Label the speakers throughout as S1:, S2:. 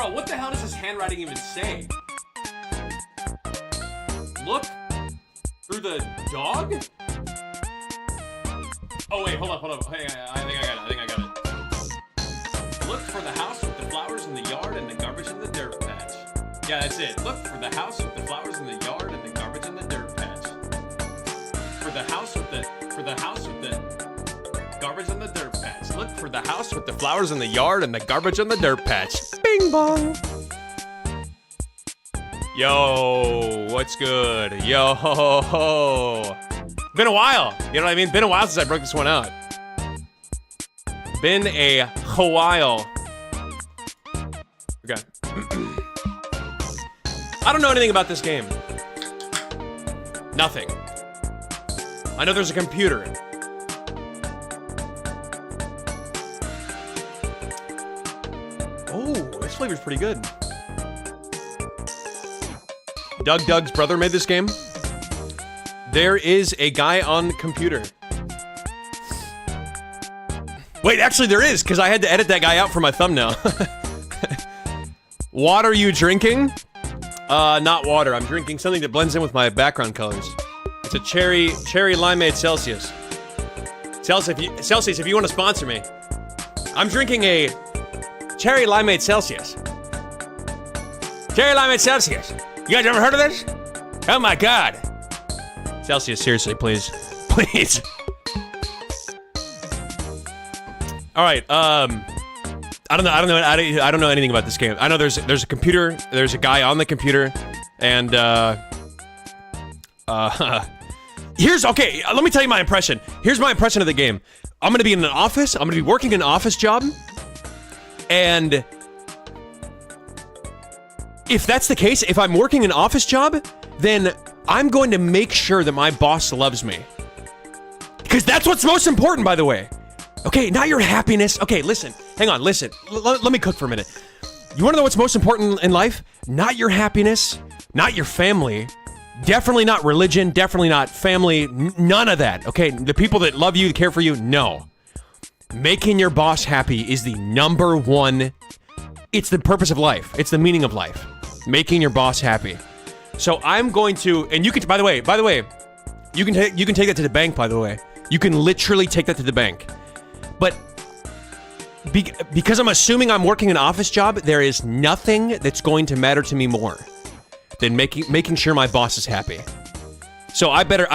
S1: Bro, what the hell does this handwriting even say? Look through the dog? Oh wait, hold up. Hey, I think I got it. Look for the house with the flowers in the yard and the garbage in the dirt patch. Yeah, that's it. Look for the house with the flowers in the yard and the garbage in the dirt patch. For the house with the garbage in the dirt patch. Look for the house with the flowers in the yard and the garbage in the dirt patch. Bing bong. Yo, what's good? Yo, been a while. You know what I mean? Been a while since I broke this one out. Been a while. Okay. I don't know anything about this game. Nothing. I know there's a computer. Oh, this flavor's pretty good. Doug's brother made this game. There is a guy on the computer. Wait, actually there is, because I had to edit that guy out for my thumbnail. What are you drinking? Not water. I'm drinking something that blends in with my background colors. It's a cherry limeade Celsius. Celsius, if you want to sponsor me. I'm drinking a cherry limeade Celsius. Cherry limeade Celsius. You guys ever heard of this? Oh my god. Celsius, seriously, please. Please. Alright, I don't know anything about this game. I know there's a computer, there's a guy on the computer, and okay, let me tell you my impression. Here's my impression of the game. I'm gonna be in an office, I'm gonna be working an office job, and if that's the case, if I'm working an office job, then I'm going to make sure that my boss loves me. Because that's what's most important, by the way. Okay, not your happiness. Okay, listen. Hang on, listen. Let me cook for a minute. You wanna know what's most important in life? Not your happiness, not your family, definitely not religion, definitely not family, none of that, okay? The people that love you, care for you, no. Making your boss happy is the number one, it's the purpose of life. It's the meaning of life. Making your boss happy. So I'm going to, and you can, by the way, you can take that to the bank, by the way. You can literally take that to the bank. But because I'm assuming I'm working an office job, there is nothing that's going to matter to me more than making sure my boss is happy. So I bet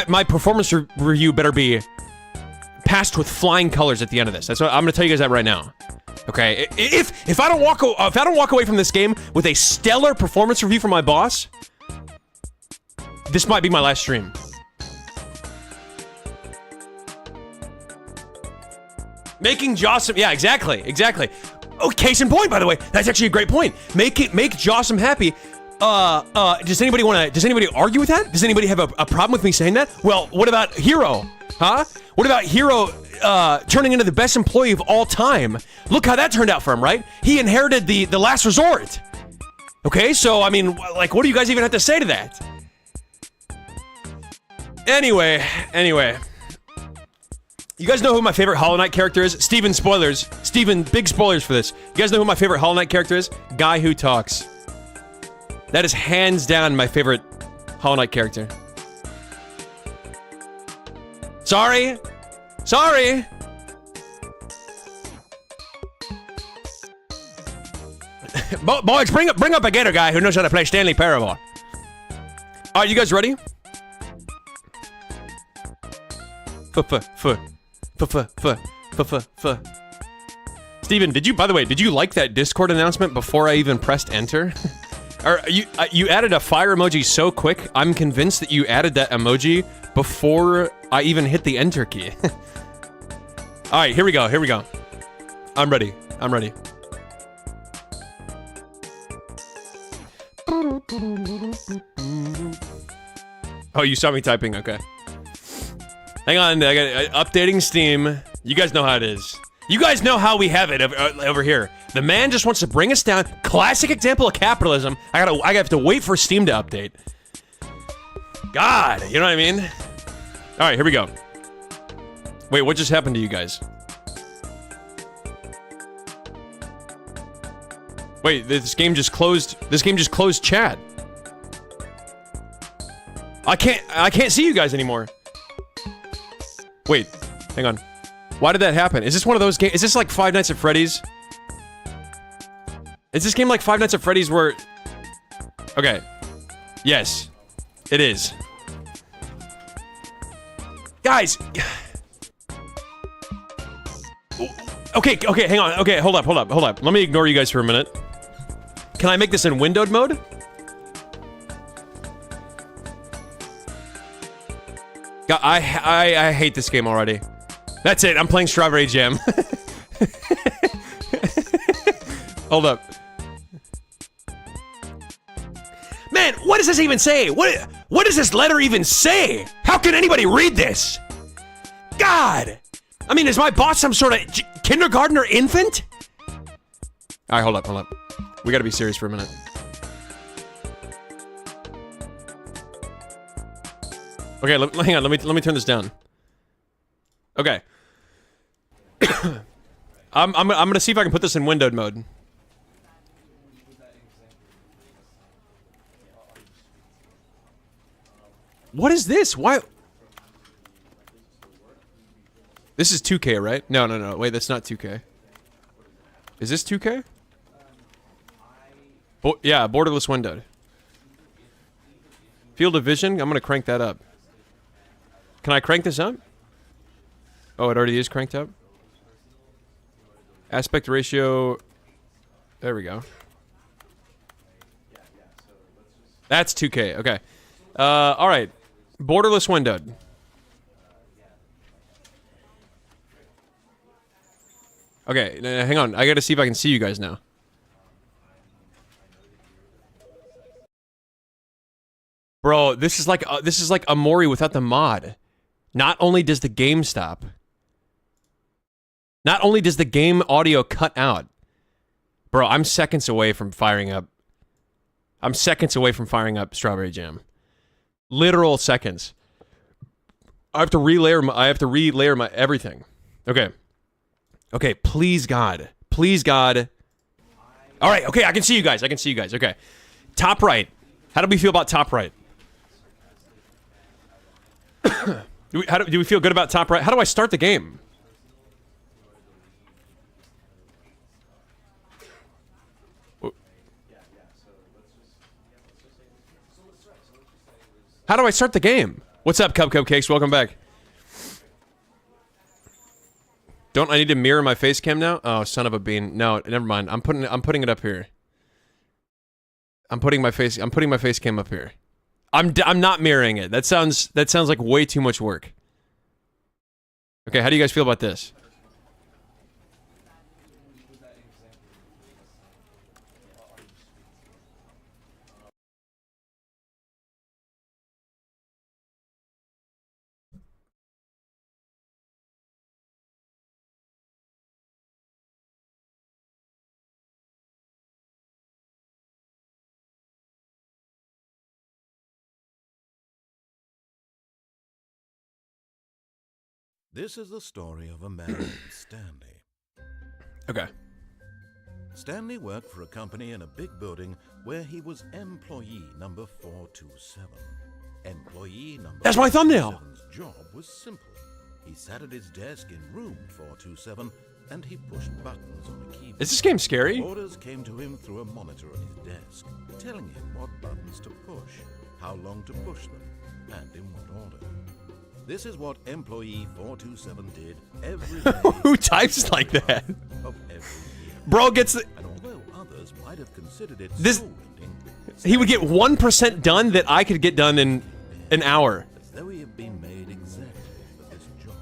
S1: my performance review better be passed with flying colors at the end of this. That's what I'm gonna tell you guys that right now. Okay, if I don't walk away from this game with a stellar performance review from my boss, this might be my last stream. Making Jossum, yeah, exactly. Oh, case in point, by the way, that's actually a great point. Make Jossum happy. Does anybody argue with that? Does anybody have a problem with me saying that? Well, what about Hero? Huh? What about Hero, turning into the best employee of all time? Look how that turned out for him, right? He inherited the last resort. Okay, so, I mean, like, what do you guys even have to say to that? Anyway. You guys know who my favorite Hollow Knight character is? Steven, spoilers. Steven, big spoilers for this. You guys know who my favorite Hollow Knight character is? Guy Who Talks. That is hands down my favorite Hollow Knight character. Sorry. Boys, bring up a gator guy who knows how to play Stanley Parable. Alright, you guys ready? Steven, by the way, did you like that Discord announcement before I even pressed enter? Or you added a fire emoji so quick, I'm convinced that you added that emoji before I even hit the enter key. Alright, here we go. I'm ready. Oh, you saw me typing, okay. Hang on, I got updating Steam. You guys know how it is. You guys know how we have it over here. The man just wants to bring us down. Classic example of capitalism. I have to wait for Steam to update. God, you know what I mean? All right, here we go. Wait, what just happened to you guys? Wait, this game just closed. This game just closed chat. I can't see you guys anymore. Wait, hang on. Why did that happen? Is this one of those games? Is this like Five Nights at Freddy's? Is this game like Five Nights at Freddy's where... Okay. Yes. It is. Guys! Okay, hang on. Okay, hold up. Let me ignore you guys for a minute. Can I make this in windowed mode? God, I hate this game already. That's it, I'm playing Strawberry Jam. Hold up. Man, what does this even say? What does this letter even say? How can anybody read this? God! I mean, is my boss some sort of kindergartner infant? Alright, hold up. We gotta be serious for a minute. Okay, hang on, let me turn this down. Okay. I'm gonna see if I can put this in windowed mode. What is this? Why? This is 2K, right? No. Wait, that's not 2K. Is this 2K? Yeah, borderless windowed. Field of vision? I'm gonna crank that up. Can I crank this up? Oh, it already is cranked up? Aspect ratio... There we go. That's 2K, okay. Alright. Borderless windowed. Okay, hang on. I gotta see if I can see you guys now. Bro, this is like Amori without the mod. Not only does the game stop, not only does the game audio cut out. Bro, I'm seconds away from firing up. I'm seconds away from firing up Strawberry Jam. Literal seconds. I have to relayer my everything. Okay. Okay, please God. Please God. All right, okay, I can see you guys. Okay. Top right. How do we feel about top right? Do we feel good about top right? How do I start the game? How do I start the game? What's up, Cupcakes? Welcome back. Don't I need to mirror my face cam now? Oh, son of a bean. No, never mind. I'm putting it up here. I'm putting my face cam up here. I'm not mirroring it. That sounds like way too much work. Okay, how do you guys feel about this?
S2: This is the story of a man named Stanley.
S1: Okay.
S2: Stanley worked for a company in a big building where he was employee number 427. Employee number
S1: That's my thumbnail.
S2: 427's job was simple. He sat at his desk in room 427 and he pushed buttons on a keyboard.
S1: Is this game scary?
S2: Orders came to him through a monitor on his desk, telling him what buttons to push, how long to push them, and in what order. This is what employee 427 did every day.
S1: Who types like that?
S2: Of every year.
S1: Bro gets the...
S2: And although others might have considered it
S1: This...
S2: soul-rending,
S1: He would get 1% done that I could get done in an hour.
S2: as though he had been made exactly for this job.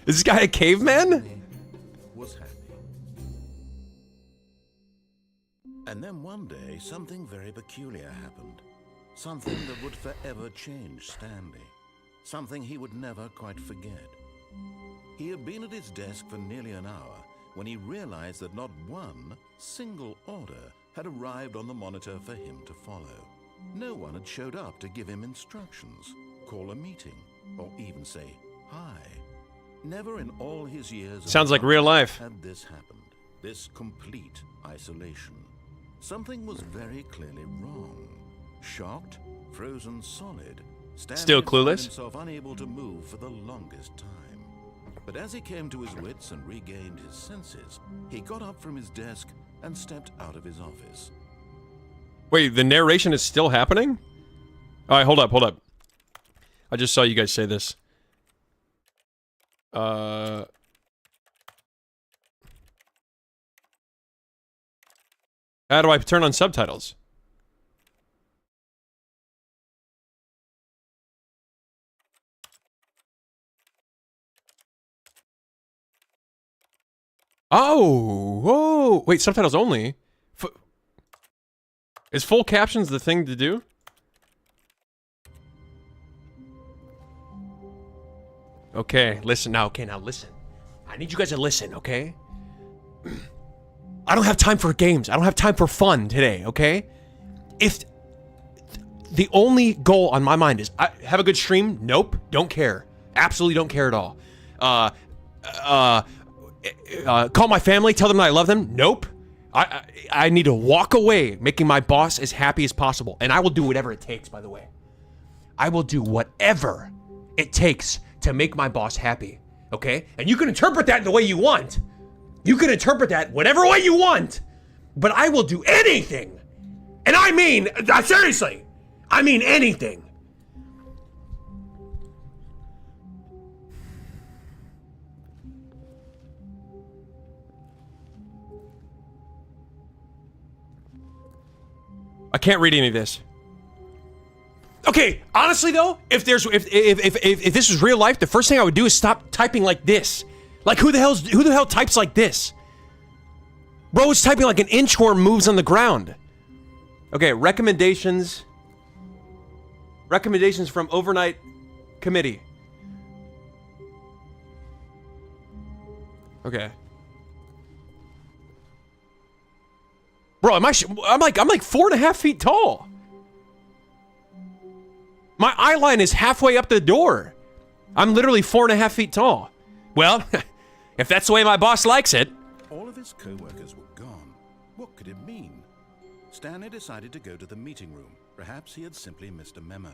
S1: Is this guy a caveman?
S2: Stanley was happy. And then one day, something very peculiar happened. Something that would forever change Stanley. Something he would never quite forget. He had been at his desk for nearly an hour when he realized that not one single order had arrived on the monitor for him to follow. No one had showed up to give him instructions, call a meeting, or even say hi. Never in all his years
S1: Sounds like real life.
S2: had this happened. This complete isolation. something was very clearly wrong. Shocked, frozen solid, Stanley
S1: Still
S2: found
S1: clueless?
S2: himself unable to move for the longest time. But as he came to his wits and regained his senses, he got up from his desk and stepped out of his office.
S1: Wait, the narration is still happening? All right, hold up, hold up. I just saw you guys say this. How do I turn on subtitles? Oh, whoa. Wait, subtitles only? Is full captions the thing to do? Okay, listen now. Okay, now listen. I need you guys to listen, okay? I don't have time for games. I don't have time for fun today, okay? If the only goal on my mind is have a good stream, nope, don't care. Absolutely don't care at all. Call my family, tell them that I love them, nope. I need to walk away making my boss as happy as possible. And I will do whatever it takes, by the way. I will do whatever it takes to make my boss happy, okay? And you can interpret that the way you want. You can interpret that whatever way you want. But I will do anything. And I mean, seriously, I mean anything. I can't read any of this. Okay, honestly though, if this was real life, the first thing I would do is stop typing like this. Like who the hell types like this? Bro is typing like an inchworm moves on the ground. Okay, recommendations. Recommendations from overnight committee. Okay. Bro, I'm like 4.5 feet tall. My eye line is halfway up the door. I'm literally 4.5 feet tall. Well, if that's the way my boss likes it.
S2: All of his co-workers were gone. What could it mean? Stanley decided to go to the meeting room. Perhaps he had simply missed a memo.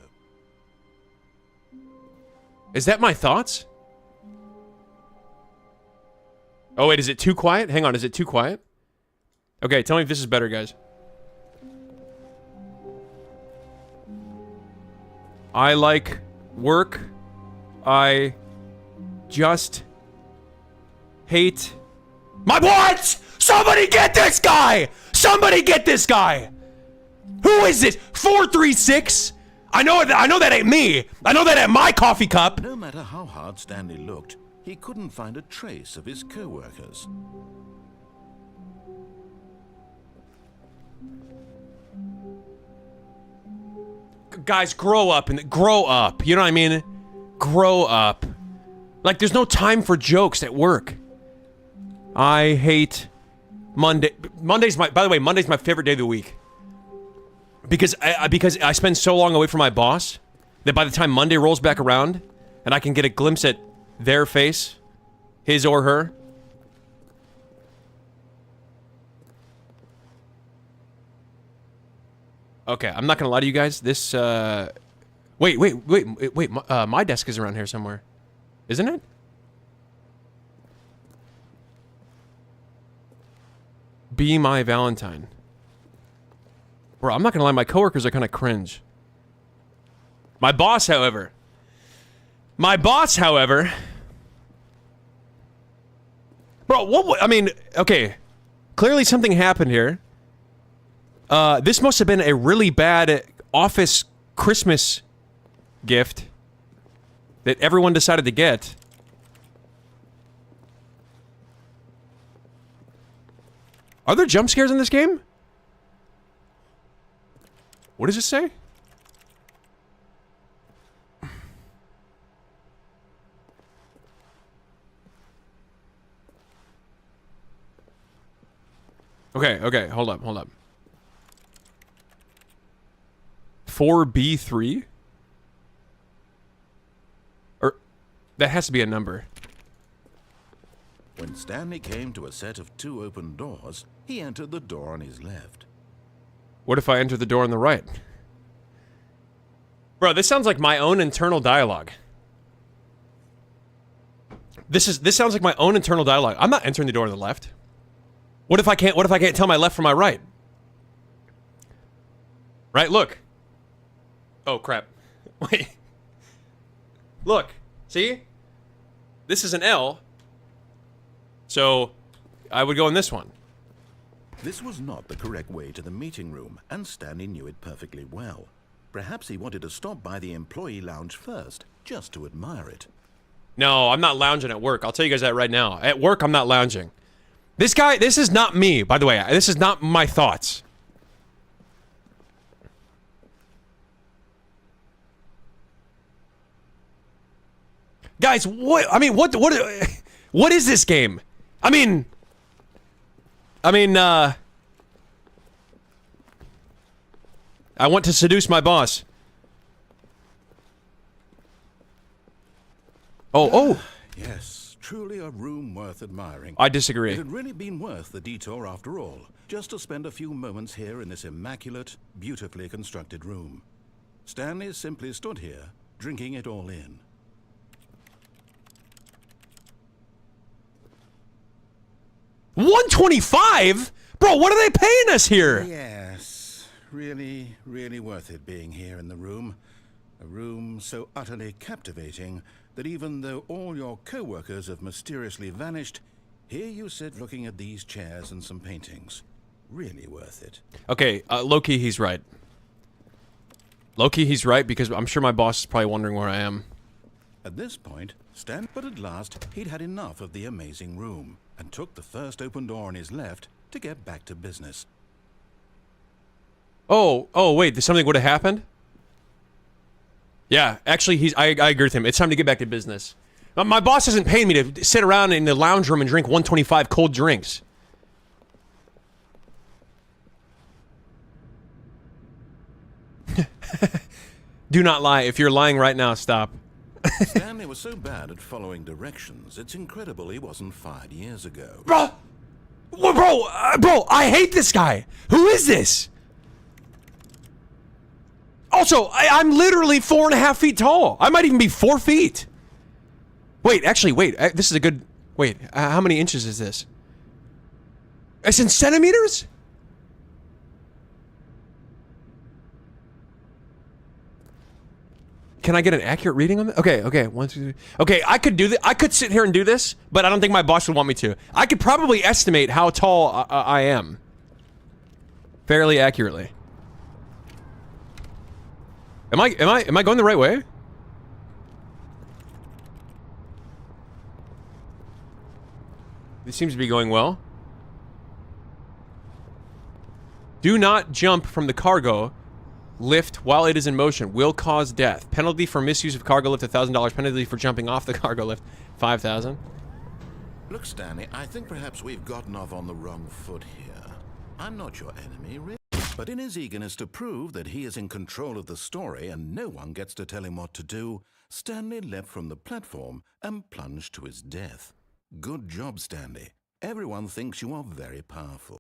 S1: Is that my thoughts? Oh wait, is it too quiet? Hang on, is it too quiet? Okay, tell me if this is better, guys. I like work. I just hate my what? Somebody get this guy! Somebody get this guy! Who is this? 436? I know that ain't me. I know that ain't my coffee cup.
S2: No matter how hard Stanley looked, he couldn't find a trace of his co-workers.
S1: Guys, grow up and grow up. You know what I mean? Grow up. Like, there's no time for jokes at work. I hate Monday. By the way, Monday's my favorite day of the week. Because I spend so long away from my boss that by the time Monday rolls back around and I can get a glimpse at their face, his or her. Okay, I'm not gonna lie to you guys. This, wait. My desk is around here somewhere, isn't it? Be my Valentine. Bro, I'm not gonna lie. My coworkers are kind of cringe. My boss, however. Bro, what? I mean, okay. Clearly something happened here. This must have been a really bad office Christmas gift that everyone decided to get. Are there jump scares in this game? What does it say? Okay, hold up. 4B3? Or, that has to be a number.
S2: When Stanley came to a set of 2 open doors, he entered the door on his left.
S1: What if I enter the door on the right? Bro, this sounds like my own internal dialogue. This sounds like my own internal dialogue. I'm not entering the door on the left. What if I can't tell my left from my right? Right, look. Oh crap. Wait. Look. See? This is an L. So I would go in this one.
S2: This was not the correct way to the meeting room, and Stanley knew it perfectly well. Perhaps he wanted to stop by the employee lounge first, just to admire it.
S1: No, I'm not lounging at work. I'll tell you guys that right now. At work, I'm not lounging. This is not me, by the way. This is not my thoughts. Guys, what is this game? I want to seduce my boss. Oh.
S2: Yes, truly a room worth admiring.
S1: I disagree.
S2: It had really been worth the detour after all, just to spend a few moments here in this immaculate, beautifully constructed room. Stanley simply stood here, drinking it all in.
S1: $125? Bro, what are they paying us here?
S2: Yes, really, really worth it being here in the room. A room so utterly captivating that even though all your co-workers have mysteriously vanished, here you sit looking at these chairs and some paintings. Really worth it.
S1: Okay, low-key, he's right. Low-key, he's right, because I'm sure my boss is probably wondering where I am.
S2: At this point, but at last, he'd had enough of the amazing room, and took the first open door on his left to get back to business.
S1: Oh, wait, something would have happened? Yeah, actually, I agree with him. It's time to get back to business. My boss isn't paying me to sit around in the lounge room and drink 125 cold drinks. Do not lie. If you're lying right now, stop.
S2: Stanley was so bad at following directions, it's incredible he wasn't fired years ago.
S1: Bro, I hate this guy. Who is this? Also, I'm literally 4.5 feet tall. I might even be 4 feet. Wait, actually, wait. This is a good... Wait, how many inches is this? It's in centimeters? Can I get an accurate reading on that? Okay, 1, 2, 3. Okay, I could do this. I could sit here and do this, but I don't think my boss would want me to. I could probably estimate how tall I am. Fairly accurately. Am I going the right way? This seems to be going well. Do not jump from the cargo lift while it is in motion. Will cause death. Penalty for misuse of cargo lift, $1,000. Penalty for jumping off the cargo lift, $5,000.
S2: Look, Stanley, I think perhaps we've gotten off on the wrong foot here. I'm not your enemy, really. But in his eagerness to prove that he is in control of the story and no one gets to tell him what to do, Stanley leapt from the platform and plunged to his death. Good job, Stanley. Everyone thinks you are very powerful.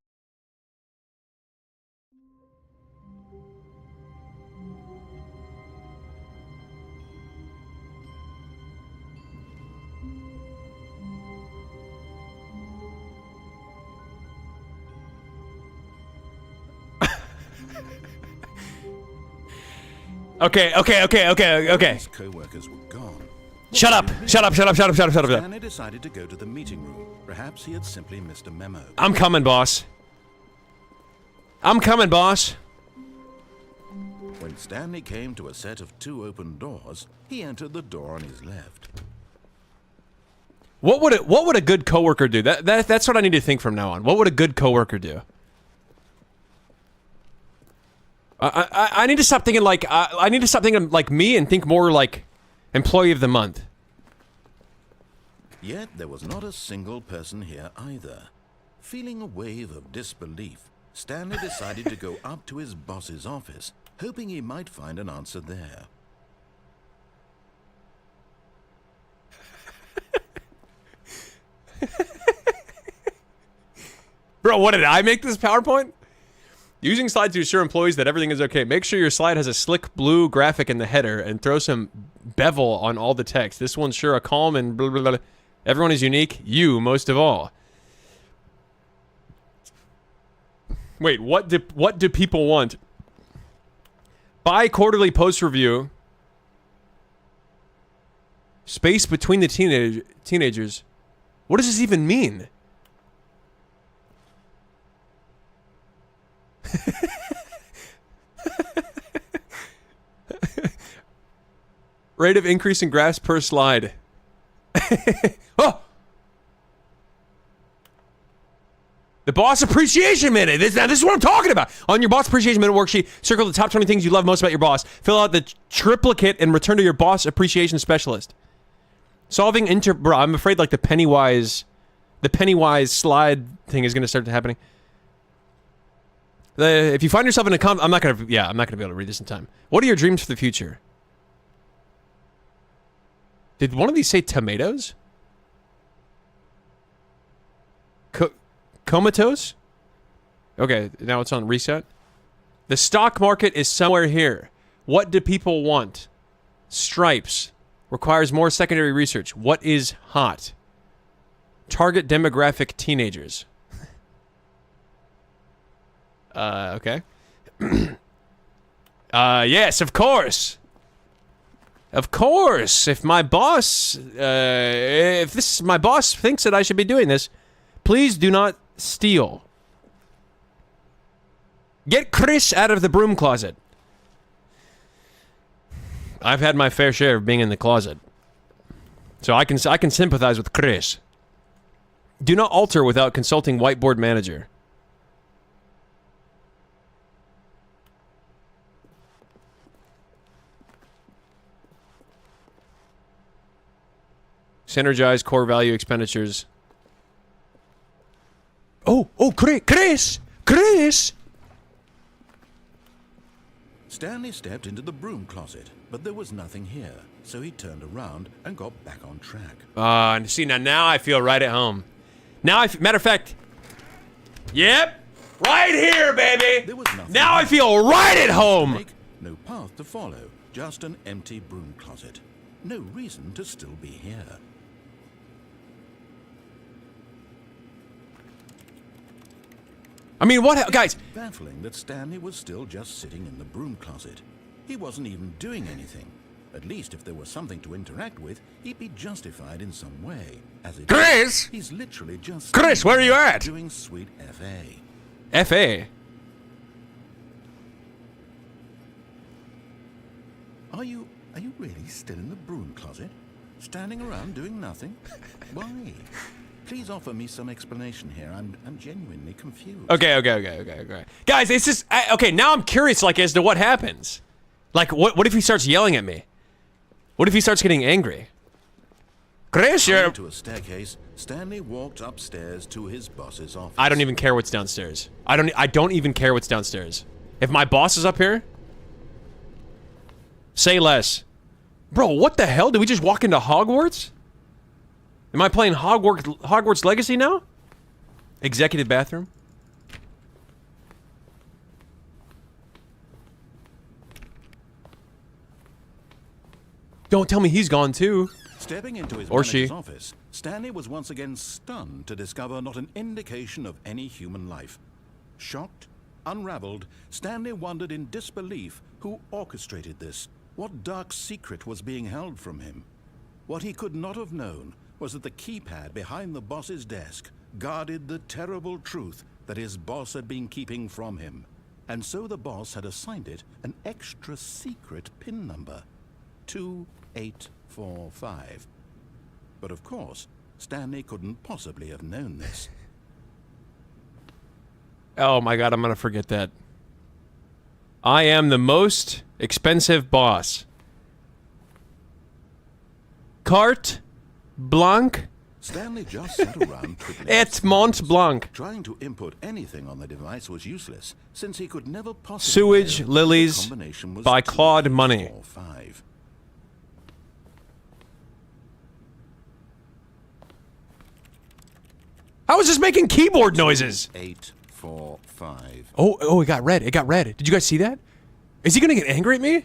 S1: Okay.
S2: His co-workers were gone.
S1: Shut up.
S2: Stanley decided to go to the meeting room. Perhaps he had simply missed a memo.
S1: I'm coming, boss.
S2: When Stanley came to a set of 2 open doors, he entered the door on his left.
S1: What would a good coworker do? That's what I need to think from now on. What would a good coworker do? I need to stop thinking like I need to stop thinking like me and think more like employee of the month.
S2: Yet there was not a single person here either. Feeling a wave of disbelief, Stanley decided to go up to his boss's office, hoping he might find an answer there.
S1: Bro, what did I make this PowerPoint? Using slides to assure employees that everything is okay. Make sure your slide has a slick blue graphic in the header and throw some bevel on all the text. This will ensure a calm and blah, blah, blah. Everyone is unique. You most of all. Wait, what do people want? Bi-quarterly post review. Space between the teenagers. What does this even mean? Rate of increase in graphs per slide. Oh! The Boss Appreciation Minute. This is what I'm talking about. On your Boss Appreciation Minute worksheet, circle the top 20 things you love most about your boss. Fill out the triplicate and return to your Boss Appreciation Specialist. Solving bro, I'm afraid like the Pennywise slide thing is going to start happening. If you find yourself in a I'm not going to be able to read this in time. What are your dreams for the future? Did one of these say tomatoes? Comatose? Okay, now it's on reset. The stock market is somewhere here. What do people want? Stripes. Requires more secondary research. What is hot? Target demographic teenagers. Okay. Yes, of course. Of course. If my boss, my boss thinks that I should be doing this, please do not steal. Get Chris out of the broom closet. I've had my fair share of being in the closet. So I can sympathize with Chris. Do not alter without consulting whiteboard manager. Synergize core value expenditures. Oh, Chris!
S2: Stanley stepped into the broom closet, but there was nothing here, so he turned around and got back on track.
S1: See, now I feel right at home. Matter of fact, yep, right here, baby!
S2: There was nothing
S1: now I feel right at home!
S2: No path to follow, just an empty broom closet. No reason to still be here.
S1: I mean, what, guys?
S2: Baffling that Stanley was still just sitting in the broom closet. He wasn't even doing anything. At least if there was something to interact with, he'd be justified in some way. As it
S1: Chris!
S2: is, he's literally just
S1: Chris, where are you at?
S2: doing sweet FA.
S1: FA?
S2: Are you really still in the broom closet? Standing around doing nothing? Why? Please offer me some explanation here. I'm genuinely confused.
S1: Okay. Guys, it's just... okay, now I'm curious, like, as to what happens. Like, what if he starts yelling at me? What if he starts getting angry? Chris, you're...
S2: To a staircase, Stanley walked upstairs to his boss's office.
S1: I don't even care what's downstairs. I don't even care what's downstairs. If my boss is up here... Say less. Bro, what the hell? Did we just walk into Hogwarts? Am I playing Hogwarts Legacy now? Executive bathroom? Don't tell me he's gone too.
S2: Stepping into his
S1: or she
S2: office, Stanley was once again stunned to discover not an indication of any human life. Shocked, unraveled, Stanley wondered in disbelief who orchestrated this. What dark secret was being held from him? What he could not have known was that the keypad behind the boss's desk guarded the terrible truth that his boss had been keeping from him. And so the boss had assigned it an extra secret PIN number, 2845. But of course, Stanley couldn't possibly have known this.
S1: Oh my god, I'm gonna forget that. I am the most expensive boss. Carte Blanc?
S2: Stanley just sat around
S1: Et Mont Blanc.
S2: Trying to input anything on the device was useless, since he could never possibly...
S1: Sewage Lilies by Claude Money.
S2: 5.
S1: I was just making keyboard noises.
S2: 8, 4, 5.
S1: Oh, it got red. It got red. Did you guys see that? Is he gonna get angry at me?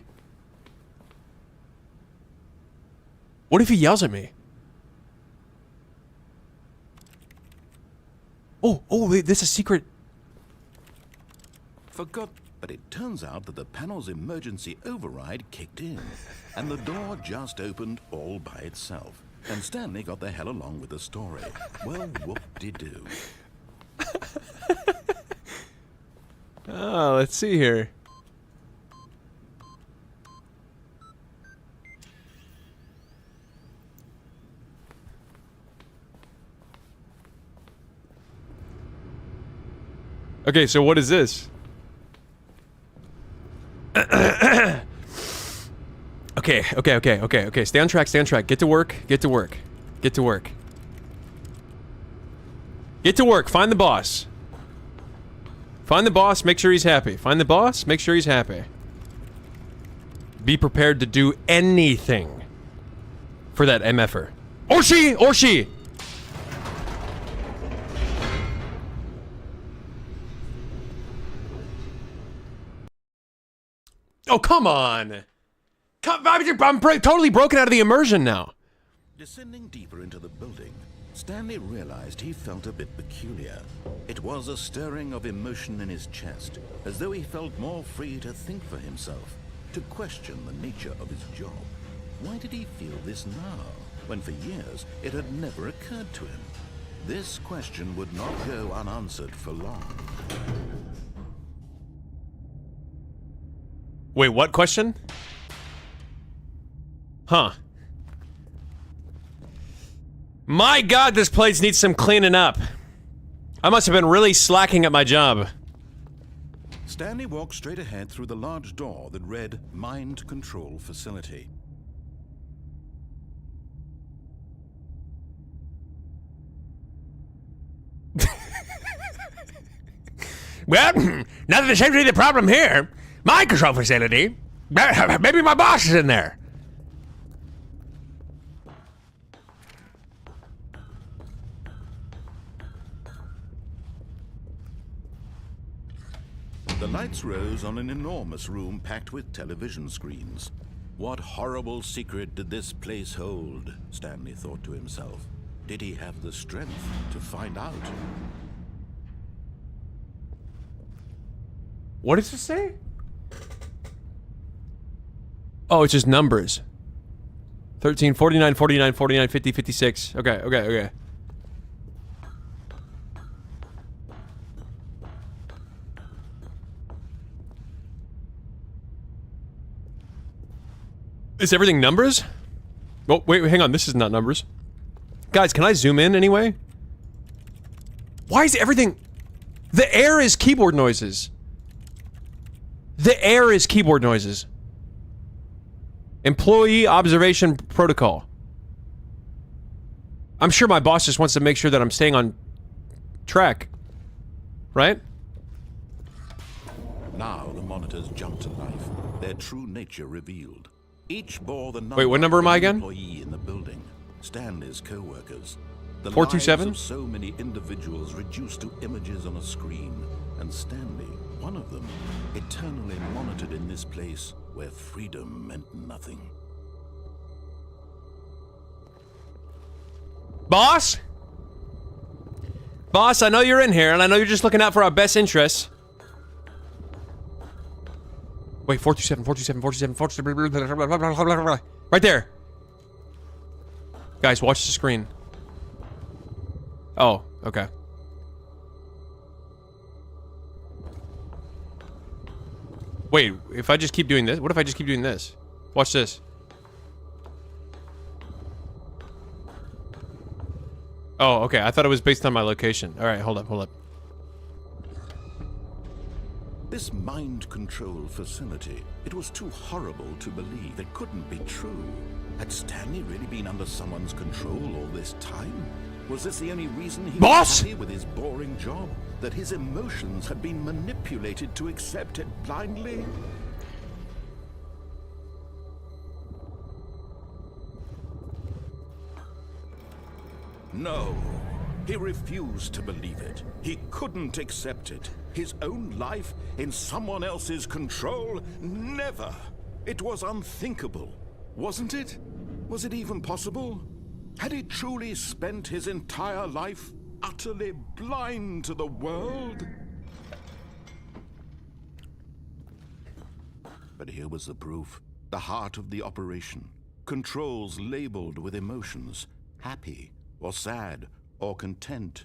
S1: What if he yells at me? Oh, wait, this is a secret.
S2: Forgot, but it turns out that the panel's emergency override kicked in, and the door just opened all by itself. And Stanley got the hell along with the story. Well, whoop-de-doo.
S1: Oh, let's see here. Okay, so what is this? Okay. Stay on track, stay on track. Get to work, get to work. Get to work. Get to work, find the boss. Find the boss, make sure he's happy. Find the boss, make sure he's happy. Be prepared to do anything for that MFer. Or she! Oh, come on! I'm totally broken out of the immersion now.
S2: Descending deeper into the building, Stanley realized he felt a bit peculiar. It was a stirring of emotion in his chest, as though he felt more free to think for himself, to question the nature of his job. Why did he feel this now, when for years it had never occurred to him? This question would not go unanswered for long.
S1: Wait, what question? Huh. My God, this place needs some cleaning up. I must have been really slacking at my job.
S2: Stanley walked straight ahead through the large door that read Mind Control Facility.
S1: Well, nothing seems to be the problem here. Mind control facility? Maybe my boss is in there.
S2: The lights rose on an enormous room packed with television screens. What horrible secret did this place hold? Stanley thought to himself. Did he have the strength to find out?
S1: What does it say? Oh, it's just numbers. 13, 49, 49, 49, 50, 56. Okay. Is everything numbers? Oh, wait, hang on. This is not numbers. Guys, can I zoom in anyway? Why is everything... The air is keyboard noises. The air is keyboard noises. Employee observation protocol. I'm sure my boss just wants to make sure that I'm staying on track. Right?
S2: Now the monitors jumped to life, their true nature revealed. Each bore the number
S1: Wait, what number am I again?
S2: Employee in the building, Stanley's co-workers. The
S1: 427?
S2: lives of so many individuals reduced to images on a screen, and Stanley, one of them, eternally monitored in this place where freedom meant nothing.
S1: Boss? Boss, I know you're in here, and I know you're just looking out for our best interests. Wait, 427, 427, 427, right there. Guys, watch the screen. Oh, okay. Wait, if I just keep doing this? What if I just keep doing this? Watch this. Oh, okay. I thought it was based on my location. Alright, hold up.
S2: This mind control facility, it was too horrible to believe. It couldn't be true. Had Stanley really been under someone's control all this time? Was this the only reason he was happy with his boring job? That his emotions had been manipulated to accept it blindly? No. He refused to believe it. He couldn't accept it. His own life in someone else's control? Never. It was unthinkable, wasn't it? Was it even possible? Had he truly spent his entire life utterly blind to the world? But here was the proof. The heart of the operation. Controls labeled with emotions. Happy, or sad, or content.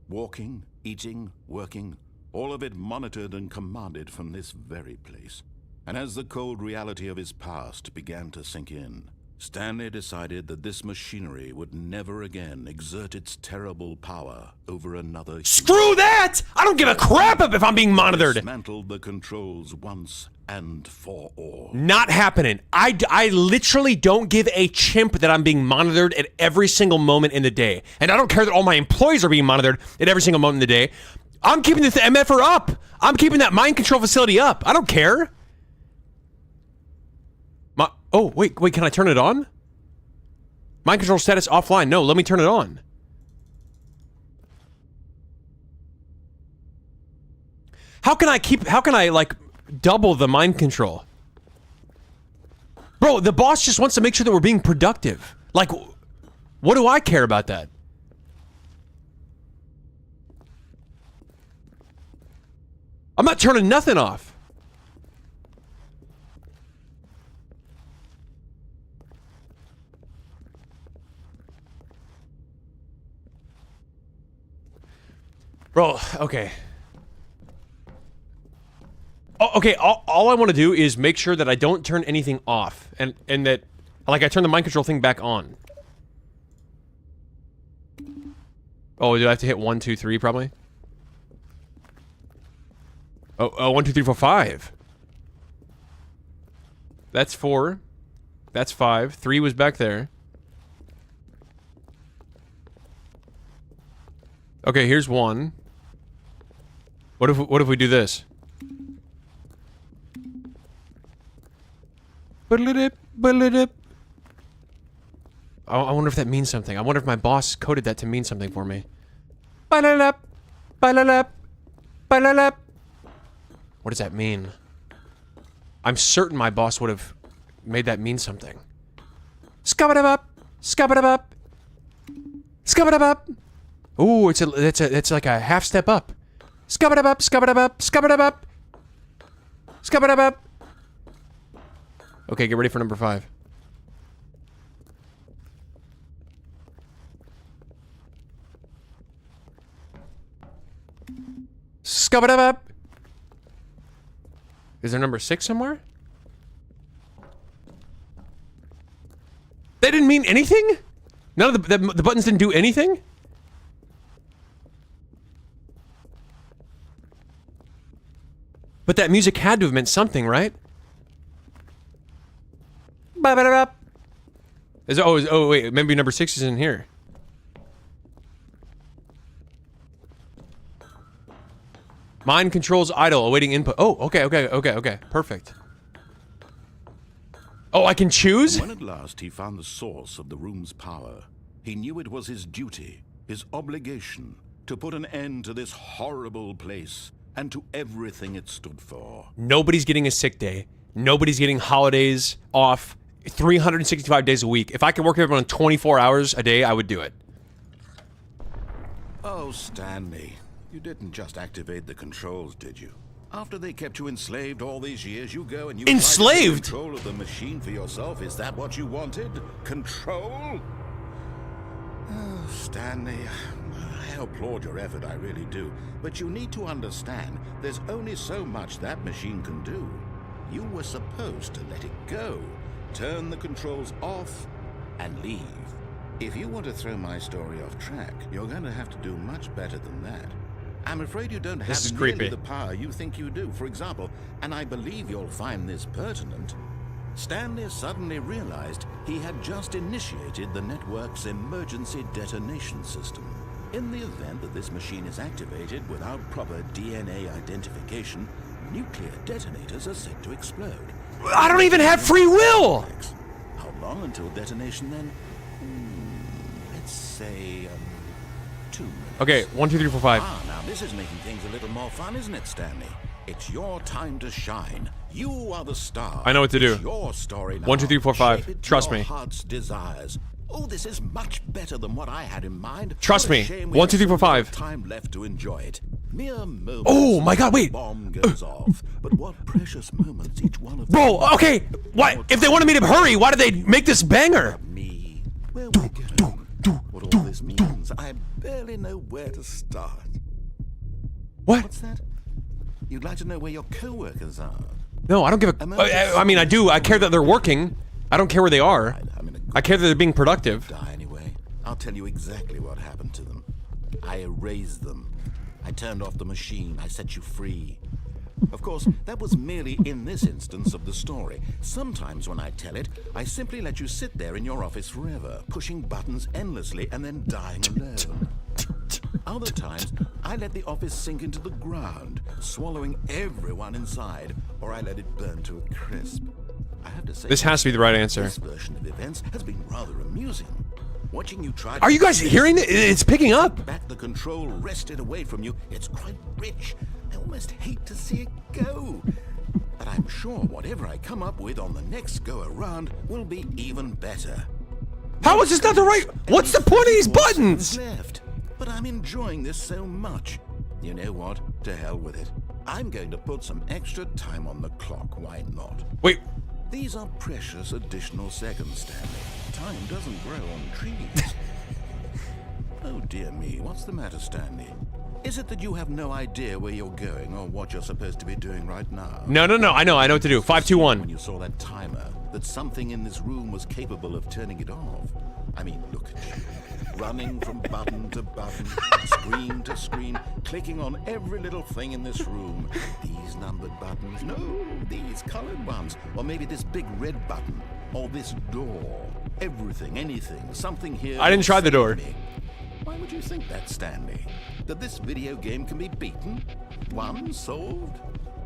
S2: Walking, eating, working. All of it monitored and commanded from this very place. And as the cold reality of his past began to sink in, Stanley decided that this machinery would never again exert its terrible power over another human.
S1: Screw that! I don't give a crap if I'm being monitored.
S2: Dismantled the controls once and for all.
S1: Not happening. I literally don't give a chimp that I'm being monitored at every single moment in the day. And I don't care that all my employees are being monitored at every single moment in the day. I'm keeping this MFR up. I'm keeping that mind control facility up. I don't care. Oh, wait, can I turn it on? Mind control status offline. No, let me turn it on. How can I like double the mind control? Bro, the boss just wants to make sure that we're being productive. Like, what do I care about that? I'm not turning nothing off. Bro, okay. Okay, all I want to do is make sure that I don't turn anything off. And that, like, I turn the mind control thing back on. Oh, do I have to hit 1, 2, 3, probably? Oh, 1, 2, 3, 4, 5. That's 4. That's 5. 3 was back there. Okay, here's 1. What if we do this? I wonder if that means something. I wonder if my boss coded that to mean something for me. What does that mean? I'm certain my boss would have made that mean something. Scabba-da-bop! Scabba-da-bop! Scabba-da-bop! Ooh, it's like a half step up. Scabba-da-bop! Scabba-da-bop! Scabba-da-bop! Scabba-da-bop! Okay, get ready for number 5. Scabba-da-bop! Is there number 6 somewhere? They didn't mean anything? None of the buttons didn't do anything? But that music had to have meant something, right? Oh, wait, maybe number 6 is in here. Mind controls idle, awaiting input. Oh, okay, perfect. Oh, I can choose?
S2: When at last he found the source of the room's power, he knew it was his duty, his obligation, to put an end to this horrible place and to everything it stood for.
S1: Nobody's getting a sick day. Nobody's getting holidays off 365 days a week. If I could work everyone 24 hours a day, I would do it.
S2: Oh, Stanley, you didn't just activate the controls, did you? After they kept you enslaved all these years, you go and you
S1: enslaved?
S2: Try to take control of the machine for yourself. Is that what you wanted? Control? Oh, Stanley, I applaud your effort, I really do. But you need to understand, there's only so much that machine can do. You were supposed to let it go, turn the controls off, and leave. If you want to throw my story off track, you're going to have to do much better than that. I'm afraid you don't have nearly the power you think you do. For example, and I believe you'll find this pertinent, Stanley suddenly realized he had just initiated the network's emergency detonation system. In the event that this machine is activated without proper DNA identification, nuclear detonators are set to explode.
S1: I don't even have free will!
S2: How long until detonation then? Let's say, 2.
S1: Okay, 1, 2, 3, 4, 5.
S2: Ah, now this is making things a little more fun, isn't it, Stanley? It's your time to shine. You are the star.
S1: I know what to do.
S2: It's your story now.
S1: 1, 2, 3, 4, 5.
S2: Shape it to
S1: Trust
S2: your
S1: me.
S2: heart's desires. Oh, this is much better than what I had in mind.
S1: Trust
S2: What a
S1: me.
S2: shame we
S1: 1,
S2: have
S1: 2, 3, 4,
S2: so little
S1: 5.
S2: Time left to enjoy it. Mere moments.
S1: Oh my God! Wait.
S2: Bomb goes off. But what precious moments each one of them.
S1: Bro, okay. Why? If they wanted me to hurry, why did they make this banger?
S2: Me. Where we're going. What all this means, I barely know where to start.
S1: What?
S2: What's that? You'd like to know where your co-workers are?
S1: No, I don't give a. I mean, I do. I care that they're working. I don't care where they are. I care that they're being productive.
S2: Die anyway. I'll tell you exactly what happened to them. I erased them. I turned off the machine. I set you free. Of course, that was merely in this instance of the story. Sometimes when I tell it, I simply let you sit there in your office forever, pushing buttons endlessly and then dying alone. Other times, I let the office sink into the ground, swallowing everyone inside, or I let it burn to a crisp. I have to say,
S1: This has to be the right answer.
S2: this version of events has been rather amusing. Watching you try to
S1: Are you guys hearing it? It's picking up.
S2: back the control wrested away from you, it's quite rich. I almost hate to see it go. But I'm sure whatever I come up with on the next go around will be even better.
S1: How is this not the right? What's the point of these buttons?
S2: Left. But I'm enjoying this so much. You know what? To hell with it. I'm going to put some extra time on the clock. Why not?
S1: Wait.
S2: These are precious additional seconds, Stanley. Time doesn't grow on trees. Oh dear me, what's the matter, Stanley? Is it that you have no idea where you're going or what you're supposed to be doing right now?
S1: No. I know what to do. 5, 2, 1.
S2: When you saw that timer, that something in this room was capable of turning it off. I mean, look at you. Running from button to button, screen to screen, clicking on every little thing in this room. These numbered buttons, no, these colored ones. Or maybe this big red button, or this door. Everything, anything, something here.
S1: I didn't try the door.
S2: Me. Why would you think that, Stanley? That this video game can be beaten? Won? Solved?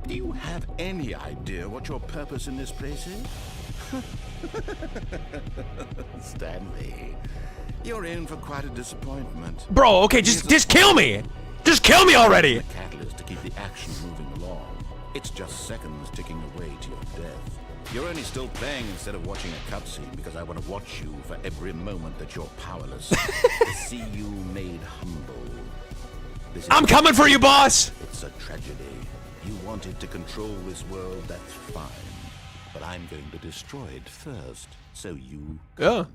S2: Do you have any idea what your purpose in this place is? Stanley, you're in for quite a disappointment.
S1: Bro, okay, just kill me. Just kill me already.
S2: The catalyst to keep the action moving along. It's just seconds ticking away to your death. You're only still playing instead of watching a cutscene because I want to watch you for every moment that you're powerless. To see you made humble.
S1: I'm coming for you, boss.
S2: It's a tragedy. You wanted to control this world, that's fine. But I'm going to destroy it first, so you
S1: Yeah.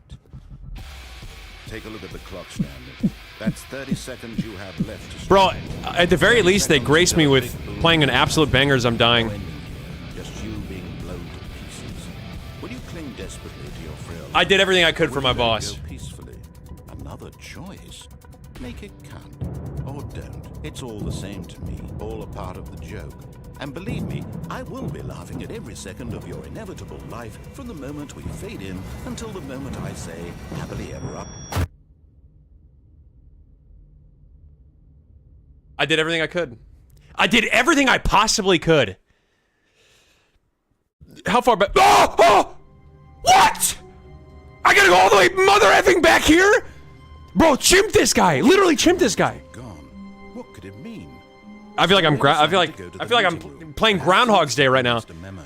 S2: take a look at the clock, Stanley. That's 30 seconds you have left to
S1: Bro, at the very least, they grace me with playing an absolute banger as I'm dying.
S2: Just you being blown to pieces. Will you cling desperately to your frail?
S1: I did everything I could for
S2: Will
S1: my
S2: you
S1: boss.
S2: go peacefully? Another choice. Make it count. Or don't. It's all the same to me. All a part of the joke. And believe me, I will be laughing at every second of your inevitable life from the moment we fade in until the moment I say, happily ever up.
S1: I did everything I could. I did everything I possibly could. How far back? Oh! What? I gotta go all the way mother effing back here? Bro, chimp this guy. Literally chimp this guy.
S2: Gone. What could it mean?
S1: I feel like I'm playing Groundhog's Day right now.
S2: Just a memo.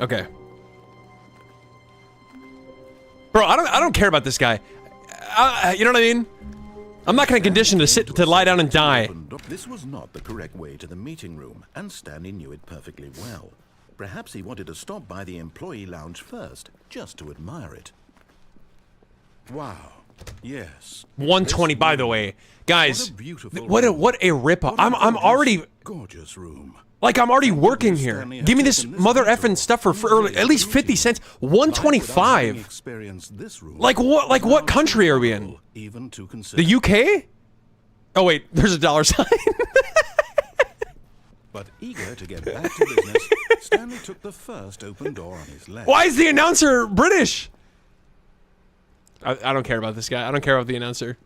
S1: Okay. Bro, I don't care about this guy. You know what I mean? I'm not gonna condition to lie down and die.
S2: This was not the correct way to the meeting room, and Stanley knew it perfectly well. Perhaps he wanted to stop by the employee lounge first, just to admire it. Wow. Yes.
S1: 120, by the way, guys.
S2: What a
S1: rip-off. I'm already
S2: gorgeous room.
S1: like I'm already working here. Give me this mother effing stuff for at least 50 cents. 125. Like what? Like what country are we in?
S2: Even to consider.
S1: The UK? Oh wait, there's a dollar sign.
S2: But eager to get back to business, Stanley took the first open door on his left.
S1: Why is the announcer British? I don't care about this guy. I don't care about the announcer.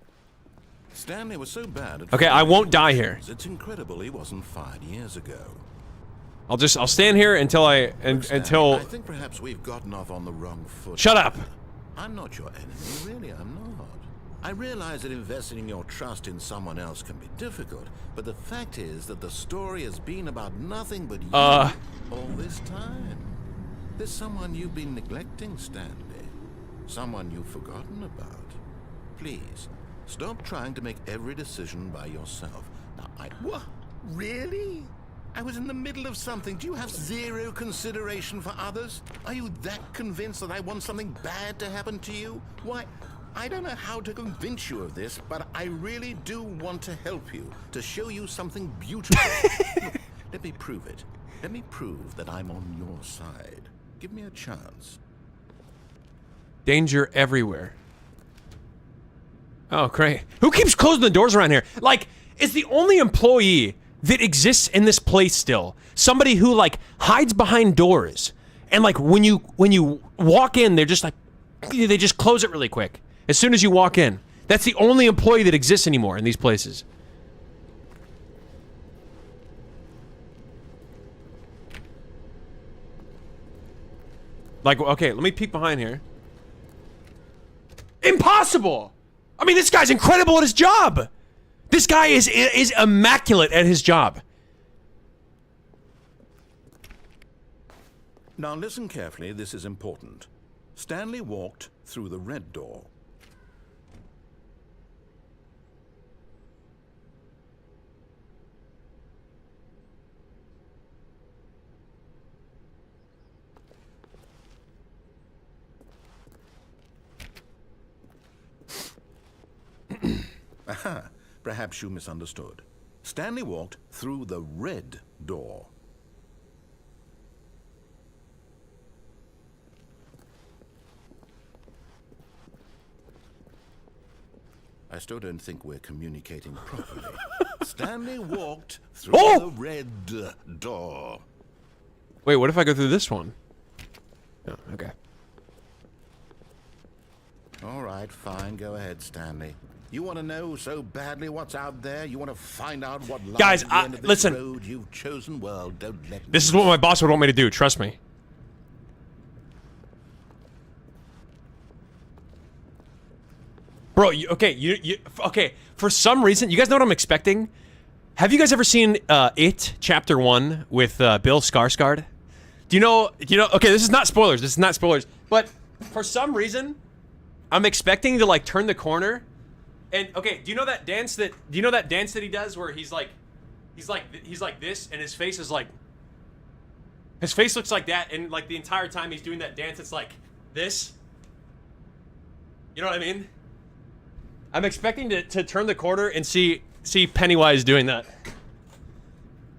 S2: Stanley was so bad at
S1: Okay, I won't die here.
S2: It's incredible he wasn't fired years ago.
S1: I'll stand here until
S2: Stanley,
S1: until.
S2: I think perhaps we've gotten off on the wrong foot.
S1: Shut up.
S2: I'm not your enemy, really, I'm not. I realize that investing your trust in someone else can be difficult, but the fact is that the story has been about nothing but you all this time. There's someone you've been neglecting, Stanley. Someone you've forgotten about. Please, stop trying to make every decision by yourself. Now, What? Really? I was in the middle of something. Do you have zero consideration for others? Are you that convinced that I want something bad to happen to you? Why, I don't know how to convince you of this, but I really do want to help you, to show you something beautiful. Look, let me prove it. Let me prove that I'm on your side. Give me a chance.
S1: Danger everywhere. Oh, great. Who keeps closing the doors around here? Like, is the only employee that exists in this place still somebody who, like, hides behind doors, and, like, when you walk in, they're just like, they just close it really quick as soon as you walk in. That's the only employee that exists anymore in these places. Like, okay, let me peek behind here. Impossible! I mean, this guy's incredible at his job! This guy is immaculate at his job.
S2: Now listen carefully, this is important. Stanley walked through the red door. Aha, perhaps you misunderstood. Stanley walked through the red door. I still don't think we're communicating properly. Stanley walked through the red door.
S1: Wait, what if I go through this one? Oh, okay.
S2: All right, fine. Go ahead, Stanley. You want to know so badly what's out there? You want to find out what lies
S1: Guys,
S2: at the end of this
S1: listen.
S2: road you've chosen? Well, don't let me.
S1: This is what my boss would want me to do, trust me. Bro, okay, for some reason, you guys know what I'm expecting? Have you guys ever seen It, Chapter 1 with Bill Skarsgård? Do you know, okay, this is not spoilers, but for some reason, I'm expecting to, like, turn the corner, and, okay, do you know that dance that he does where he's like this, and his face is like, his face looks like that, and, like, the entire time he's doing that dance, it's like this? You know what I mean? I'm expecting to turn the corner and see Pennywise doing that.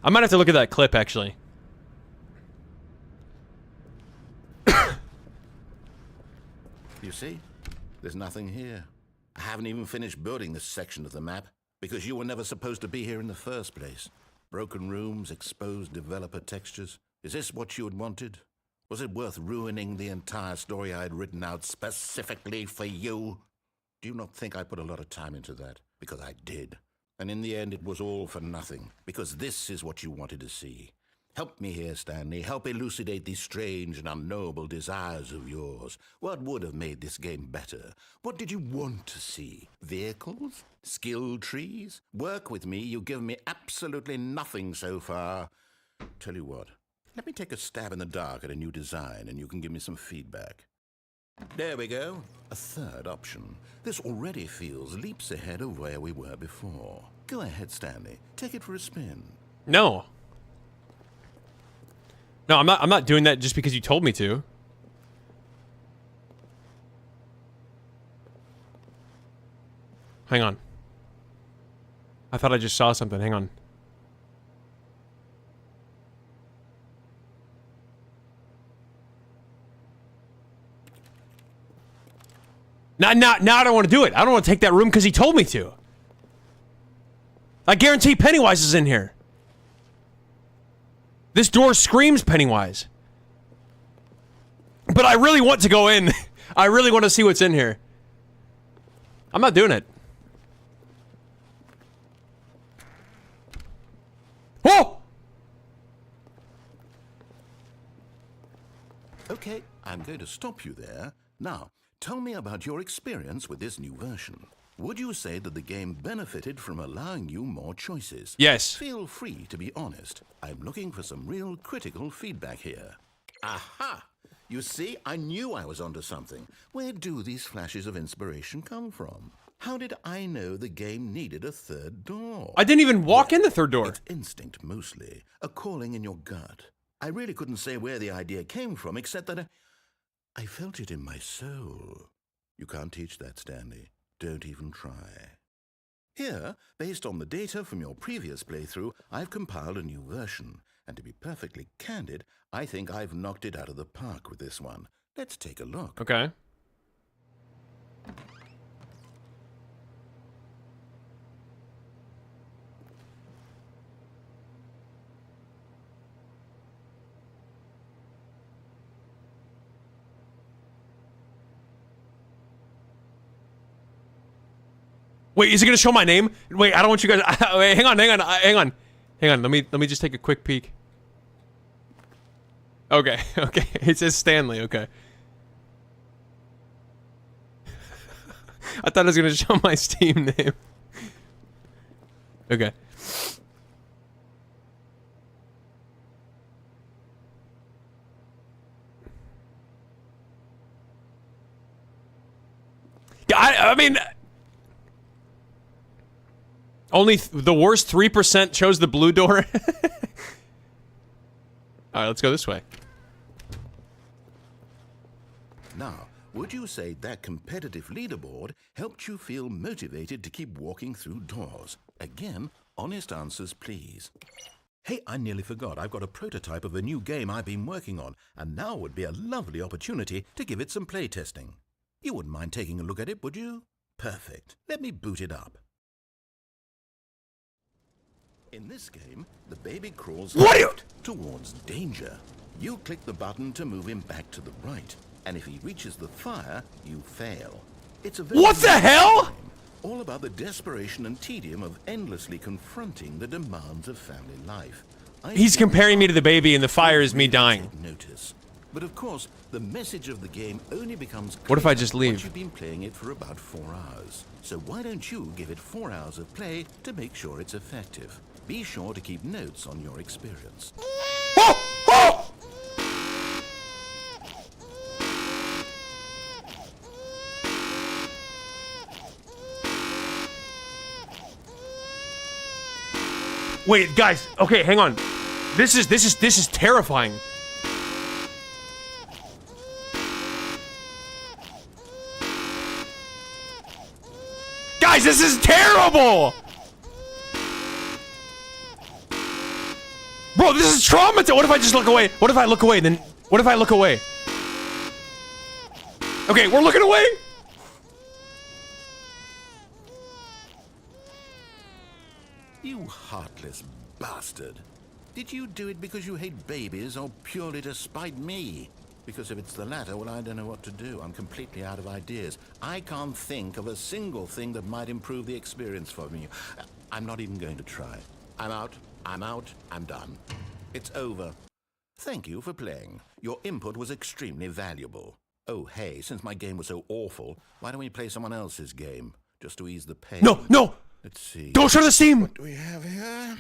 S1: I might have to look at that clip, actually.
S2: You see? There's nothing here. I haven't even finished building this section of the map, because you were never supposed to be here in the first place. Broken rooms, exposed developer textures. Is this what you had wanted? Was it worth ruining the entire story I had written out specifically for you? Do you not think I put a lot of time into that? Because I did. And in the end, it was all for nothing. Because this is what you wanted to see. Help me here, Stanley. Help elucidate these strange and unknowable desires of yours. What would have made this game better? What did you want to see? Vehicles? Skill trees? Work with me. You've given me absolutely nothing so far. Tell you what. Let me take a stab in the dark at a new design, and you can give me some feedback. There we go. A third option. This already feels leaps ahead of where we were before. Go ahead, Stanley. Take it for a spin.
S1: No. No, I'm not doing that just because you told me to. Hang on. I thought I just saw something. Hang on. Now I don't want to do it. I don't want to take that room because he told me to. I guarantee Pennywise is in here. This door screams Pennywise. But I really want to go in. I really want to see what's in here. I'm not doing it. Whoa!
S2: Okay, I'm going to stop you there. Now, tell me about your experience with this new version. Would you say that the game benefited from allowing you more choices?
S1: Yes.
S2: Feel free to be honest. I'm looking for some real critical feedback here. Aha! You see, I knew I was onto something. Where do these flashes of inspiration come from? How did I know the game needed a third door?
S1: I didn't even walk in the third door.
S2: It's instinct mostly, a calling in your gut. I really couldn't say where the idea came from, except that I felt it in my soul. You can't teach that, Stanley. Don't even try. Here, based on the data from your previous playthrough, I've compiled a new version. And to be perfectly candid, I think I've knocked it out of the park with this one. Let's take a look.
S1: Okay. Wait, is it gonna show my name? Wait, I don't want you guys. Wait, hang on. Let me just take a quick peek. Okay, okay. It says Stanley. Okay. I thought it was gonna show my Steam name. Okay. I mean. Only the worst 3% chose the blue door. Alright, let's go this way.
S2: Now, would you say that competitive leaderboard helped you feel motivated to keep walking through doors? Again, honest answers, please. Hey, I nearly forgot. I've got a prototype of a new game I've been working on, and now would be a lovely opportunity to give it some playtesting. You wouldn't mind taking a look at it, would you? Perfect. Let me boot it up. In this game, the baby crawls towards danger. You click the button to move him back to the right, and if he reaches the fire, you fail. It's a very
S1: What the hell?
S2: game, all about the desperation and tedium of endlessly confronting the demands of family life.
S1: He's comparing me to the baby, and the fire is me dying.
S2: Take notice. But of course, the message of the game only becomes clear
S1: What if I just leave?
S2: once you've been playing it for about 4 hours. So why don't you give it 4 hours of play to make sure it's effective? Be sure to keep notes on your experience.
S1: Oh! Oh! Wait, guys. Okay, hang on. This is terrifying. Guys, this is terrible. Bro, this is traumatizing. What if I just look away? What if I look away? Then what if I look away? Okay, we're looking away.
S2: You heartless bastard. Did you do it because you hate babies or purely to spite me? Because if it's the latter, well, I don't know what to do. I'm completely out of ideas. I can't think of a single thing that might improve the experience for me. I'm not even going to try. I'm out. I'm done. It's over. Thank you for playing. Your input was extremely valuable. Oh, hey, since my game was so awful, why don't we play someone else's game? Just to ease the pain.
S1: No, no!
S2: Let's see.
S1: Don't show the Steam!
S2: What do we have here?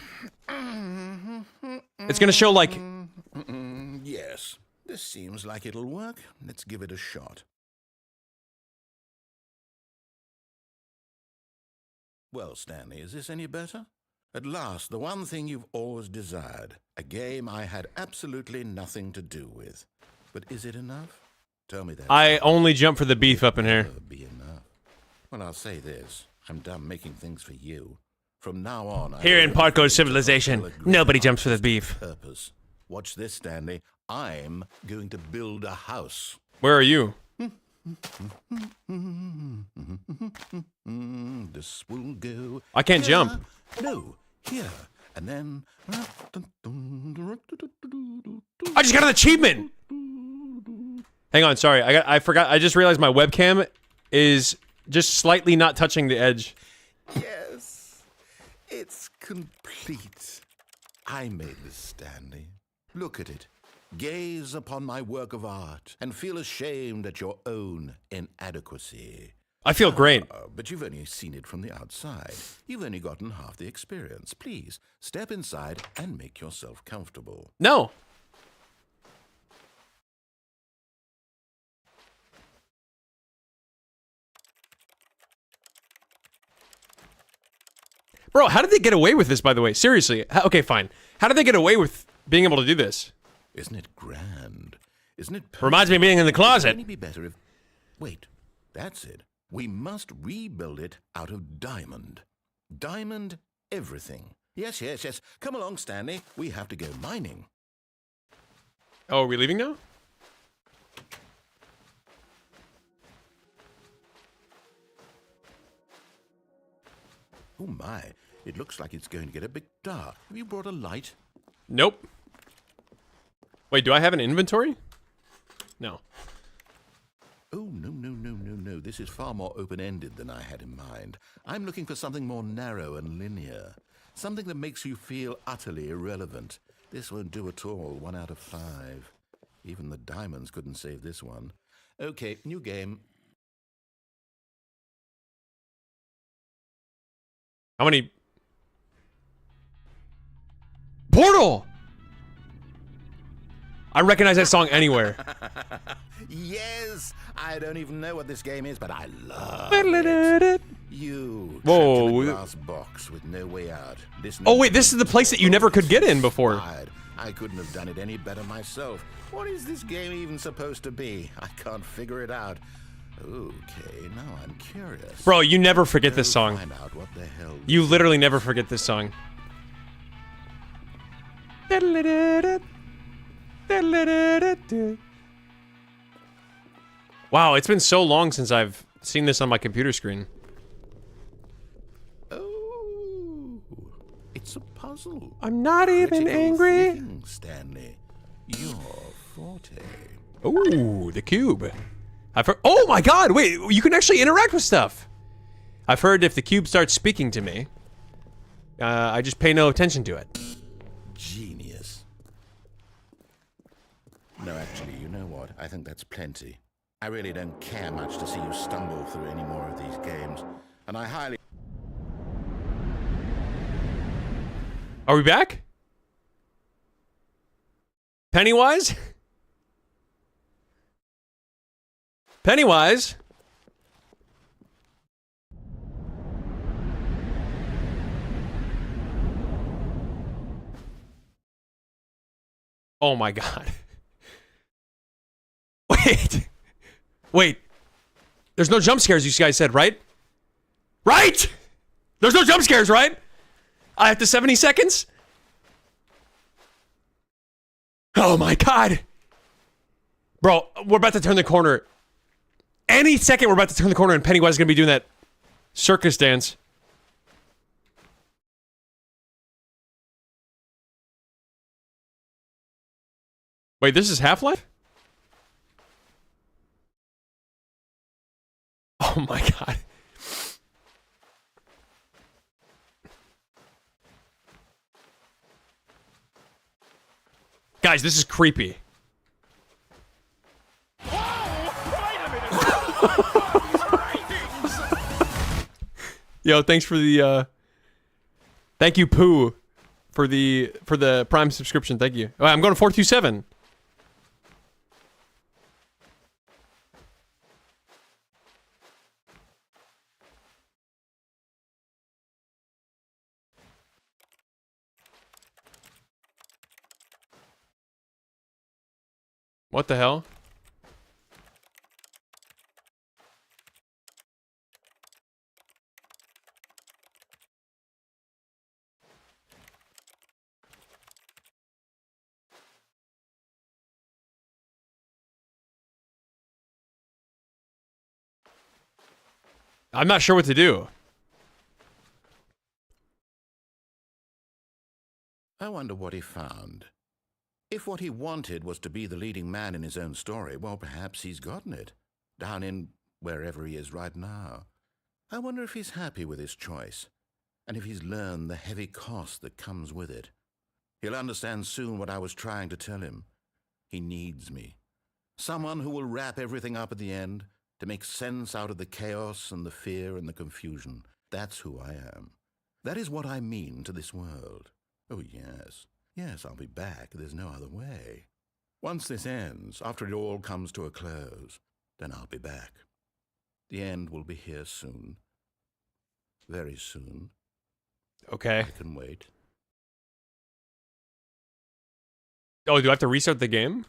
S1: It's gonna show, like...
S2: Yes. This seems like it'll work. Let's give it a shot. Well, Stanley, is this any better? At last, the one thing you've always desired. A game I had absolutely nothing to do with. But is it enough? Tell me that.
S1: I only jump for the beef up in here.
S2: Be enough. Well, I'll say this. I'm done making things for you. From now on,
S1: Here in Parkour Civilization, nobody jumps for the beef.
S2: Purpose. Watch this, Stanley. I'm going to build a house.
S1: Where are you?
S2: This will go.
S1: I can't
S2: here.
S1: jump.
S2: No, here. And then.
S1: I just got an achievement! Hang on, sorry. I forgot. I just realized my webcam is just slightly not touching the edge.
S2: Yes. It's complete. I made this, Stanley. Look at it. Gaze upon my work of art and feel ashamed at your own inadequacy.
S1: I feel great.
S2: But you've only seen it from the outside. You've only gotten half the experience. Please, step inside and make yourself comfortable.
S1: No. Bro, how did they get away with this, by the way? Seriously. Okay, fine. How did they get away with being able to do this?
S2: Isn't it grand? Isn't it perfect?
S1: Reminds me of being in the closet.
S2: Wouldn't it be better if... Wait, that's it. We must rebuild it out of diamond. Diamond everything. Yes, yes, yes. Come along, Stanley. We have to go mining.
S1: Oh, are we leaving now?
S2: Oh my, it looks like it's going to get a bit dark. Have you brought a light?
S1: Nope. Wait, do I have an inventory? No.
S2: Oh, no. This is far more open-ended than I had in mind. I'm looking for something more narrow and linear. Something that makes you feel utterly irrelevant. This won't do at all. 1 out of 5. Even the diamonds couldn't save this one. Okay, new game.
S1: How many? Portal! I recognize that song anywhere.
S2: Yes! I don't even know what this game is, but I love it. You
S1: Whoa.
S2: trapped in a glass box with no way out.
S1: Oh wait, this is the place that you never could get in before.
S2: I couldn't have done it any better myself. What is this game even supposed to be? I can't figure it out. Okay, now I'm curious.
S1: Bro, you never forget this song.
S2: Find out what the hell.
S1: You literally never forget this song. Wow, it's been so long since I've seen this on my computer screen.
S2: Oh, it's a puzzle.
S1: I'm not even
S2: Critical
S1: angry.
S2: thinking, Stanley. Your forte.
S1: Ooh, the cube. I've heard. Oh my God! Wait, you can actually interact with stuff. I've heard if the cube starts speaking to me, I just pay no attention to it.
S2: Genius. No, actually, you know what? I think that's plenty. I really don't care much to see you stumble through any more of these games, and I highly...
S1: Are we back? Pennywise? Pennywise? Oh my God. Wait. Wait. There's no jump scares, you guys said, right? Right? There's no jump scares, right? I have to 70 seconds? Oh my God. Bro, we're about to turn the corner. Any second we're about to turn the corner and Pennywise is going to be doing that circus dance. Wait, this is Half-Life? Oh my God. Guys, this is creepy. Yo, thanks for the thank you, Pooh, for the Prime subscription. Thank you. Oh, I'm going to 427. What the hell? I'm not sure what to do.
S2: I wonder what he found. If what he wanted was to be the leading man in his own story, well, perhaps he's gotten it. Down in wherever he is right now. I wonder if he's happy with his choice, and if he's learned the heavy cost that comes with it. He'll understand soon what I was trying to tell him. He needs me. Someone who will wrap everything up at the end, to make sense out of the chaos and the fear and the confusion. That's who I am. That is what I mean to this world. Oh, yes. Yes, I'll be back. There's no other way. Once this ends, after it all comes to a close, then I'll be back. The end will be here soon. Very soon.
S1: Okay.
S2: I can wait.
S1: Oh, do I have to restart the game?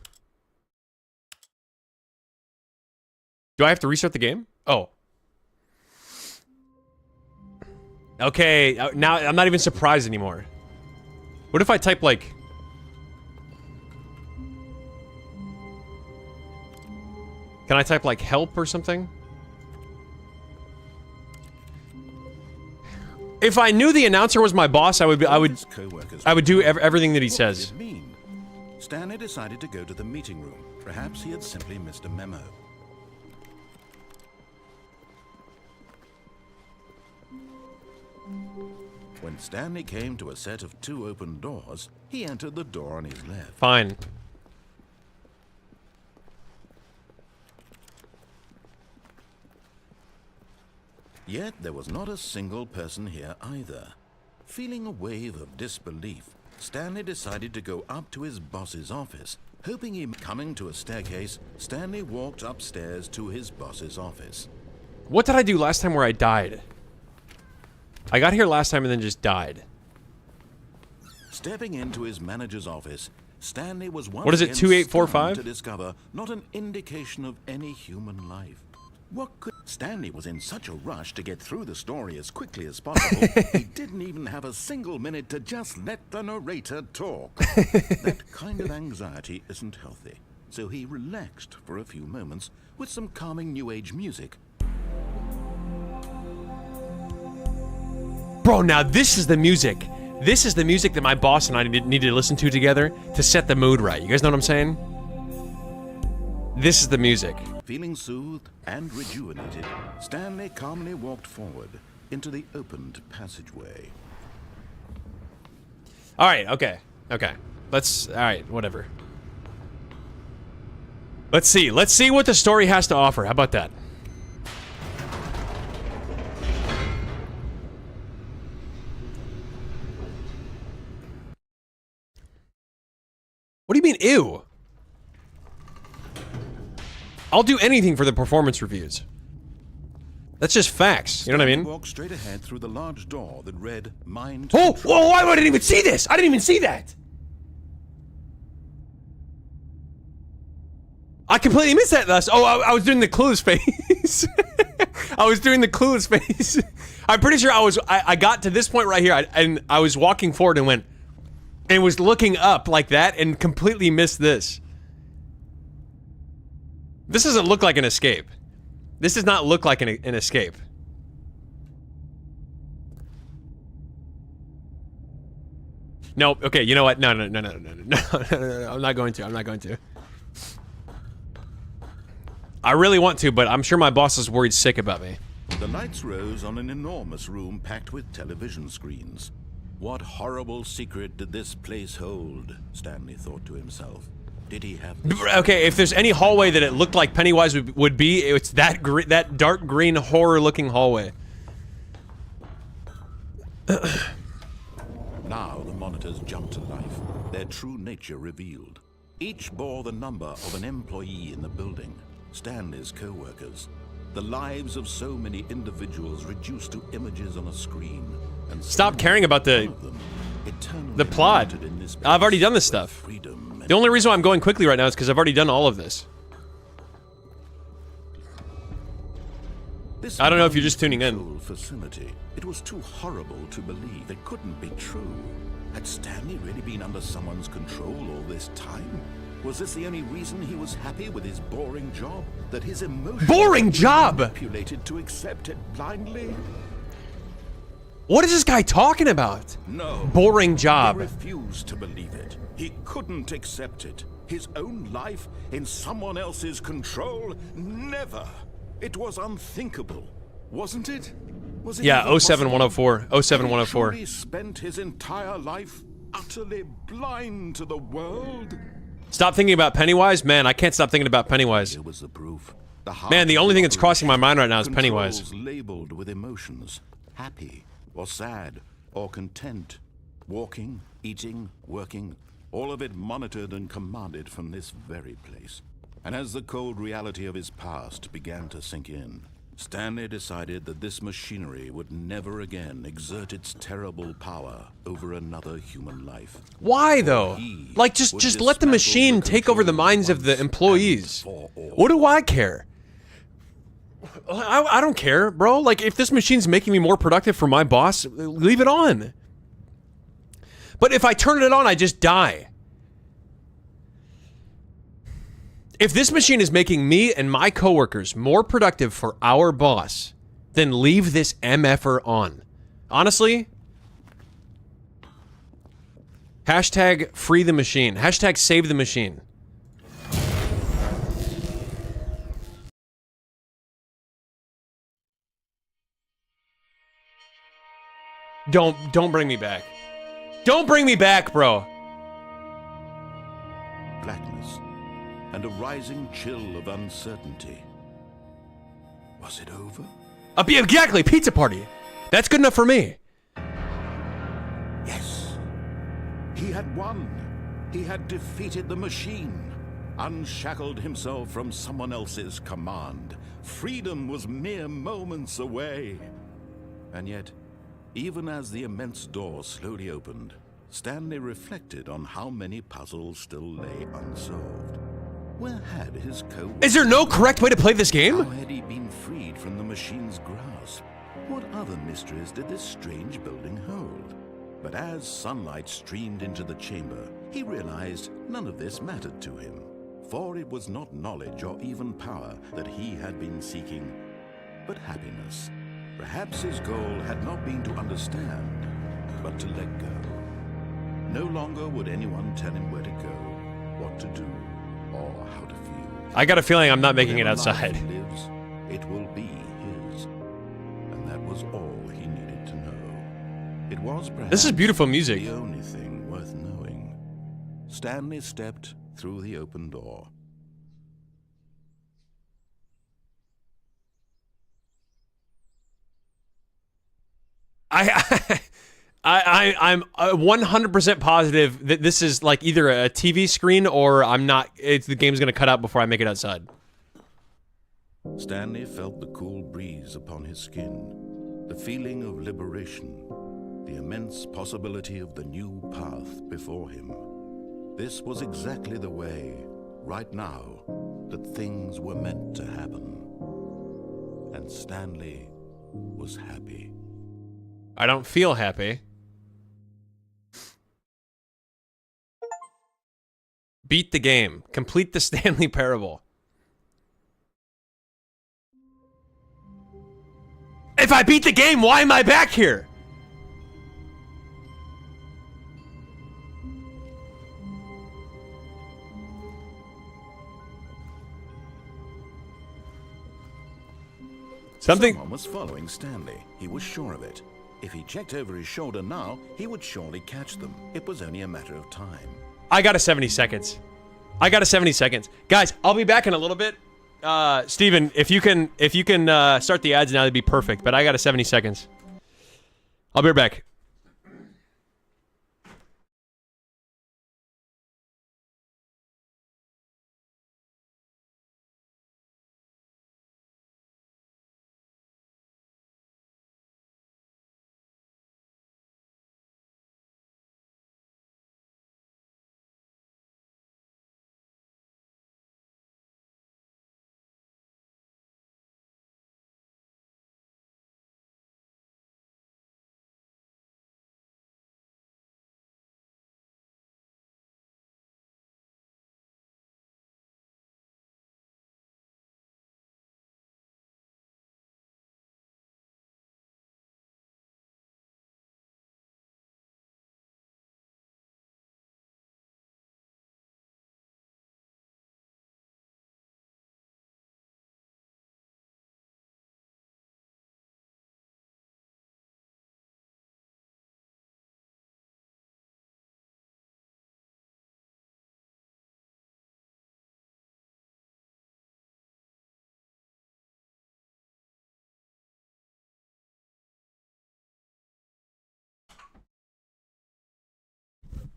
S1: Do I have to restart the game? Oh. Okay, now I'm not even surprised anymore. What if I type, like... Can I type, like, help or something? If I knew the announcer was my boss, I would do everything that he says.
S2: Stanley decided to go to the meeting room. Perhaps he had simply missed a memo. When Stanley came to a set of 2 open doors, he entered the door on his left.
S1: Fine.
S2: Yet there was not a single person here either. Feeling a wave of disbelief, Stanley decided to go up to his boss's office. Hoping he coming to a staircase, Stanley walked upstairs to his boss's office.
S1: What did I do last time where I died? I got here last time and then just died.
S2: Stepping into his manager's office, Stanley was once
S1: What is it,
S2: again
S1: 2845?
S2: stunned to discover not an indication of any human life. What could... Stanley was in such a rush to get through the story as quickly as possible, he didn't even have a single minute to just let the narrator talk. That kind of anxiety isn't healthy, so he relaxed for a few moments with some calming New Age music.
S1: Bro, now this is the music. This is the music that my boss and I need to listen to together to set the mood right. You guys know what I'm saying? This is the music.
S2: Feeling soothed and rejuvenated, Stanley calmly walked forward into the opened passageway.
S1: Alright, okay. Okay. Alright, whatever. Let's see. Let's see what the story has to offer. How about that? What do you mean, ew? I'll do anything for the performance reviews. That's just facts. You know what I mean?
S2: Walked straight ahead through the large door that read "Mind."
S1: Oh, whoa! I didn't even see this. I didn't even see that. I completely missed that last. Oh, I was doing the clueless face. I was doing the clueless face. I'm pretty sure I got to this point right here, and I was walking forward and went, and was looking up like that, and completely missed this. This doesn't look like an escape. This does not look like an escape. No, okay, you know what? No, I'm not going to. I'm not going to. I really want to, but I'm sure my boss is worried sick about me.
S2: The lights rose on an enormous room packed with television screens. What horrible secret did this place hold? Stanley thought to himself. Did he have...
S1: Okay, if there's any hallway that it looked like Pennywise would be, it's that dark green horror-looking hallway.
S2: Now the monitors jumped to life, their true nature revealed. Each bore the number of an employee in the building, Stanley's co-workers. The lives of so many individuals reduced to images on a screen. And
S1: stop caring about the plot. I've already done this stuff. The only reason why I'm going quickly right now is because I've already done all of this. I don't know if you're just tuning in.
S2: Facility. It was too horrible to believe. It couldn't be true. Had Stanley really been under someone's control all this time? Was this the only reason he was happy with his boring job? That his emotions
S1: boring job
S2: manipulated to accept it blindly?
S1: What is this guy talking about?
S2: No.
S1: Boring job.
S2: He refused to believe it. He couldn't accept it. His own life in someone else's control? Never. It was unthinkable, wasn't it? Was it?
S1: Yeah, 07104. 07104.
S2: He spent his entire life utterly blind to the world.
S1: Stop thinking about Pennywise? Man, I can't stop thinking about Pennywise.
S2: Here was the proof.
S1: Man, the only thing that's crossing my mind right now is Pennywise.
S2: Controls labeled with emotions, happy or sad or content, walking, eating, working, all of it monitored and commanded from this very place. And as the cold reality of his past began to sink in, Stanley decided that this machinery would never again exert its terrible power over another human life.
S1: Why though? Like, just let the machine take over the minds of the employees. What do I care? I don't care, bro. Like, if this machine's making me more productive for my boss, leave it on. But if I turn it on, I just die. If this machine is making me and my coworkers more productive for our boss, then leave this MFer on. Honestly, hashtag free the machine. Hashtag save the machine. Don't bring me back. Don't bring me back, bro.
S2: Blackness and a rising chill of uncertainty. Was it over?
S1: Exactly, pizza party. That's good enough for me.
S2: Yes. He had won. He had defeated the machine, unshackled himself from someone else's command. Freedom was mere moments away. And yet, even as the immense door slowly opened, Stanley reflected on how many puzzles still lay unsolved. Where had his co-worker...
S1: Is there no correct way to play this game?
S2: How had he been freed from the machine's grasp? What other mysteries did this strange building hold? But as sunlight streamed into the chamber, he realized none of this mattered to him. For it was not knowledge or even power that he had been seeking, but happiness. Perhaps his goal had not been to understand, but to let go. No longer would anyone tell him where to go, what to do, or how to feel.
S1: I got a feeling I'm not making it
S2: Whatever
S1: outside.
S2: life lives, it will be his. And that was all he needed to know. It was perhaps
S1: This is beautiful music.
S2: the only thing worth knowing. Stanley stepped through the open door.
S1: I'm 100% positive that this is like either a TV screen or I'm not. The game's gonna cut out before I make it outside.
S2: Stanley felt the cool breeze upon his skin, the feeling of liberation, the immense possibility of the new path before him. This was exactly the way, right now, that things were meant to happen. And Stanley was happy.
S1: I don't feel happy. Beat the game. Complete the Stanley Parable. If I beat the game, why am I back here?
S2: Someone was following Stanley. He was sure of it. If he checked over his shoulder now, he would surely catch them. It was only a matter of time.
S1: I got a 70 seconds. I got a 70 seconds. Guys, I'll be back in a little bit. Steven, if you can start the ads now, that'd be perfect. But I got a 70 seconds. I'll be right back.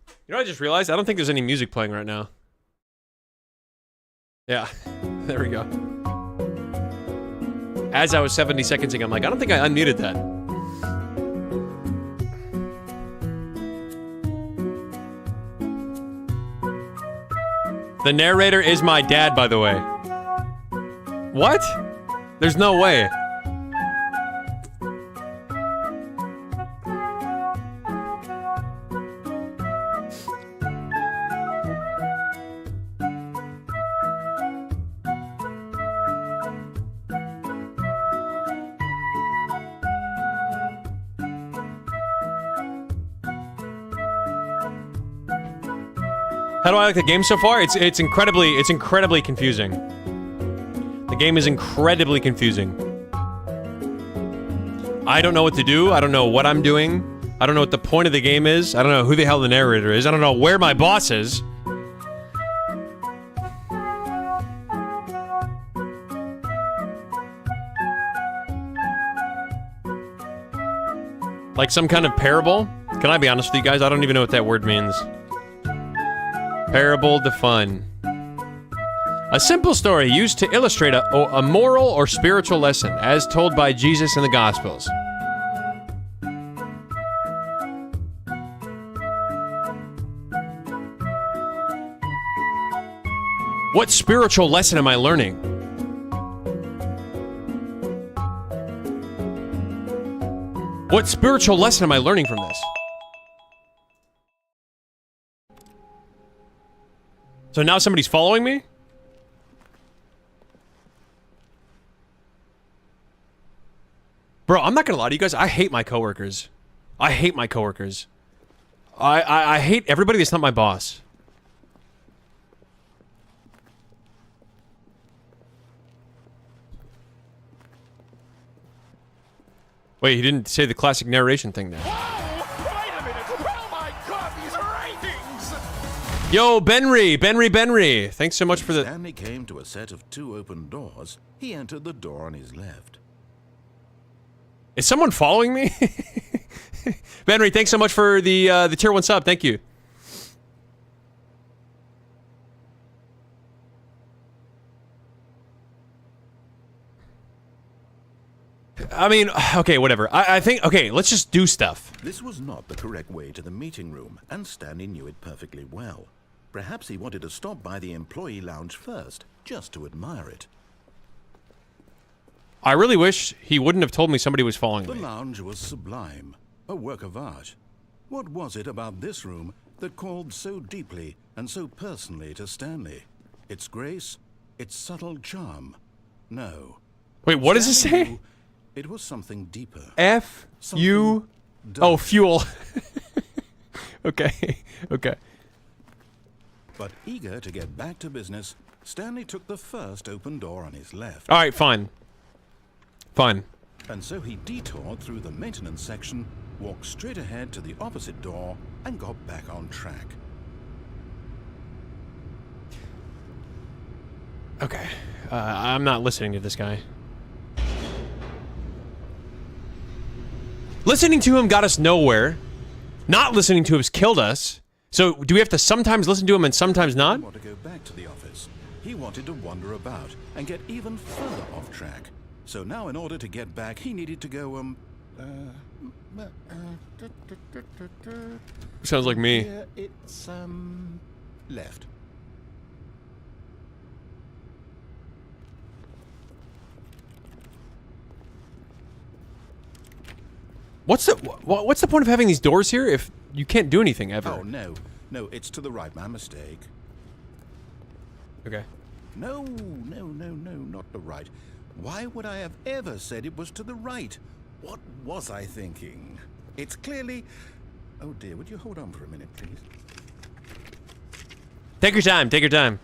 S1: You know what I just realized? I don't think there's any music playing right now. Yeah, there we go. As I was 70 seconds in, I'm like, I don't think I unmuted that. The narrator is my dad, by the way. What? There's no way. How do I like the game so far? It's incredibly confusing. The game is incredibly confusing. I don't know what to do. I don't know what I'm doing. I don't know what the point of the game is. I don't know who the hell the narrator is. I don't know where my boss is. Like some kind of parable? Can I be honest with you guys? I don't even know what that word means. Parable de fun. A simple story used to illustrate a moral or spiritual lesson, as told by Jesus in the Gospels. What spiritual lesson am I learning? What spiritual lesson am I learning from this? So now somebody's following me? Bro, I'm not gonna lie to you guys, I hate my coworkers. I hate my coworkers. I hate everybody that's not my boss. Wait, he didn't say the classic narration thing there. Yo, Benry! Thanks so much for the...
S2: Stanley came to a set of 2 open doors. He entered the door on his left.
S1: Is someone following me? Benry, thanks so much for the tier 1 sub. Thank you. I mean, okay, whatever. I think, okay, let's just do stuff.
S2: This was not the correct way to the meeting room, and Stanley knew it perfectly well. Perhaps he wanted to stop by the employee lounge first, just to admire it.
S1: I really wish he wouldn't have told me somebody was following me.
S2: The lounge was sublime, a work of art. What was it about this room that called so deeply and so personally to Stanley? Its grace, its subtle charm? No.
S1: Wait, what does it
S2: Stanley
S1: say?
S2: knew it was something deeper.
S1: F-U... Oh, fuel. Okay, okay.
S2: But eager to get back to business, Stanley took the first open door on his left.
S1: Alright, fine. Fine.
S2: And so he detoured through the maintenance section, walked straight ahead to the opposite door, and got back on track.
S1: Okay. I'm not listening to this guy. Listening to him got us nowhere. Not listening to him has killed us. So, do we have to sometimes listen to him and sometimes not?
S2: He wanted to go back to the office. He wanted to wander about and get even further off track. So now, in order to get back, he needed to go,
S1: Sounds like me.
S2: yeah, it's, left.
S1: What's the point of having these doors here if you can't do anything ever?
S2: Oh, no. No, it's to the right. My mistake.
S1: Okay.
S2: No, not the right. Why would I have ever said it was to the right? What was I thinking? It's clearly... Oh dear, would you hold on for a minute, please?
S1: Take your time, take your time.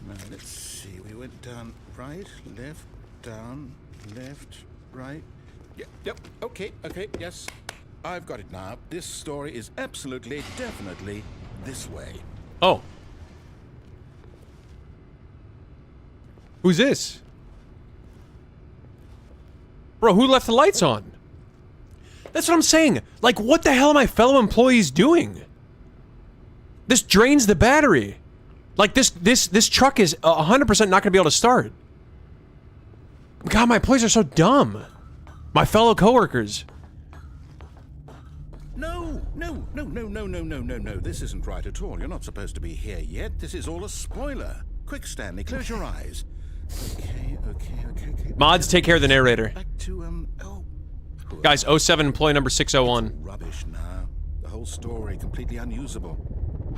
S2: Now, let's see. We went down right, left, down, left, right. Yep, okay, yes. I've got it now. This story is absolutely, definitely this way.
S1: Oh. Who's this? Bro, who left the lights on? That's what I'm saying. Like, what the hell are my fellow employees doing? This drains the battery. Like, this truck is 100% not gonna be able to start. God, my employees are so dumb. My fellow coworkers.
S2: No, no, no, no, no, no, no, no, no. This isn't right at all. You're not supposed to be here yet. This is all a spoiler. Quick, Stanley, close your eyes. Okay.
S1: Mods, take care of the narrator.
S2: Back to,
S1: Guys, 07 employee number 601.
S2: Rubbish now. The whole story completely unusable.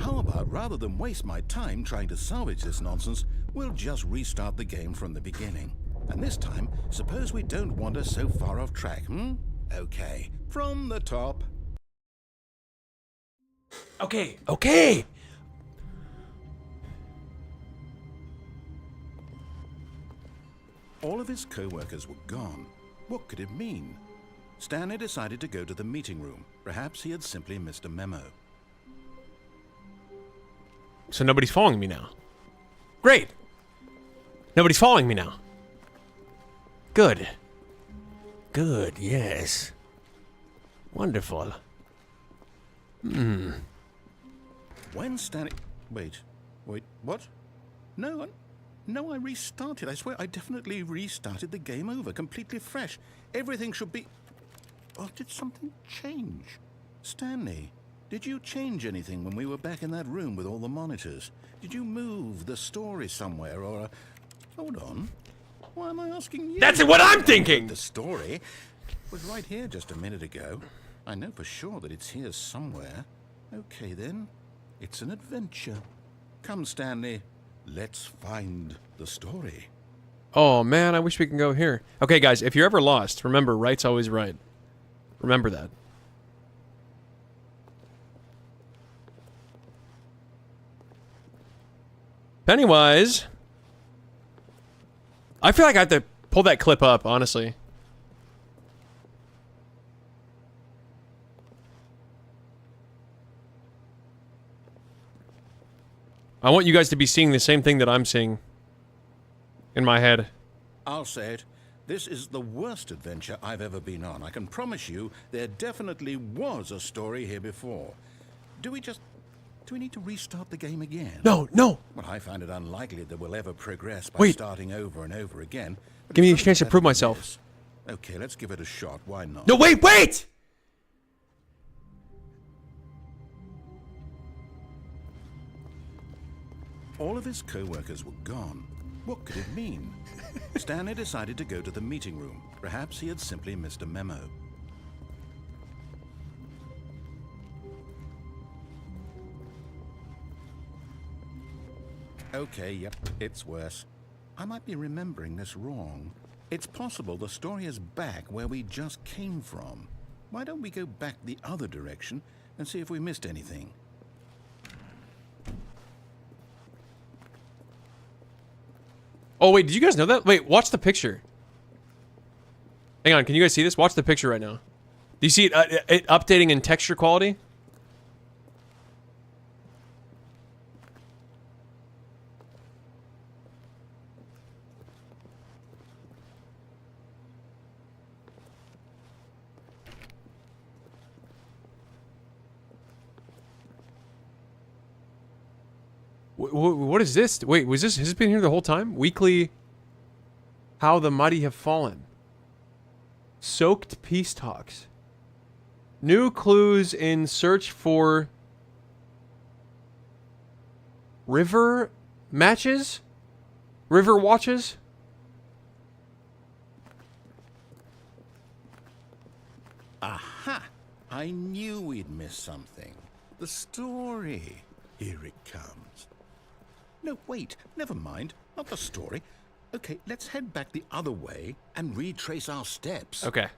S2: How about, rather than waste my time trying to salvage this nonsense, we'll just restart the game from the beginning. And this time, suppose we don't wander so far off track, Okay, from the top.
S1: Okay.
S2: All of his co-workers were gone. What could it mean? Stanley decided to go to the meeting room. Perhaps he had simply missed a memo.
S1: So nobody's following me now. Great. Nobody's following me now. Good, yes. Wonderful.
S2: When Stanley... Wait, what? No, I restarted. I swear I definitely restarted the game over, completely fresh. Everything should be... Or did something change? Stanley, did you change anything when we were back in that room with all the monitors? Did you move the story somewhere, or... Hold on. Why am I asking you?
S1: That's what I'm thinking!
S2: The story was right here just a minute ago. I know for sure that it's here somewhere. Okay, then. It's an adventure. Come, Stanley. Let's find the story.
S1: Oh, man, I wish we could go here. Okay, guys, if you're ever lost, remember, right's always right. Remember that. Pennywise. I feel like I have to pull that clip up, honestly. I want you guys to be seeing the same thing that I'm seeing in my head.
S2: I'll say it. This is the worst adventure I've ever been on. I can promise you there definitely was a story here before. Do we need to restart the game again?
S1: No.
S2: Well, I find it unlikely that we'll ever progress by starting over and over again.
S1: Give me a chance to prove myself.
S2: Okay, let's give it a shot. Why not?
S1: No, wait!
S2: All of his co-workers were gone. What could it mean? Stanley decided to go to the meeting room. Perhaps he had simply missed a memo. Okay, yep, it's worse. I might be remembering this wrong. It's possible the story is back where we just came from. Why don't we go back the other direction and see if we missed anything?
S1: Oh, wait, did you guys know that? Wait, watch the picture. Hang on, can you guys see this? Watch the picture right now. Do you see it updating in texture quality? What is this? Wait, has this been here the whole time? Weekly... How the Mighty Have Fallen. Soaked Peace Talks. New clues in search for... River matches? River watches?
S2: Aha! I knew we'd miss something. The story. Here it comes. No, wait, never mind. Not the story. Okay, let's head back the other way and retrace our steps.
S1: Okay.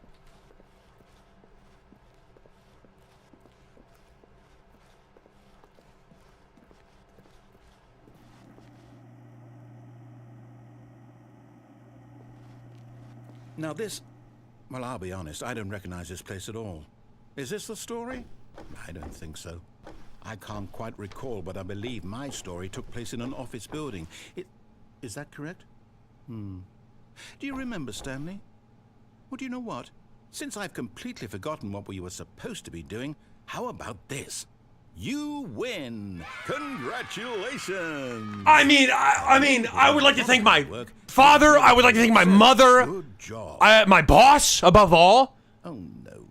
S2: Now this... Well, I'll be honest, I don't recognize this place at all. Is this the story? I don't think so. I can't quite recall, but I believe my story took place in an office building. Is that correct? Do you remember, Stanley? Well, do you know what? Since I've completely forgotten what we were supposed to be doing, how about this? You win! Congratulations!
S1: I mean, I would like to thank my father. I would like to thank my mother.
S2: Good job.
S1: My boss, above all.
S2: Oh, no.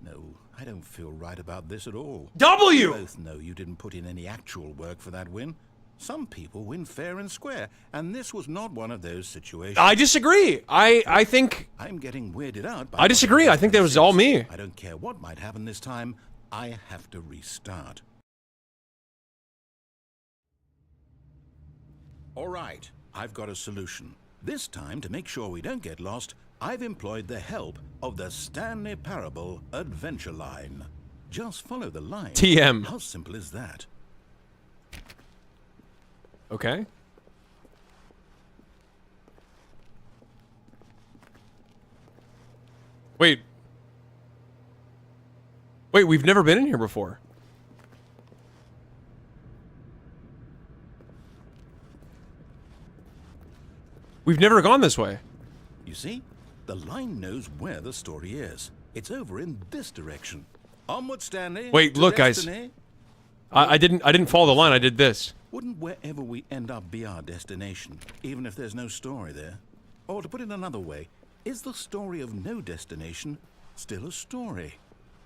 S2: No, I don't feel right about this at all.
S1: W!
S2: You both know you didn't put in any actual work for that win. Some people win fair and square, and this was not one of those situations.
S1: I disagree. I think...
S2: I'm getting weirded out by...
S1: I disagree. I think that was all me.
S2: I don't care what might happen this time. I have to restart. All right, I've got a solution. This time, to make sure we don't get lost, I've employed the help of the Stanley Parable Adventure Line. Just follow the line.
S1: TM.
S2: How simple is that?
S1: Okay. Wait. Wait, we've never been in here before. We've never gone this way.
S2: You see, the line knows where the story is. It's over in this direction. Onward, Stanley.
S1: Wait, look, guys. I didn't follow the line. I did this.
S2: Wouldn't wherever we end up be our destination, even if there's no story there? Or to put it another way, is the story of no destination still a story?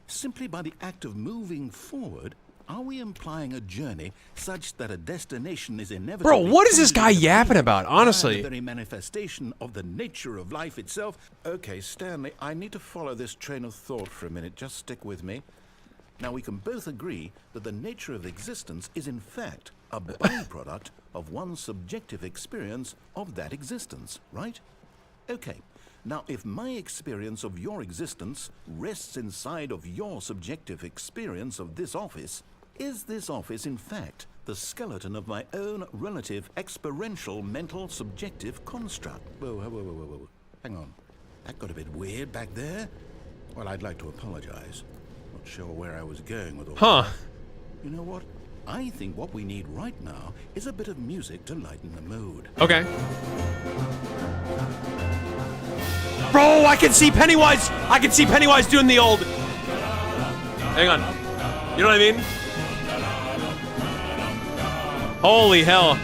S2: Simply by the act of moving forward, are we implying a journey such that a destination is inevitable?
S1: Bro, what is this guy yapping about, honestly?
S2: The very manifestation of the nature of life itself. Okay, Stanley, I need to follow this train of thought for a minute. Just stick with me. Now, we can both agree that the nature of existence is in fact a byproduct of one's subjective experience of that existence, right? Okay. Now, if my experience of your existence rests inside of your subjective experience of this office, is this office, in fact, the skeleton of my own relative experiential mental subjective construct? Whoa, whoa, whoa, whoa, whoa. Hang on. That got a bit weird back there. Well, I'd like to apologize. Not sure where I was going with all that. You know what? I think what we need right now is a bit of music to lighten the mood.
S1: Okay. Bro, I can see Pennywise. I can see Pennywise doing the old. Hang on. You know what I mean? Holy hell.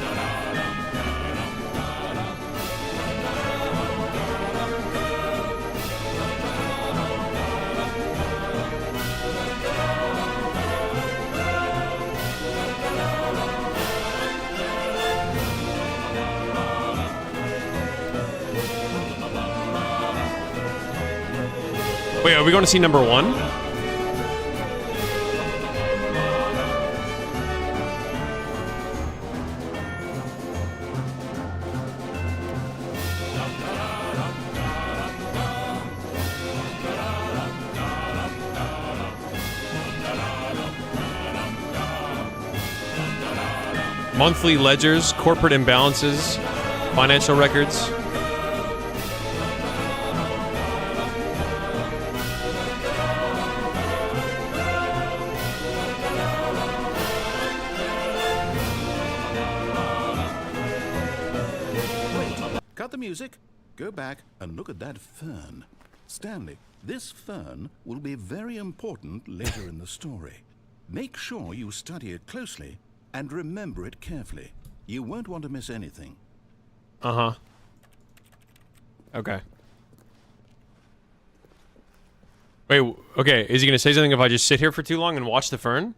S1: Wait, are we going to see number one? Monthly ledgers, corporate imbalances, financial records.
S2: Cut the music, go back and look at that fern. Stanley, this fern will be very important later in the story. Make sure you study it closely and remember it carefully. You won't want to miss anything.
S1: Uh-huh. Okay. Wait, okay, is he gonna say something if I just sit here for too long and watch the fern?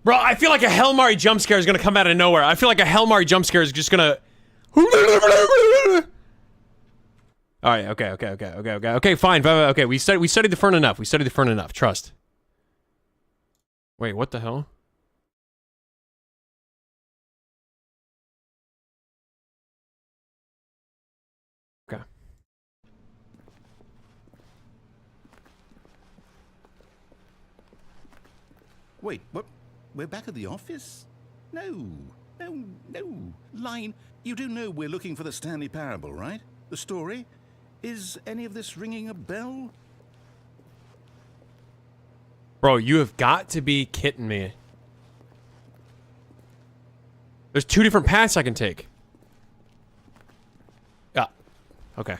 S1: Bro, I feel like a Hellmari jump scare is gonna come out of nowhere. I feel like a Hellmari jump scare is just gonna... Alright, okay, fine. Okay, we studied the fern enough. We studied the fern enough. Trust. Wait, what the hell? Okay.
S2: Wait, what? We're back at the office? No. Line, you do know we're looking for the Stanley Parable, right? The story? Is any of this ringing a bell?
S1: Bro, you have got to be kidding me. There's 2 different paths I can take. Yeah. Okay.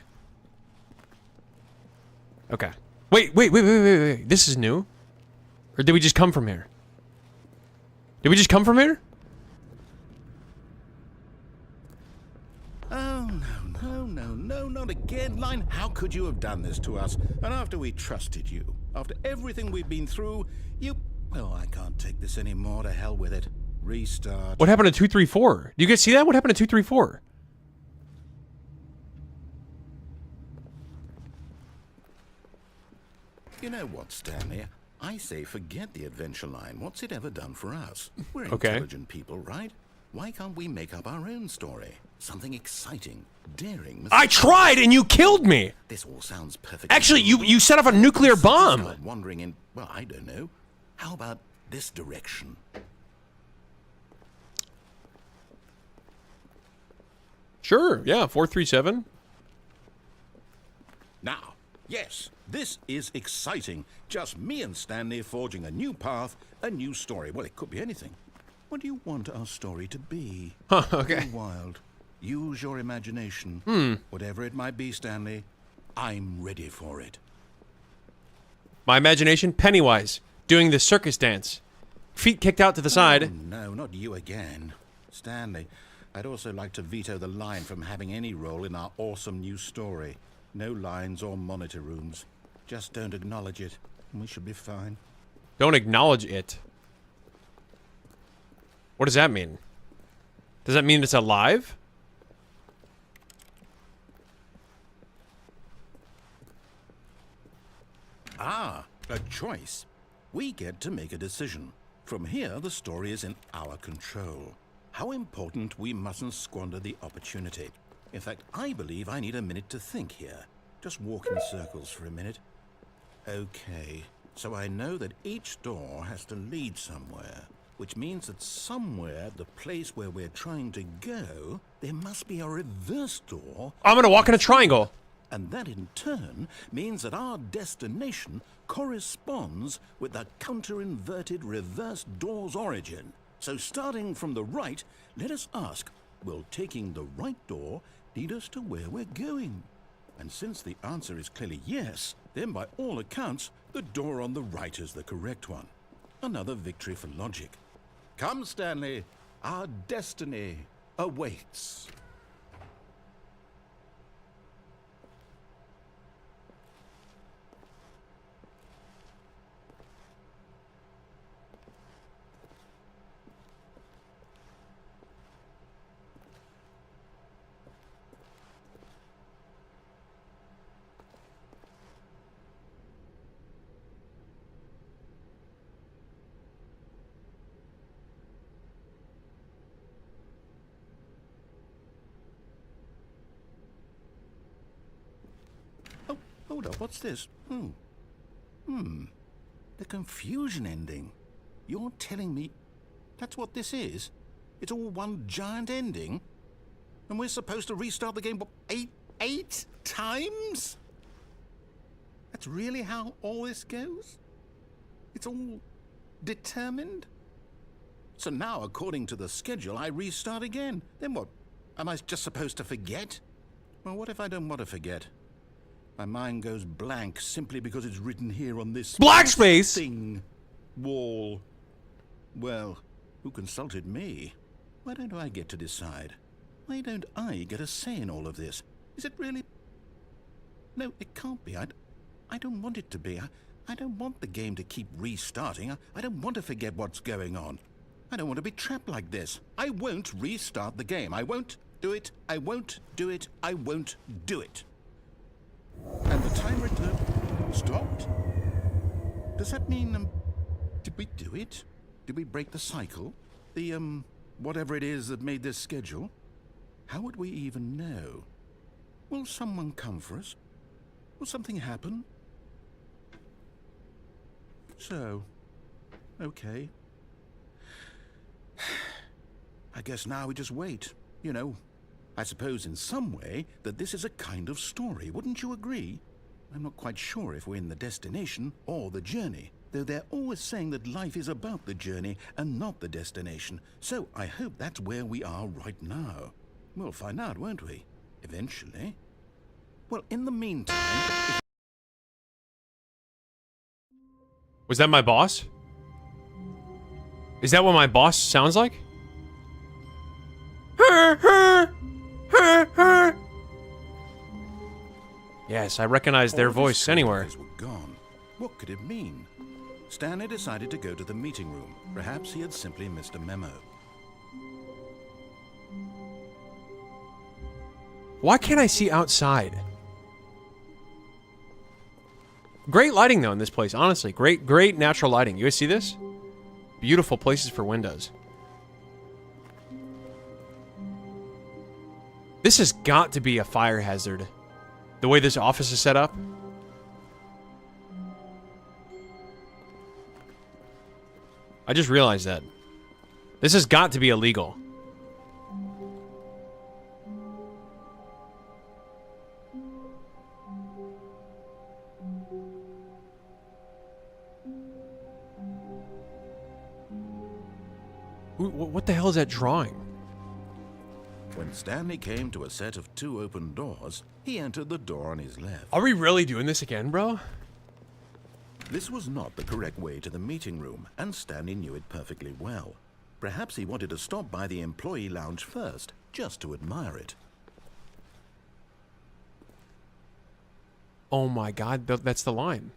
S1: Okay. Wait. This is new? Or did we just come from here? Did we just come from here?
S2: Oh, no, not again, Line. How could you have done this to us? And after we trusted you, after everything we've been through, you... Well, I can't take this anymore. To hell with it. Restart.
S1: What happened to 234? Do you guys see that? What happened to 234?
S2: You know what, Stanley? I say forget the adventure line. What's it ever done for us? We're
S1: Okay.
S2: intelligent people, right? Why can't we make up our own story? Something exciting, daring.
S1: I tried and you killed me!
S2: This all sounds perfect.
S1: Actually, you set off a nuclear bomb!
S2: Start wandering in, well, I don't know. How about this direction?
S1: Sure, yeah, 437.
S2: Now, yes, this is exciting. Just me and Stanley forging a new path, a new story. Well, it could be anything. What do you want our story to be?
S1: Huh, okay.
S2: Go wild. Use your imagination. Whatever it might be, Stanley, I'm ready for it.
S1: My imagination, Pennywise, doing the circus dance. Feet kicked out to the side.
S2: Oh, no, not you again. Stanley, I'd also like to veto the line from having any role in our awesome new story. No lines or monitor rooms. Just don't acknowledge it, and we should be fine.
S1: Don't acknowledge it. What does that mean? Does that mean it's alive?
S2: Ah, a choice. We get to make a decision. From here, the story is in our control. How important we mustn't squander the opportunity. In fact, I believe I need a minute to think here. Just walk in circles for a minute. Okay, so I know that each door has to lead somewhere, which means that somewhere, the place where we're trying to go, there must be a reverse door.
S1: I'm gonna walk in a triangle.
S2: And that in turn means that our destination corresponds with the counter-inverted reverse door's origin. So starting from the right, let us ask, will taking the right door lead us to where we're going? And since the answer is clearly yes, then by all accounts, the door on the right is the correct one. Another victory for logic. Come, Stanley, our destiny awaits. Oh, hold up, what's this? The confusion ending. You're telling me that's what this is? It's all one giant ending? And we're supposed to restart the game, what, eight times? That's really how all this goes? It's all determined? So now, according to the schedule, I restart again. Then what? Am I just supposed to forget? Well, what if I don't want to forget? My mind goes blank simply because it's written here on this
S1: Black space
S2: thing wall. Well, who consulted me? Why don't I get to decide? Why don't I get a say in all of this? Is it really? No, it can't be. I don't want it to be. I don't want the game to keep restarting. I don't want to forget what's going on. I don't want to be trapped like this. I won't restart the game. I won't do it. I won't do it. I won't do it. And the timer stopped? Does that mean, did we do it? Did we break the cycle? The, whatever it is that made this schedule? How would we even know? Will someone come for us? Will something happen? So, okay. I guess now we just wait. You know, I suppose in some way that this is a kind of story, wouldn't you agree? I'm not quite sure if we're in the destination or the journey, though they're always saying that life is about the journey and not the destination. So I hope that's where we are right now. We'll find out, won't we? Eventually. Well, in the meantime...
S1: Was that my boss? Is that what my boss sounds like? Yes, I recognize their voice anywhere.
S2: Were gone. What could it mean? Stanley decided to go to the meeting room. Perhaps he had simply missed a memo.
S1: Why can't I see outside? Great lighting though in this place, honestly. Great natural lighting. You guys see this? Beautiful places for windows. This has got to be a fire hazard. The way this office is set up. I just realized that. This has got to be illegal. What the hell is that drawing?
S2: When Stanley came to a set of 2 open doors, he entered the door on his left.
S1: Are we really doing this again, bro?
S2: This was not the correct way to the meeting room, and Stanley knew it perfectly well. Perhaps he wanted to stop by the employee lounge first, just to admire it.
S1: Oh my god, that's the line.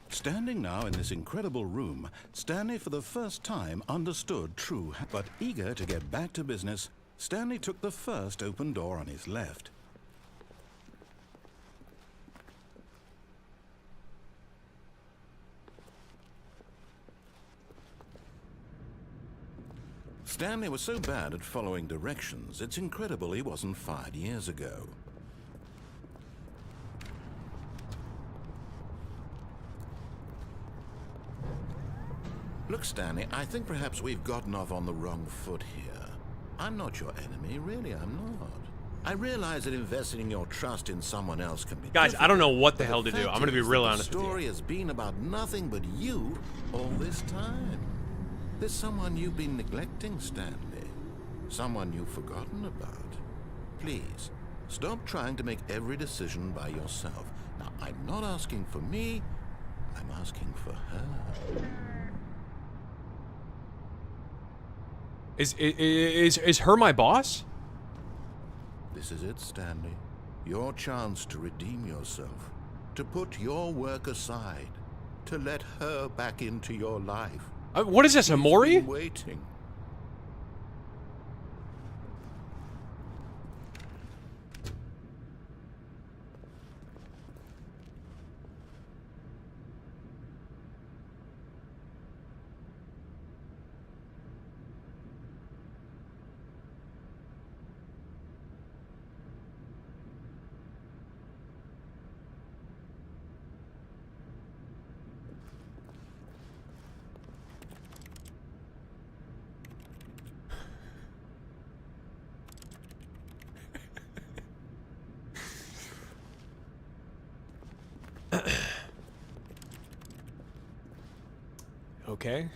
S2: Standing now in this incredible room, Stanley for the first time understood true. But eager to get back to business, Stanley took the first open door on his left. Stanley was so bad at following directions, it's incredible he wasn't fired years ago. Look, Stanley, I think perhaps we've gotten off on the wrong foot here. I'm not your enemy, really, I'm not. I realize that investing your trust in someone else can be
S1: Guys,
S2: difficult,
S1: I don't know what the
S2: but
S1: hell to do.
S2: fact
S1: I'm gonna be
S2: is
S1: real
S2: that
S1: honest with
S2: The
S1: you.
S2: story has been about nothing but you all this time. There's someone you've been neglecting, Stanley. Someone you've forgotten about. Please, stop trying to make every decision by yourself. Now, I'm not asking for me, I'm asking for her.
S1: Is her my boss?
S2: This is it, Stanley. Your chance to redeem yourself. To put your work aside. To let her back into your life.
S1: What is this, a Mori?
S2: She's been waiting.
S1: Okay.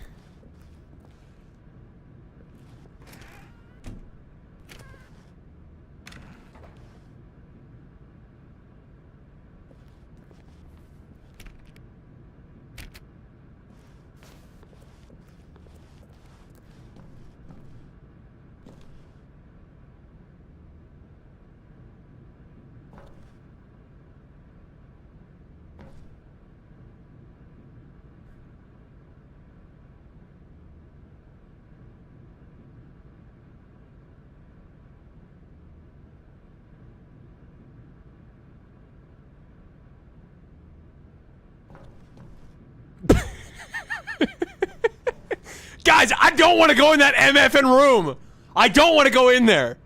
S1: Guys, I don't want to go in that MFN room. I don't want to go in there.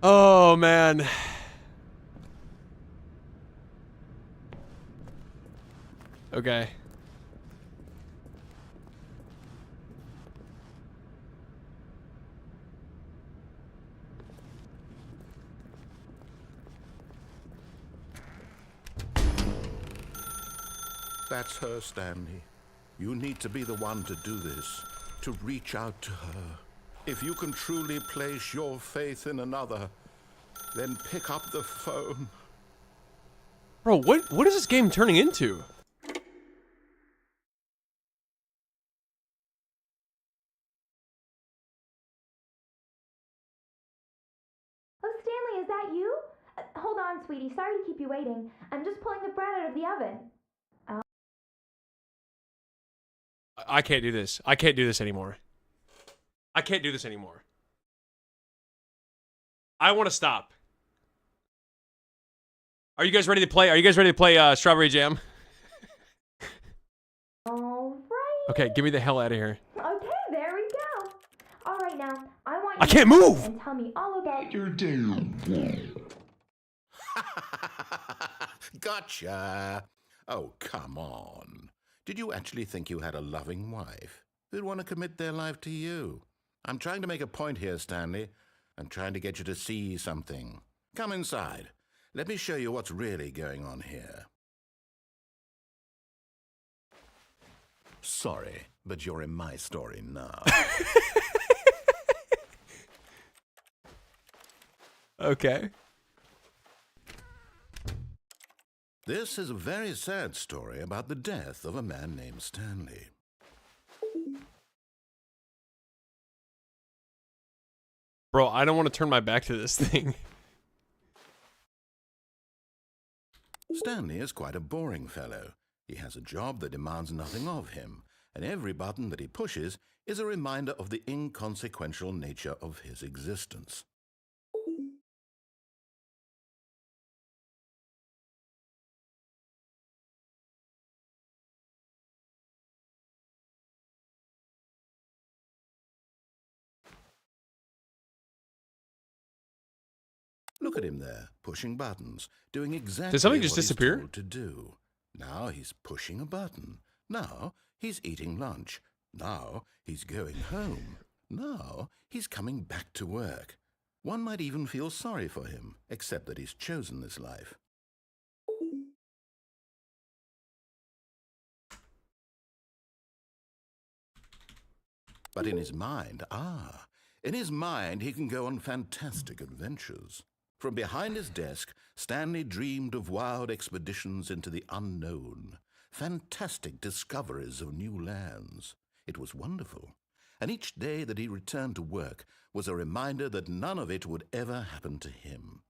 S1: Oh, man. Okay.
S2: That's her, Stanley. You need to be the one to do this, to reach out to her. If you can truly place your faith in another, then pick up the phone.
S1: Bro, what is this game turning into?
S3: Oh, Stanley, is that you? Hold on, sweetie. Sorry to keep you waiting. I'm just pulling the bread out of the oven.
S1: I can't do this. I can't do this anymore. I can't do this anymore. I want to stop. Are you guys ready to play? Are you guys ready to play Strawberry Jam?
S3: All right.
S1: Okay, get me the hell out of here.
S3: Okay, there we go. All right, now, I want
S1: I
S3: you
S1: can't
S3: to
S1: move!
S3: and tell me all about your
S2: Gotcha. Oh, come on. Did you actually think you had a loving wife who'd want to commit their life to you? I'm trying to make a point here, Stanley. I'm trying to get you to see something. Come inside. Let me show you what's really going on here. Sorry, but you're in my story now.
S1: Okay.
S2: This is a very sad story about the death of a man named Stanley.
S1: Bro, I don't want to turn my back to this thing.
S2: Stanley is quite a boring fellow. He has a job that demands nothing of him, and every button that he pushes is a reminder of the inconsequential nature of his existence. Look at him there, pushing buttons, doing exactly
S1: something just
S2: what he's
S1: disappear?
S2: told to do. Now he's pushing a button. Now he's eating lunch. Now he's going home. Now he's coming back to work. One might even feel sorry for him, except that he's chosen this life. But in his mind, in his mind he can go on fantastic adventures. From behind his desk, Stanley dreamed of wild expeditions into the unknown, fantastic discoveries of new lands. It was wonderful, and each day that he returned to work was a reminder that none of it would ever happen to him.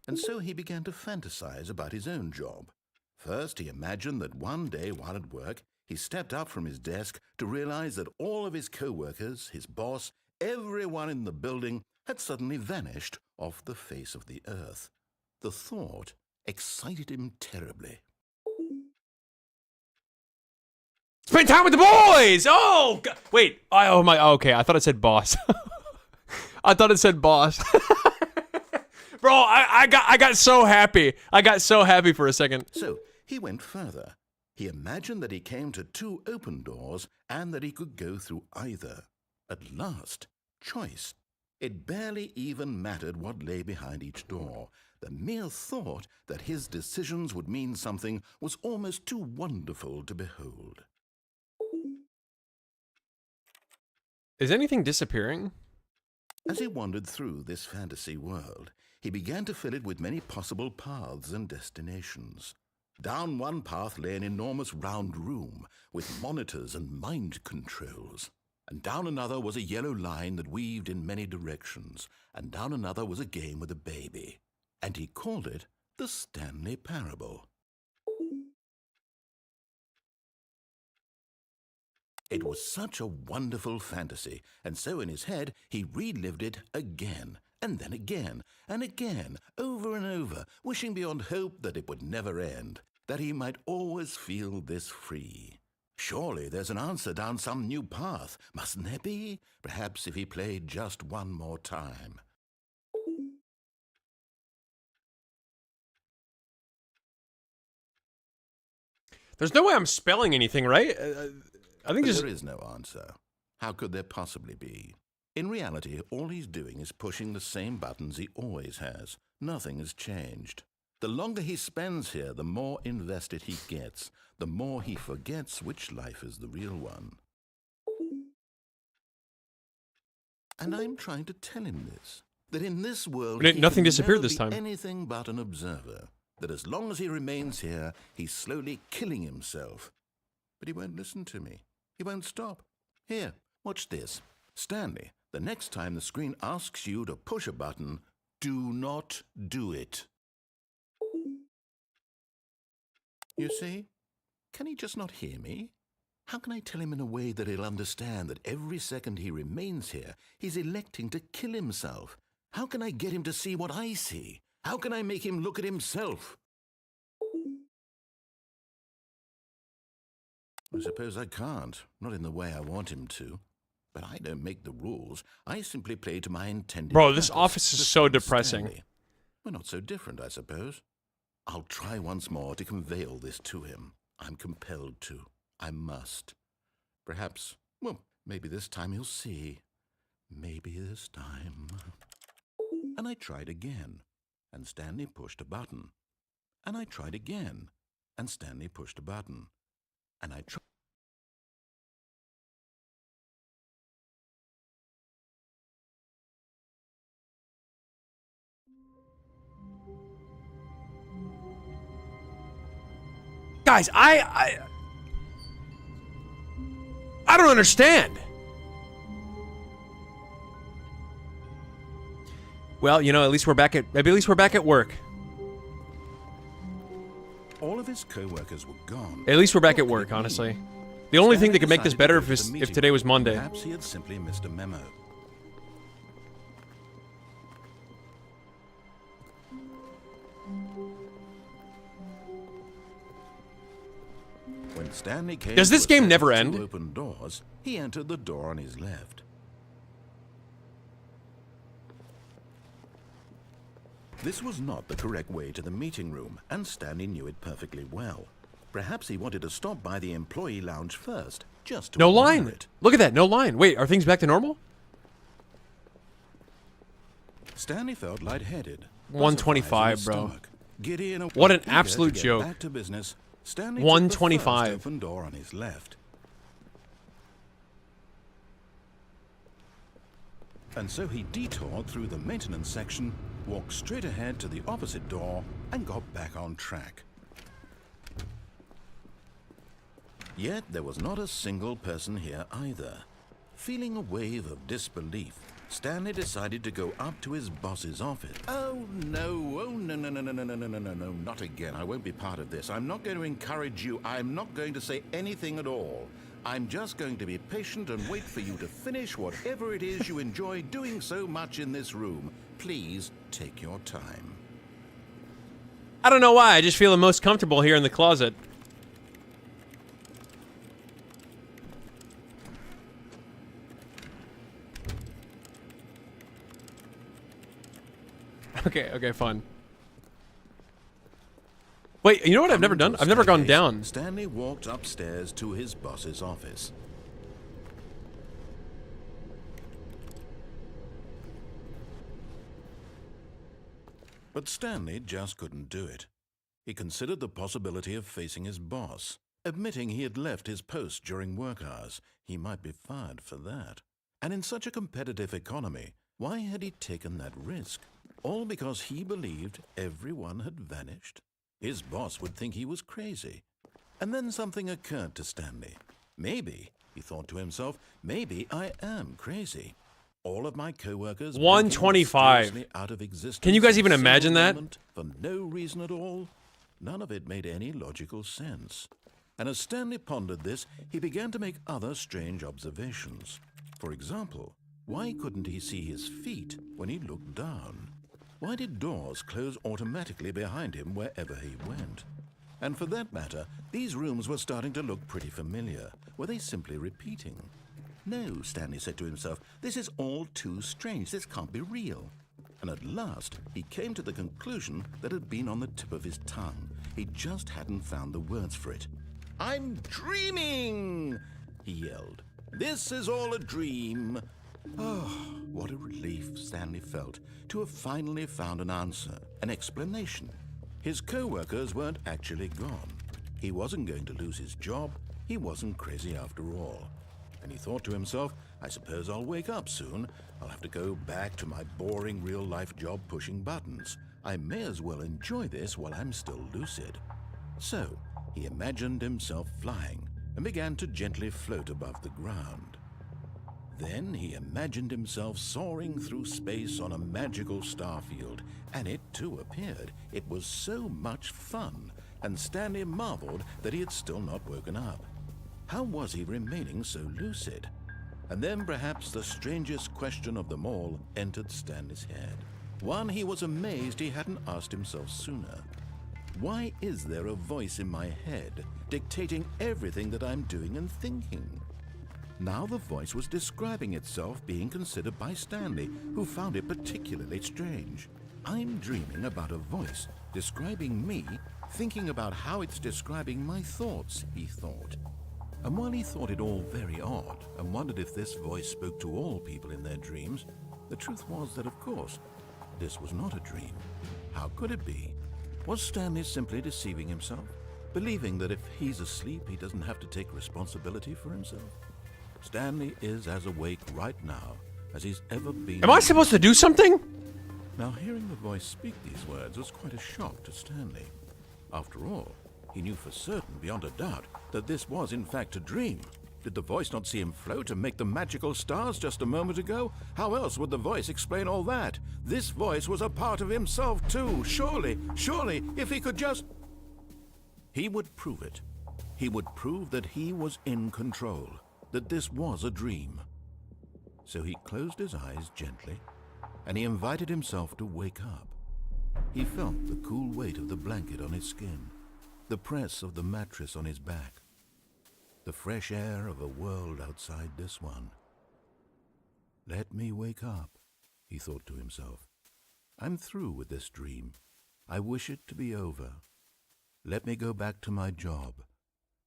S2: And so he began to fantasize about his own job. First, he imagined that one day while at work, he stepped up from his desk to realize that all of his co-workers, his boss, everyone in the building had suddenly vanished off the face of the earth. The thought excited him terribly.
S1: Spend time with the boys! Oh, God. Wait. Oh, my. Okay, I thought it said boss. I thought it said boss. Bro, I got so happy. I got so happy for a second.
S2: So he went further. He imagined that he came to two open doors and that he could go through either. At last, choice. It barely even mattered what lay behind each door. The mere thought that his decisions would mean something was almost too wonderful to behold.
S1: Is anything disappearing?
S2: As he wandered through this fantasy world, he began to fill it with many possible paths and destinations. Down one path lay an enormous round room with monitors and mind controls. And down another was a yellow line that weaved in many directions. And down another was a game with a baby. And he called it the Stanley Parable. It was such a wonderful fantasy, and so in his head he relived it again, and then again, and again, over and over, wishing beyond hope that it would never end, that he might always feel this free. Surely there's an answer down some new path, mustn't there be? Perhaps if he played just one more time.
S1: There's no way I'm spelling anything, right? I think
S2: But
S1: just...
S2: there is no answer. How could there possibly be? In reality, all he's doing is pushing the same buttons he always has. Nothing has changed. The longer he spends here, the more invested he gets, the more he forgets which life is the real one. And I'm trying to tell him this, that in this world he
S1: Nothing
S2: can
S1: disappeared
S2: never
S1: this
S2: be
S1: time.
S2: anything but an observer, that as long as he remains here, he's slowly killing himself. But he won't listen to me. He won't stop. Here, watch this. Stanley, the next time the screen asks you to push a button, do not do it. You see? Can he just not hear me? How can I tell him in a way that he'll understand that every second he remains here, he's electing to kill himself? How can I get him to see what I see? How can I make him look at himself? I suppose I can't, not in the way I want him to. But I don't make the rules. I simply play to my intended
S1: Bro, this
S2: purpose,
S1: office is
S2: the
S1: so
S2: same as
S1: depressing.
S2: Stanley. We're not so different, I suppose. I'll try once more to convey all this to him. I'm compelled to. I must. Perhaps, well, maybe this time he'll see. Maybe this time. And I tried again, and Stanley pushed a button. And I tried again, and Stanley pushed a button. And I tried.
S1: Guys, I don't understand. Well, you know, at least we're back at work.
S2: All of his co-workers were gone.
S1: At least we're back
S2: What
S1: at
S2: could
S1: work,
S2: it be?
S1: honestly. The only thing that could make this
S2: Stanley
S1: better
S2: decided to go to the
S1: if
S2: meeting.
S1: today was Monday.
S2: Perhaps he had simply missed a memo. When Stanley came
S1: Does this
S2: to a
S1: game
S2: set
S1: never
S2: of
S1: end?
S2: two open doors, he entered the door on his left. This was not the correct way to the meeting room, and Stanley knew it perfectly well. Perhaps he wanted to stop by the employee lounge first, just to
S1: No
S2: admire
S1: line.
S2: it.
S1: Look at that, no line. Wait, are things back to normal?
S2: Stanley felt lightheaded.
S1: 125,
S2: butterflies in his
S1: bro.
S2: stomach. Giddy and
S1: What an
S2: eager
S1: absolute
S2: to get
S1: joke.
S2: Back to business. Stanley
S1: 125.
S2: took the first open door on his left. And so he detoured through the maintenance section, walked straight ahead to the opposite door, and got back on track. Yet there was not a single person here either. Feeling a wave of disbelief, Stanley decided to go up to his boss's office. Oh no, no, not again. I won't be part of this. I'm not going to encourage you. I'm not going to say anything at all. I'm just going to be patient and wait for you to finish whatever it is you enjoy doing so much in this room. Please take your time.
S1: I don't know why, I just feel the most comfortable here in the closet. Okay, fun. Wait, you know what I've never done? I've never gone down.
S2: Stanley walked upstairs to his boss's office. But Stanley just couldn't do it. He considered the possibility of facing his boss. Admitting he had left his post during work hours, he might be fired for that. And in such a competitive economy, why had he taken that risk? All because he believed everyone had vanished? His boss would think he was crazy. And then something occurred to Stanley. Maybe, he thought to himself, maybe I am crazy. All of my co-workers
S1: 125.
S2: out of existence.
S1: Can you guys even
S2: in a
S1: imagine
S2: single
S1: that?
S2: moment, for no reason at all? None of it made any logical sense. And as Stanley pondered this, he began to make other strange observations. For example, why couldn't he see his feet when he looked down? Why did doors close automatically behind him wherever he went? And for that matter, these rooms were starting to look pretty familiar. Were they simply repeating? No, Stanley said to himself, this is all too strange. This can't be real. And at last, he came to the conclusion that had been on the tip of his tongue. He just hadn't found the words for it. "I'm dreaming!" he yelled. "This is all a dream." Oh, what a relief Stanley felt to have finally found an answer, an explanation. His co-workers weren't actually gone. He wasn't going to lose his job. He wasn't crazy after all. And he thought to himself, I suppose I'll wake up soon. I'll have to go back to my boring real-life job pushing buttons. I may as well enjoy this while I'm still lucid. So, he imagined himself flying and began to gently float above the ground. Then he imagined himself soaring through space on a magical starfield, and it too appeared. It was so much fun, and Stanley marveled that he had still not woken up. How was he remaining so lucid? And then perhaps the strangest question of them all entered Stanley's head. One he was amazed he hadn't asked himself sooner. Why is there a voice in my head dictating everything that I'm doing and thinking? Now the voice was describing itself being considered by Stanley, who found it particularly strange. I'm dreaming about a voice describing me, thinking about how it's describing my thoughts, he thought. And while he thought it all very odd and wondered if this voice spoke to all people in their dreams, the truth was that, of course, this was not a dream. How could it be? Was Stanley simply deceiving himself, believing that if he's asleep, he doesn't have to take responsibility for himself? Stanley is as awake right now as he's ever been.
S1: Am I supposed to do something?
S2: Now, hearing the voice speak these words was quite a shock to Stanley. After all, he knew for certain, beyond a doubt, that this was in fact a dream. Did the voice not see him float and make the magical stars just a moment ago? How else would the voice explain all that? This voice was a part of himself too. Surely, if he could just... He would prove it. He would prove that he was in control, that this was a dream. So he closed his eyes gently, and he invited himself to wake up. He felt the cool weight of the blanket on his skin, the press of the mattress on his back, the fresh air of a world outside this one. Let me wake up, he thought to himself. I'm through with this dream. I wish it to be over. Let me go back to my job.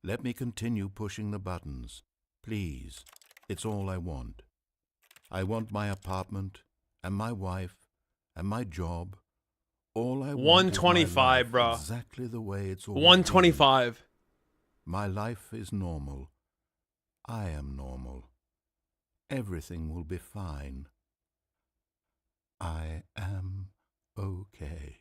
S2: Let me continue pushing the buttons. Please, it's all I want. I want my apartment, and my wife, and my job. All I want
S1: 125,
S2: is my life
S1: bro.
S2: exactly the way it's always
S1: 125.
S2: been. My life is normal. I am normal. Everything will be fine. I am okay.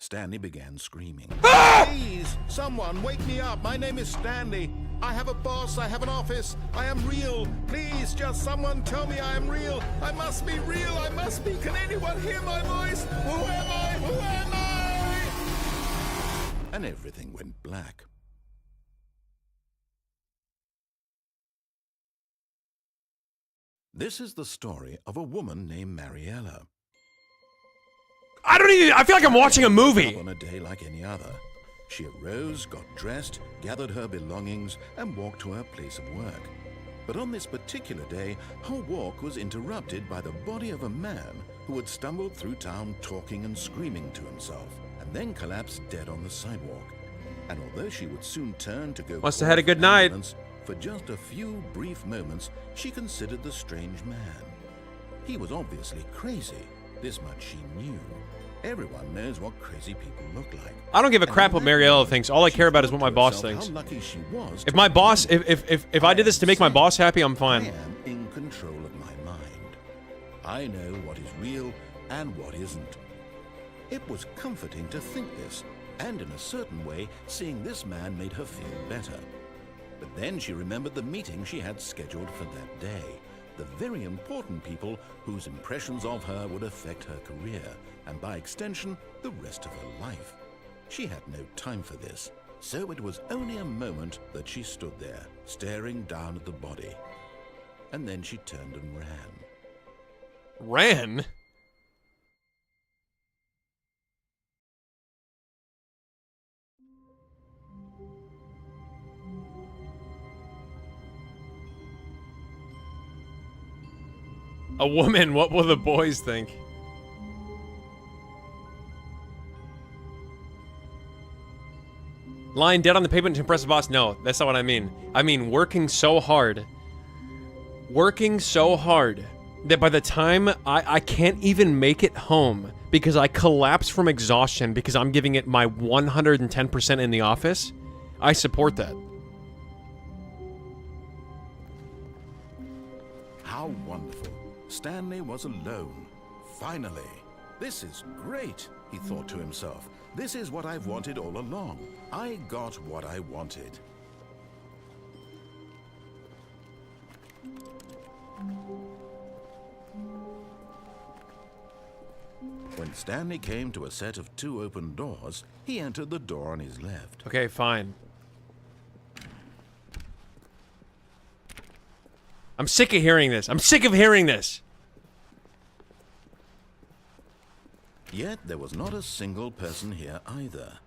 S2: Stanley began screaming. Please, someone wake me up. My name is Stanley. I have a boss. I have an office. I am real. Please, just someone tell me I am real. I must be real. I must be. Can anyone hear my voice? Who am I? Who am I? And everything went black. This is the story of a woman named Mariella.
S1: I feel like I'm watching a movie.
S2: On a day like any other, she arose, got dressed, gathered her belongings, and walked to her place of work. But on this particular day, her walk was interrupted by the body of a man who had stumbled through town talking and screaming to himself, and then collapsed dead on the sidewalk. And although she would soon turn to go
S1: Must have
S2: call
S1: had a
S2: for
S1: good night.
S2: ambulance, for just a few brief moments, she considered the strange man. He was obviously crazy. This much she knew. Everyone knows what crazy people look like.
S1: I don't give a
S2: And
S1: crap
S2: in
S1: what
S2: that
S1: Mariella
S2: moment,
S1: thinks. All I
S2: she
S1: care about is
S2: thought
S1: what my
S2: to
S1: boss
S2: herself
S1: thinks.
S2: how lucky she was
S1: If
S2: to
S1: my
S2: be
S1: boss,
S2: here.
S1: if I did this to make my boss happy, I'm
S2: I
S1: fine.
S2: am in control of my mind. I know what is real and what isn't. It was comforting to think this, and in a certain way, seeing this man made her feel better. But then she remembered the meeting she had scheduled for that day. the very important people whose impressions of her would affect her career, and by extension, the rest of her life. She had no time for this, so it was only a moment that she stood there, staring down at the body. And then she turned and ran.
S1: Ran? A woman, what will the boys think? Lying dead on the pavement to impress the boss? No, that's not what I mean. I mean working so hard. Working so hard that by the time I can't even make it home because I collapse from exhaustion because I'm giving it my 110% in the office, I support that.
S2: How wonderful. Stanley was alone. Finally. This is great, he thought to himself. This is what I've wanted all along. I got what I wanted. When Stanley came to a set of 2 open doors, he entered the door on his left.
S1: Okay, fine. I'm sick of hearing this. I'm sick of hearing this.
S2: Yet there was not a single person here either.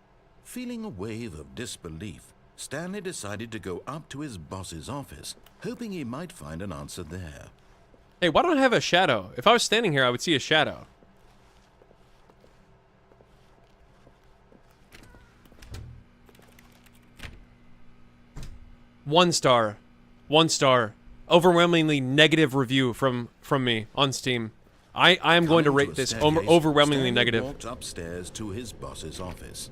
S2: Feeling a wave of disbelief, Stanley decided to go up to his boss's office, hoping he might find an answer there.
S1: Hey, why don't I have a shadow? If I was standing here, I would see a shadow. One star. Overwhelmingly negative review from me on Steam. I am going to rate this overwhelmingly
S2: Stanley
S1: negative.
S2: walked upstairs to his boss's office.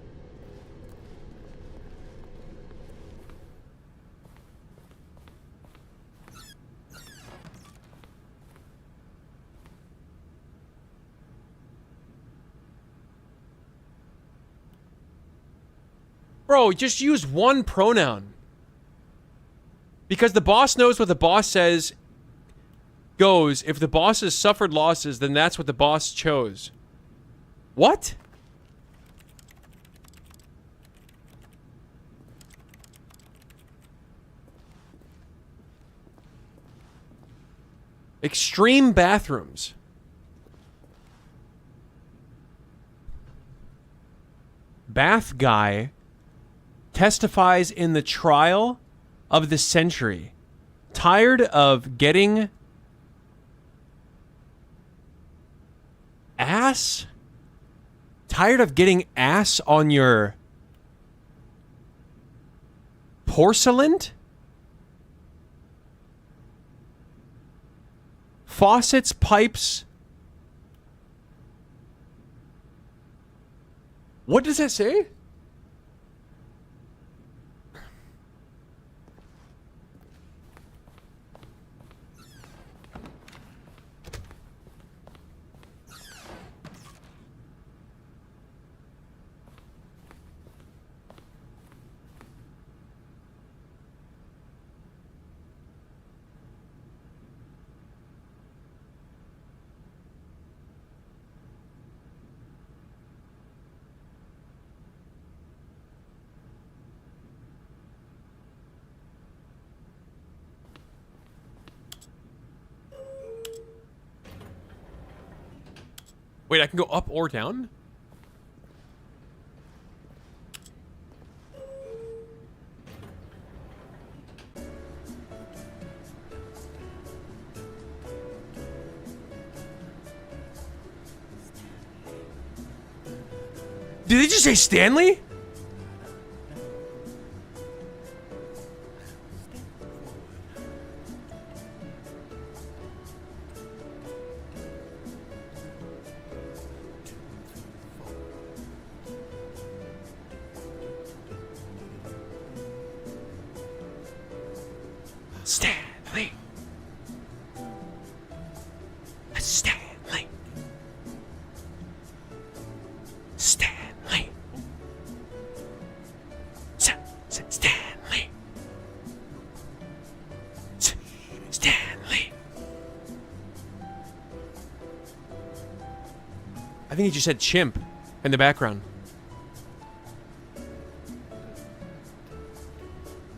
S1: Bro, just use one pronoun. Because the boss knows what the boss says goes. If the boss has suffered losses, then that's what the boss chose. What? Extreme bathrooms. Bath guy testifies in the trial of the century. Tired of getting ass? Tired of getting ass on your porcelain? Faucets, pipes. What does that say? Wait, I can go up or down? Did they just say Stanley? Stanley. Stanley. Stanley. Stanley. Stanley. think he just said chimp in the background.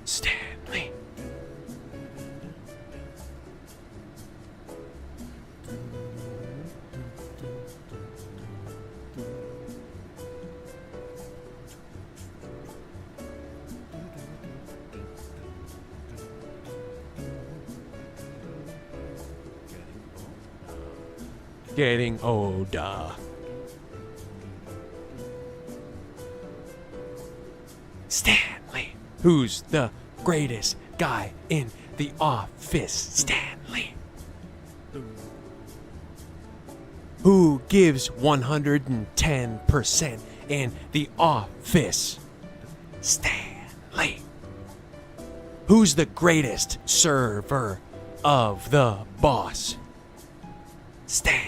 S1: Stanley. Getting older. Stanley. Who's the greatest guy in the office? Stanley. Who gives 110% in the office? Stanley. Who's the greatest server of the boss? Stanley.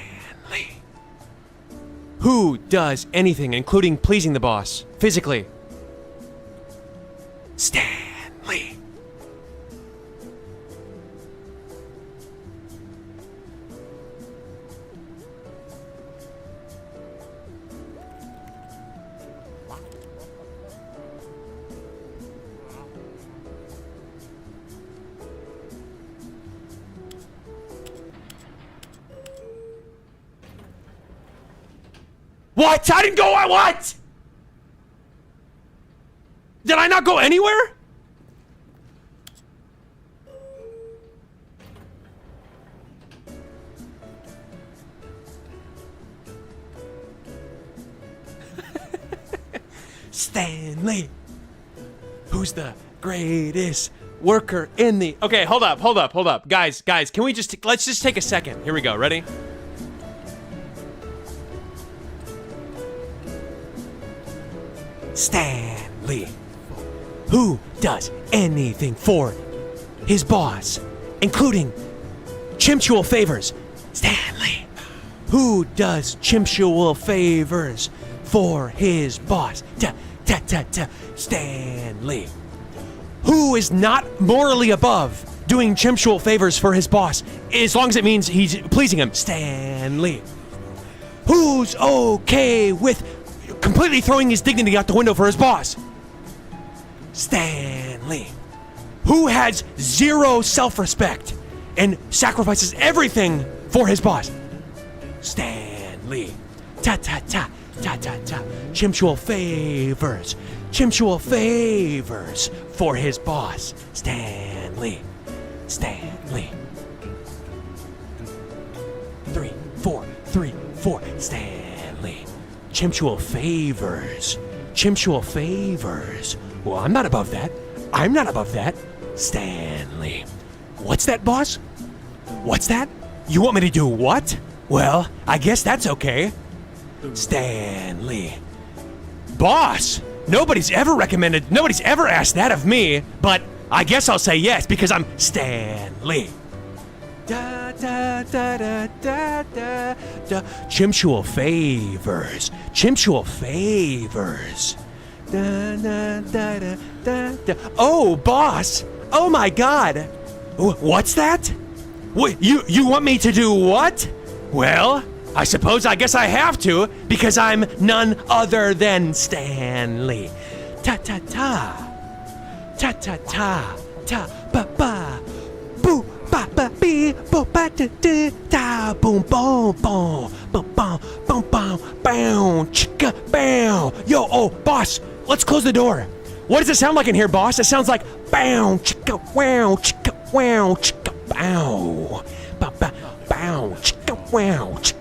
S1: Who does anything, including pleasing the boss, physically? Stanley. What? I didn't go. What? Did I not go anywhere? Stanley. Who's the greatest worker in the... Okay, hold up. Guys, can we just... Let's just take a second. Here we go. Ready? Stanley. Who does anything for his boss, including chimptual favors? Stanley. Who does chimptual favors for his boss? Stanley. Who is not morally above doing chimptual favors for his boss, as long as it means he's pleasing him? Stanley. Who's okay with completely throwing his dignity out the window for his boss? Stanley. Who has zero self-respect and sacrifices everything for his boss? Stanley. Chimptual favors. Chimptual favors for his boss. Stanley. 3, 4. Stanley. Chimptual favors. Well, I'm not above that. Stanley. What's that, boss? What's that? You want me to do what? Well, I guess that's okay. Stanley. Boss, nobody's ever asked that of me, but I guess I'll say yes because I'm Stanley. Chimptual favors. Oh, boss. Oh my God. What's that? What, you want me to do what? Well, I guess I have to, because I'm none other than Stanley. Ta-ta-ta, boo, ba, ba, bee, boo, ba, da, da, da, boom, boom, boom, boom, boom, boom, boom, boom, chicka, bow. Yo, oh, boss, let's close the door. What does it sound like in here, boss? It sounds like bow, chicka, wow, chicka, bow, ba, ba, bow, chicka, wow, chicka.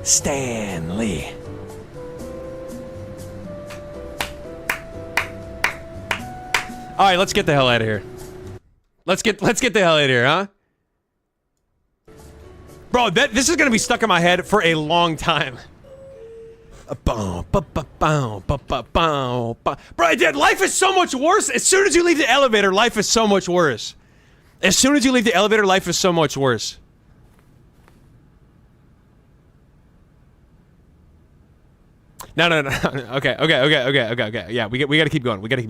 S1: Stanley. All right, let's get the hell out of here. Let's get the hell out of here, huh? Bro, this is gonna be stuck in my head for a long time. Bro, dude, life is so much worse. As soon as you leave the elevator, life is so much worse. As soon as you leave the elevator, life is so much worse. No. Okay. Yeah, we gotta keep going. We gotta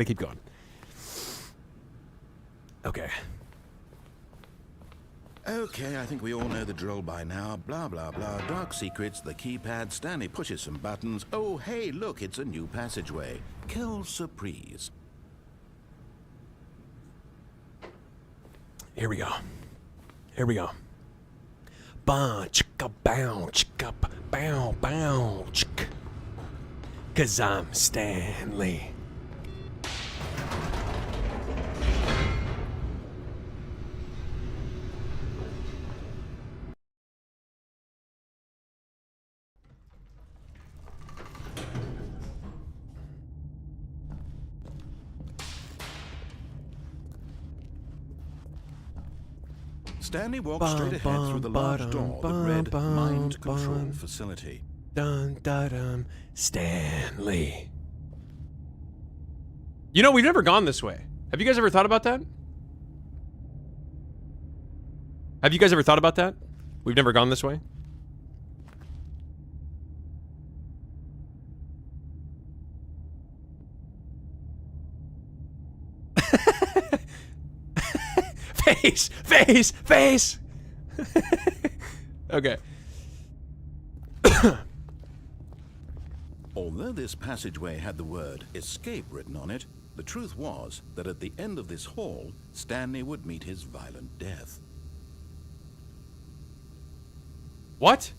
S1: keep going. Okay.
S2: Okay, I think we all know the drill by now. Blah, blah, blah. Dark secrets, the keypad. Stanley pushes some buttons. Oh, hey, look, it's a new passageway. Quelle surprise.
S1: Here we go. Here we go. Bah, chicka, bow, chicka, bow, bow, chick. 'Cause I'm Stanley.
S2: Stanley walked straight ahead through the large door that read Mind Control Facility.
S1: Dun dun dun. Stanley. You know, we've never gone this way. Have you guys ever thought about that? Have you guys ever thought about that? We've never gone this way? Face! Face! Face! Okay.
S2: Although this passageway had the word escape written on it, the truth was that at the end of this hall, Stanley would meet his violent death.
S1: What?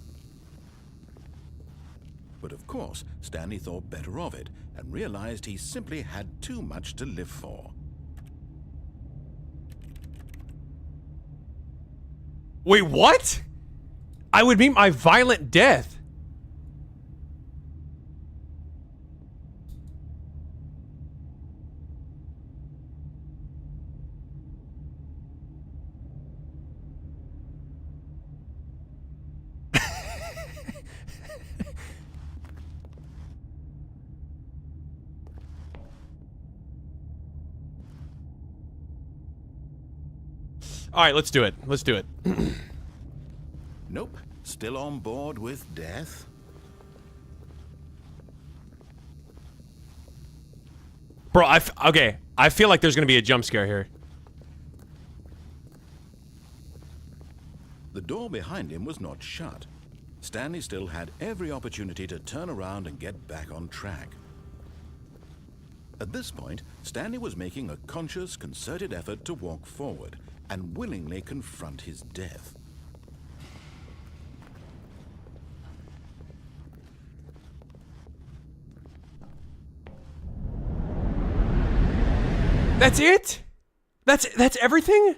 S2: But of course, Stanley thought better of it and realized he simply had too much to live for.
S1: Wait, what? I would meet my violent death. All right, let's do it. Let's do it.
S2: Nope, still on board with death.
S1: Bro, okay. I feel like there's gonna be a jump scare here.
S2: The door behind him was not shut. Stanley still had every opportunity to turn around and get back on track. At this point, Stanley was making a conscious, concerted effort to walk forward and willingly confront his death.
S1: That's it? That's everything?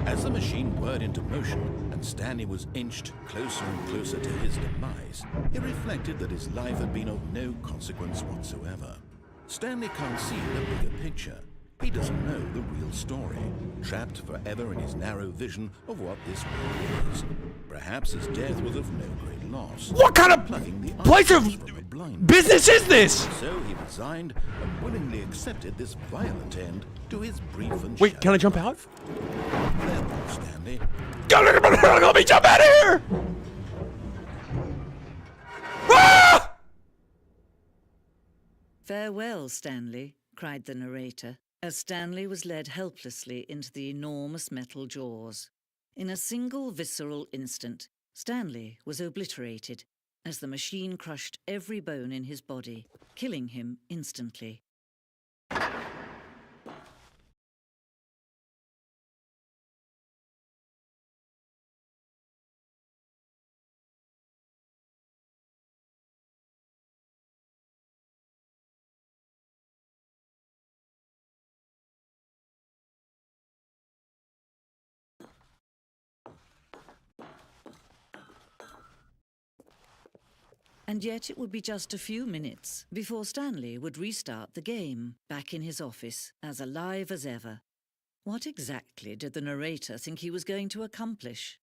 S2: As the machine whirred into motion and Stanley was inched closer and closer to his demise, he reflected that his life had been of no consequence whatsoever. Stanley can't see the bigger picture. He doesn't know the real story, trapped forever in his narrow vision of what this world is. Perhaps his death was of no great loss.
S1: What kind of
S2: Plucking the
S1: place of
S2: eyeballs from a blind
S1: business is this?
S2: So he resigned and willingly accepted this violent end to his brief and
S1: Wait, can I jump out?
S2: Farewell, Stanley.
S1: Let me jump out of here! Ah!
S4: "Farewell, Stanley," cried the narrator, as Stanley was led helplessly into the enormous metal jaws. In a single visceral instant, Stanley was obliterated as the machine crushed every bone in his body, killing him instantly. And yet it would be just a few minutes before Stanley would restart the game, back in his office, as alive as ever. What exactly did the narrator think he was going to accomplish?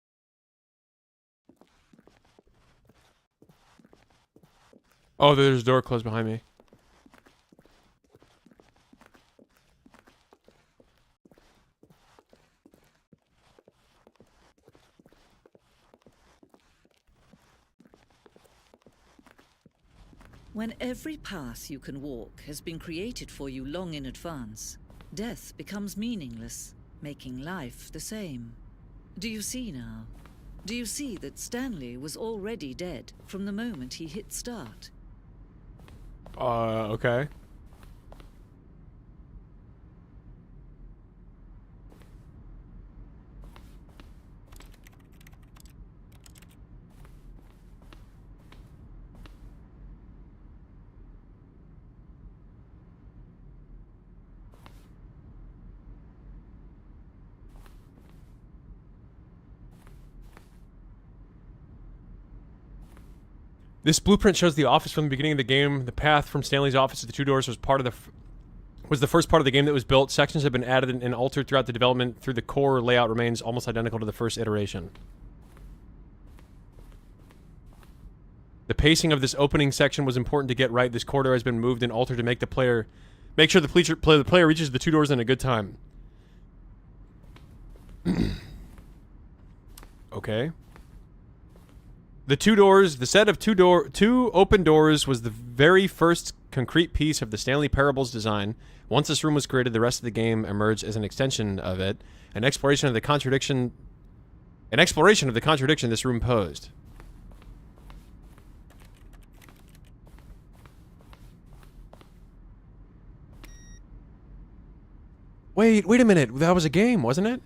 S1: Oh, there's a door closed behind me.
S4: When every path you can walk has been created for you long in advance, death becomes meaningless, making life the same. Do you see now? Do you see that Stanley was already dead from the moment he hit start?
S1: Okay. This blueprint shows the office from the beginning of the game. The path from Stanley's office to the two doors was the first part of the game that was built. Sections have been added and altered throughout the development. Through the core layout remains almost identical to the first iteration. The pacing of this opening section was important to get right. This corridor has been moved and altered to make sure the player reaches the two doors in a good time. Okay. The set of two open doors was the very first concrete piece of the Stanley Parable's design. Once this room was created, the rest of the game emerged as an extension of it, an exploration of the contradiction this room posed. Wait a minute. That was a game, wasn't it?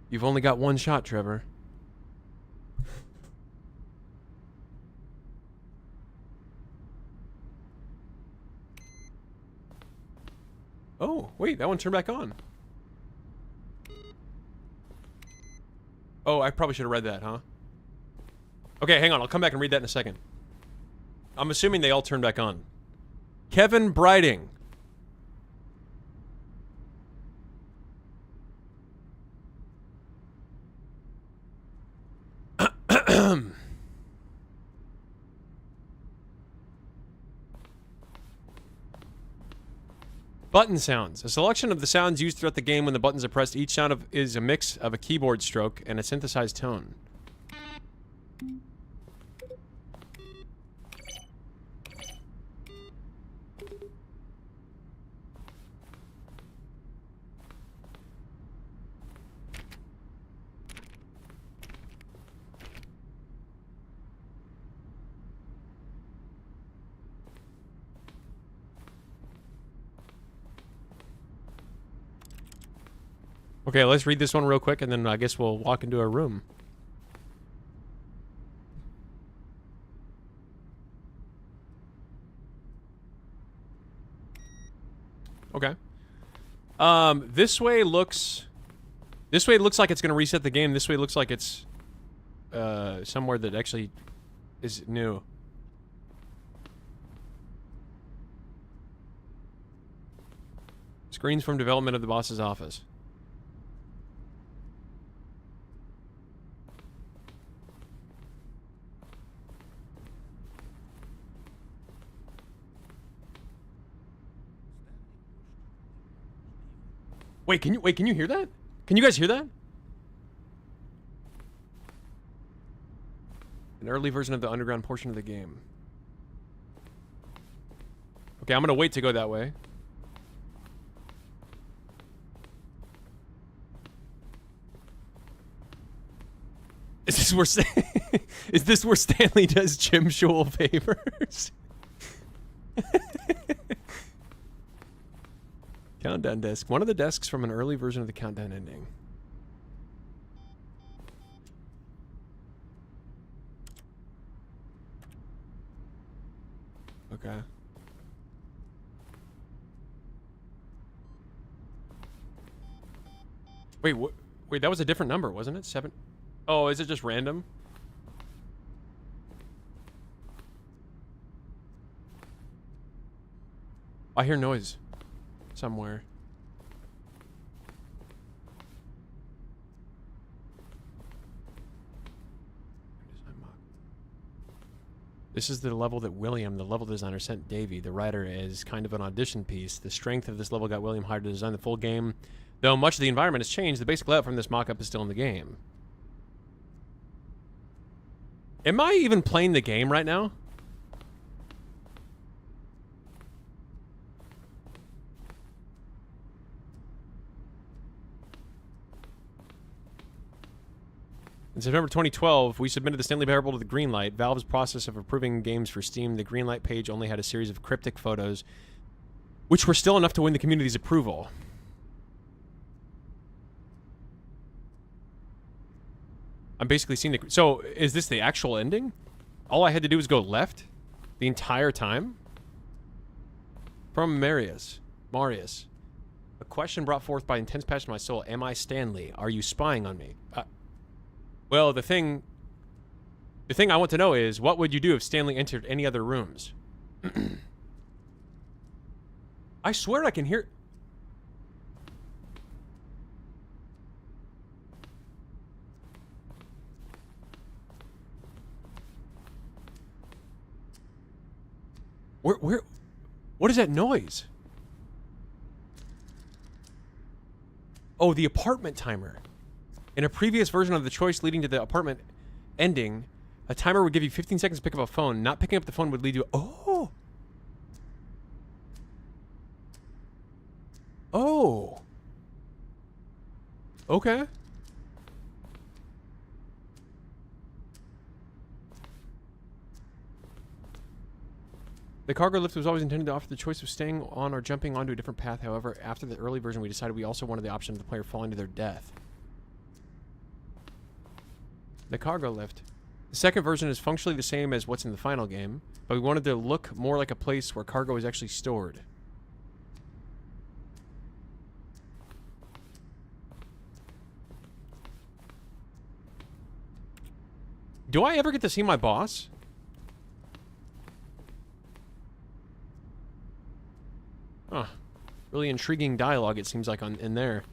S1: You've only got one shot, Trevor. Oh, wait, that one turned back on. Oh, I probably should have read that, huh? Okay, hang on, I'll come back and read that in a second. I'm assuming they all turned back on. Kevin Briding. Button sounds. A selection of the sounds used throughout the game when the buttons are pressed. Each sound is a mix of a keyboard stroke and a synthesized tone. Okay, let's read this one real quick, and then I guess we'll walk into our room. Okay. This way looks like it's gonna reset the game. This way looks like it's somewhere that actually is new. Screens from development of the boss's office. Wait, can you hear that? Can you guys hear that? An early version of the underground portion of the game. Okay, I'm gonna wait to go that way. Is this where Stanley does Jim Shul favors? Countdown desk. One of the desks from an early version of the countdown ending. Okay. Wait, what? Wait, that was a different number, wasn't it? 7. Oh, is it just random? I hear noise somewhere. This is the level that William, the level designer, sent Davey, the writer, as kind of an audition piece. The strength of this level got William hired to design the full game. Though much of the environment has changed, the basic layout from this mock-up is still in the game. Am I even playing the game right now? In September 2012, we submitted the Stanley Parable to the Greenlight. Valve's process of approving games for Steam. The Greenlight page only had a series of cryptic photos, which were still enough to win the community's approval. I'm basically seeing the... So, is this the actual ending? All I had to do was go left the entire time? From Marius. A question brought forth by intense passion in my soul. Am I Stanley? Are you spying on me? Well, the thing I want to know is, what would you do if Stanley entered any other rooms? I swear I can hear... Where... What is that noise? Oh, the apartment timer. In a previous version of the choice leading to the apartment ending, a timer would give you 15 seconds to pick up a phone. Not picking up the phone would lead you... Oh! Oh! Okay. The cargo lift was always intended to offer the choice of staying on or jumping onto a different path. However, after the early version, we decided we also wanted the option of the player falling to their death. The cargo lift. The second version is functionally the same as what's in the final game, but we wanted to look more like a place where cargo is actually stored. Do I ever get to see my boss? Huh. Really intriguing dialogue, it seems like, in there.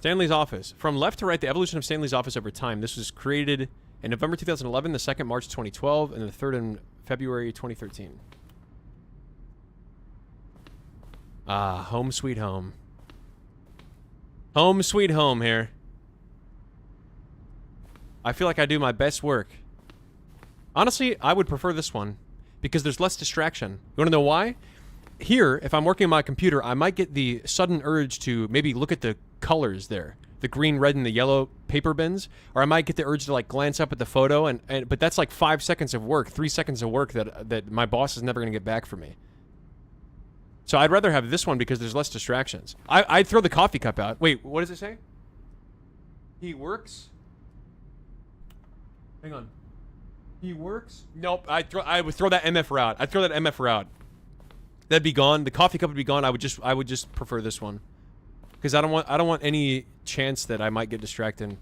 S1: Stanley's office. From left to right, the evolution of Stanley's office over time. This was created in November 2011, the second March 2012, and the third in February 2013. Ah, home sweet home. Home sweet home here. I feel like I do my best work. Honestly, I would prefer this one, because there's less distraction. You want to know why? Here, if I'm working on my computer, I might get the sudden urge to maybe look at the colors there. The green, red, and the yellow paper bins. Or I might get the urge to, like, glance up at the photo, but that's like 5 seconds of work, 3 seconds of work that my boss is never going to get back from me. So I'd rather have this one because there's less distractions. I'd throw the coffee cup out. Wait, what does it say? He works? Hang on. He works? Nope. I would throw that MF out. I'd throw that MF out. That'd be gone. The coffee cup would be gone. I would just prefer this one, because I don't want any chance that I might get distracted.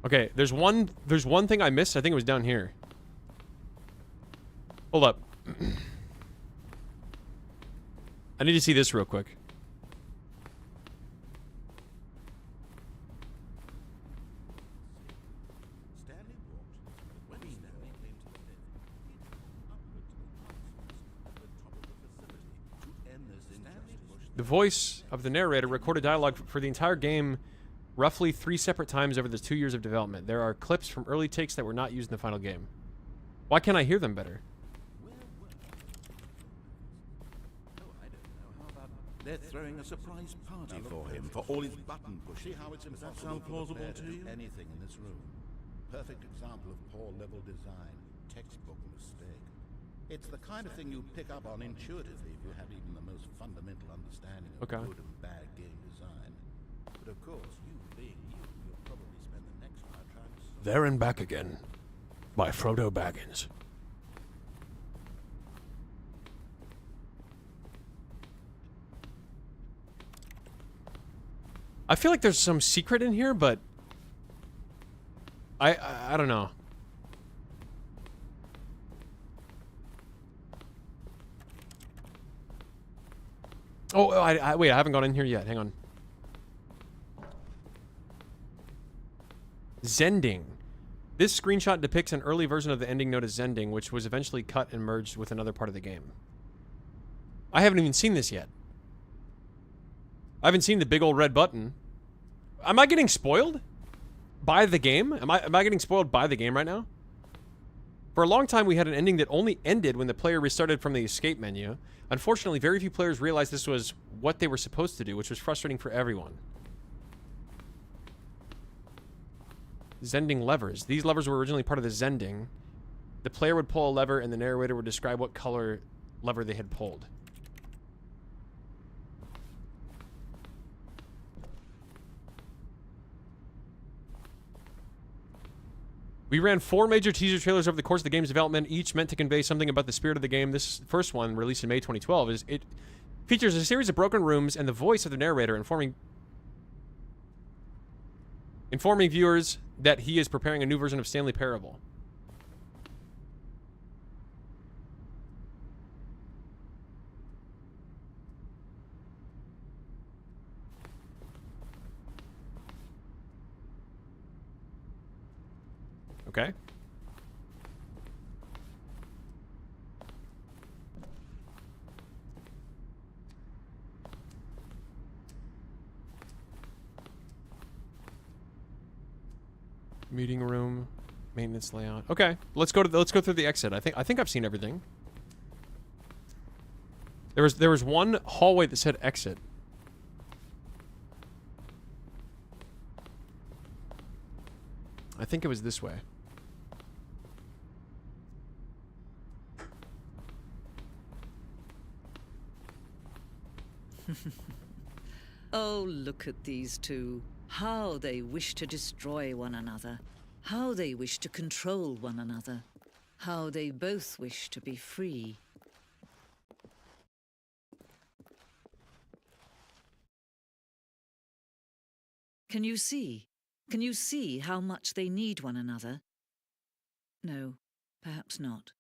S1: Okay, there's one thing I missed. I think it was down here. Hold up. I need to see this real quick. The voice of the narrator recorded dialogue for the entire game roughly 3 separate times over the 2 years of development. There are clips from early takes that were not used in the final game. Why can't I hear them better?
S2: They're throwing a surprise party for him for all his button pushing. See how it's impossible. Does that sound plausible to you? Anything in this room. Perfect example of poor level design. Textbook mistake. It's the kind of thing you pick up on intuitively if you have even the most fundamental understanding of good and bad game design. But of course, you being you'll probably spend the next hour trying to...
S1: There and Back Again by Frodo Baggins. I feel like there's some secret in here, but I don't know. Oh, wait, I haven't gone in here yet. Hang on. Zending. This screenshot depicts an early version of the ending known as Zending, which was eventually cut and merged with another part of the game. I haven't even seen this yet. I haven't seen the big old red button. Am I getting spoiled? by the game? Am I getting spoiled by the game right now? For a long time, we had an ending that only ended when the player restarted from the escape menu. Unfortunately, very few players realized this was what they were supposed to do, which was frustrating for everyone. Zending levers. These levers were originally part of the Zending. The player would pull a lever, and the narrator would describe what color lever they had pulled. We ran 4 major teaser trailers over the course of the game's development, each meant to convey something about the spirit of the game. This first one, released in May 2012, it features a series of broken rooms and the voice of the narrator informing viewers that he is preparing a new version of Stanley Parable. Okay. Meeting room, maintenance layout. Okay, let's go through the exit. I think I've seen everything. There was one hallway that said exit. I think it was this way.
S4: Oh, look at these two. How they wish to destroy one another. How they wish to control one another. How they both wish to be free. Can you see? Can you see how much they need one another? No, perhaps not.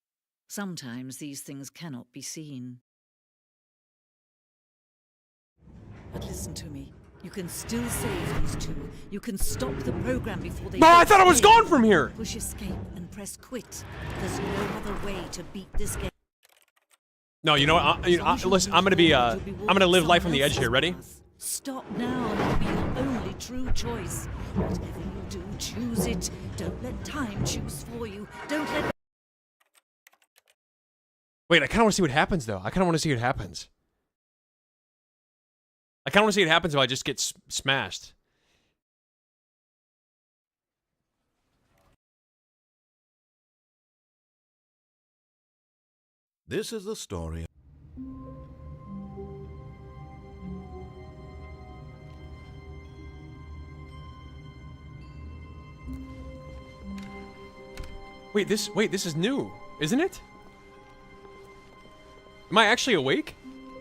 S4: Sometimes these things cannot be seen. But listen to me. You can still save these two. You can stop the program before they...
S1: No, I thought I was gone from here!
S4: Push escape and press quit. There's no other way to beat this game.
S1: No, you know what? Listen, I'm gonna live life on the edge here. Ready?
S4: Stop now and it'll be your only true choice. Whatever you do, choose it. Don't let time choose for you. Don't let...
S1: Wait, I kind of want to see what happens, though. I kind of want to see what happens. I kind of want to see what happens if I just get smashed.
S2: This is the story.
S1: Wait, this is new, isn't it? Am I actually awake?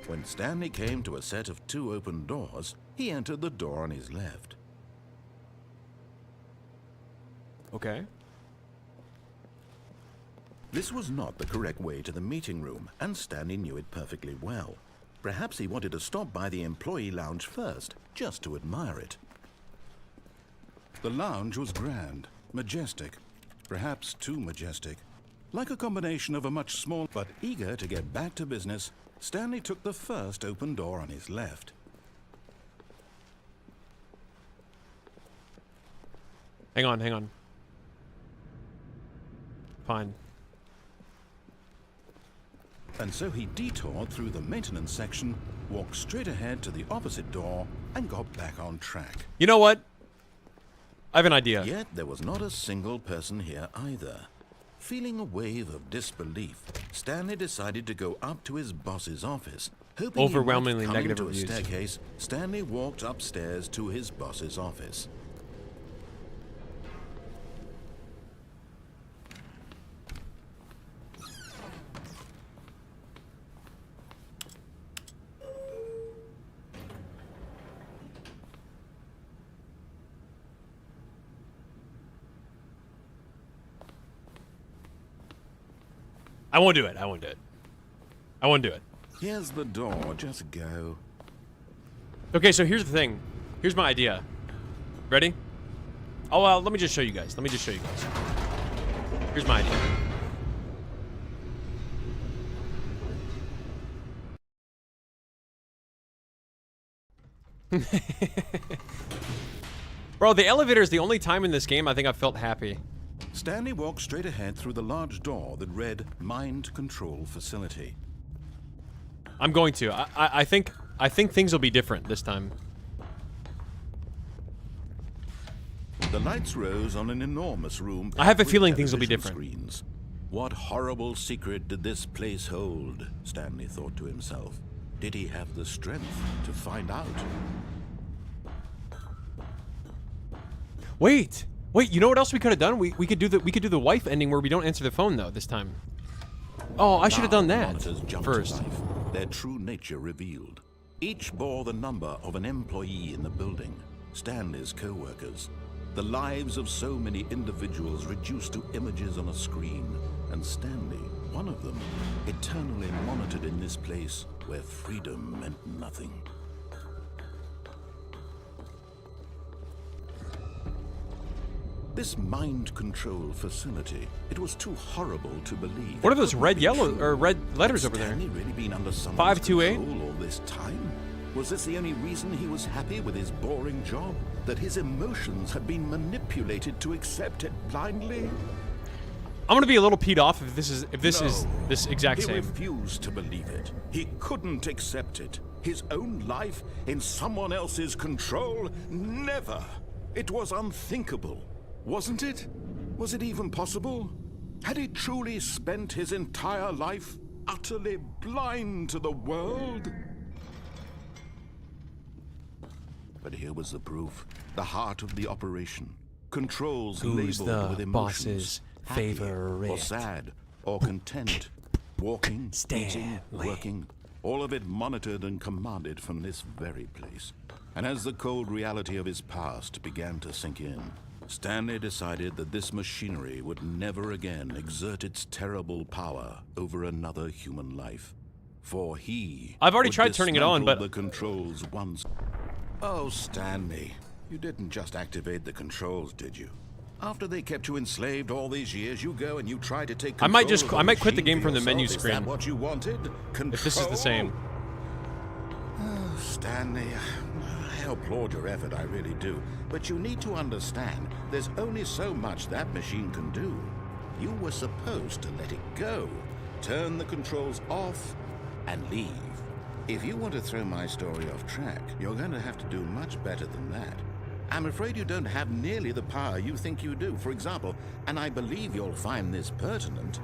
S2: When Stanley came to a set of 2 open doors, he entered the door on his left.
S1: Okay.
S2: This was not the correct way to the meeting room, and Stanley knew it perfectly well. Perhaps he wanted to stop by the employee lounge first, just to admire it. The lounge was grand, majestic, perhaps too majestic. Like a combination of a much smaller, but eager to get back to business, Stanley took the first open door on his left.
S1: Hang on. Fine.
S2: And so he detoured through the maintenance section, walked straight ahead to the opposite door, and got back on track.
S1: You know what? I have an idea.
S2: Yet there was not a single person here either. Feeling a wave of disbelief, Stanley decided to go up to his boss's office. Hoping
S1: Overwhelmingly
S2: he might come
S1: negative
S2: into
S1: reviews.
S2: a staircase, Stanley walked upstairs to his boss's office.
S1: I won't do it. I won't do it.
S2: Here's the door, just go.
S1: Okay, so here's the thing. Here's my idea. Ready? Oh, well, let me just show you guys. Here's my idea. Bro, the elevator is the only time in this game I think I've felt happy.
S2: Stanley walked straight ahead through the large door that read Mind Control Facility.
S1: I'm going to. I think things will be different this time.
S2: The lights rose on an enormous room.
S1: I have a
S2: with
S1: feeling things will be
S2: television
S1: different.
S2: Screens. What horrible secret did this place hold? Stanley thought to himself. Did he have the strength to find out?
S1: Wait, you know what else we could have done? We could do the wife ending where we don't answer the phone though this time. Oh, I should have done that
S2: Monitors jumped
S1: first.
S2: to life, their true nature revealed. Each bore the number of an employee in the building, Stanley's co-workers. The lives of so many individuals reduced to images on a screen, and Stanley, one of them, eternally monitored in this place where freedom meant nothing. This mind control facility, it was too horrible to believe.
S1: What are those
S2: It
S1: red
S2: couldn't be
S1: yellow
S2: true.
S1: or red letters
S2: Had
S1: over there?
S2: Stanley really been under someone's
S1: 528?
S2: control all this time? Was this the only reason he was happy with his boring job? That his emotions had been manipulated to accept it blindly?
S1: I'm gonna be a little peed off if this is
S2: No.
S1: this exact
S2: He
S1: same.
S2: refused to believe it. He couldn't accept it. His own life in someone else's control? Never. It was unthinkable. Wasn't it? Was it even possible? Had he truly spent his entire life utterly blind to the world? But here was the proof. The heart of the operation. Controls
S1: Who's
S2: labeled
S1: the
S2: with emotions.
S1: boss's
S2: Happy
S1: favorite?
S2: or sad or content. Walking, eating,
S1: Stanley.
S2: working. All of it monitored and commanded from this very place. And as the cold reality of his past began to sink in, Stanley decided that this machinery would never again exert its terrible power over another human life. For he
S1: I've already
S2: would
S1: tried turning it on,
S2: dismantle
S1: but-
S2: the controls once. Oh, Stanley, you didn't just activate the controls, did you? After they kept you enslaved all these years, you go and you try to take
S1: I might
S2: control of
S1: I might quit the
S2: machine
S1: game
S2: for
S1: from the menu
S2: yourself.
S1: screen
S2: Is that what you wanted? Control?
S1: if this is the same.
S2: Oh, Stanley, I applaud your effort, I really do. But you need to understand, there's only so much that machine can do. You were supposed to let it go, turn the controls off, and leave. If you want to throw my story off track, you're going to have to do much better than that. I'm afraid you don't have nearly the power you think you do. For example, and I believe you'll find this pertinent,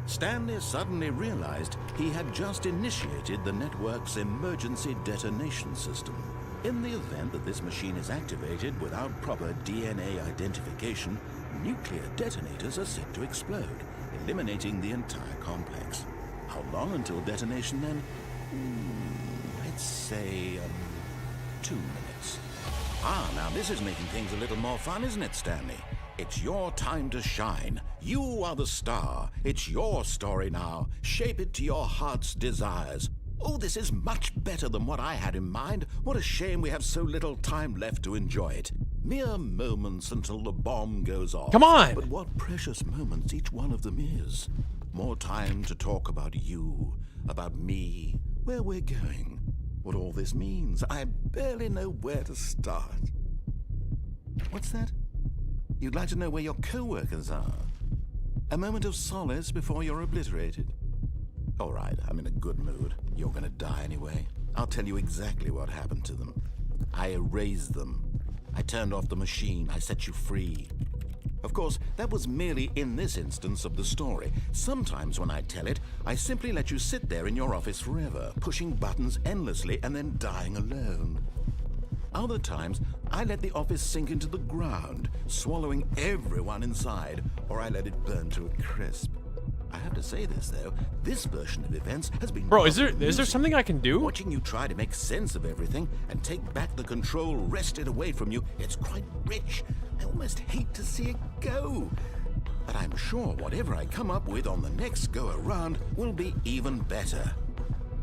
S2: Stanley suddenly realized he had just initiated the network's emergency detonation system. In the event that this machine is activated without proper DNA identification, nuclear detonators are set to explode, eliminating the entire complex. How long until detonation then? Let's say 2 minutes. Ah, now this is making things a little more fun, isn't it, Stanley? It's your time to shine. You are the star. It's your story now. Shape it to your heart's desires. Oh, this is much better than what I had in mind. What a shame we have so little time left to enjoy it. Mere moments until the bomb goes off.
S1: Come on!
S2: But what precious moments each one of them is. More time to talk about you, about me, where we're going, what all this means. I barely know where to start. What's that? You'd like to know where your co-workers are? A moment of solace before you're obliterated? All right, I'm in a good mood. You're gonna die anyway. I'll tell you exactly what happened to them. I erased them. I turned off the machine. I set you free. Of course, that was merely in this instance of the story. Sometimes when I tell it, I simply let you sit there in your office forever, pushing buttons endlessly and then dying alone. Other times, I let the office sink into the ground, swallowing everyone inside, or I let it burn to a crisp. I have to say this, though, this version of events has been...
S1: Bro, is there
S2: amusing.
S1: something I can do?
S2: Watching you try to make sense of everything and take back the control wrested away from you, it's quite rich. I almost hate to see it go. But I'm sure whatever I come up with on the next go-around will be even better.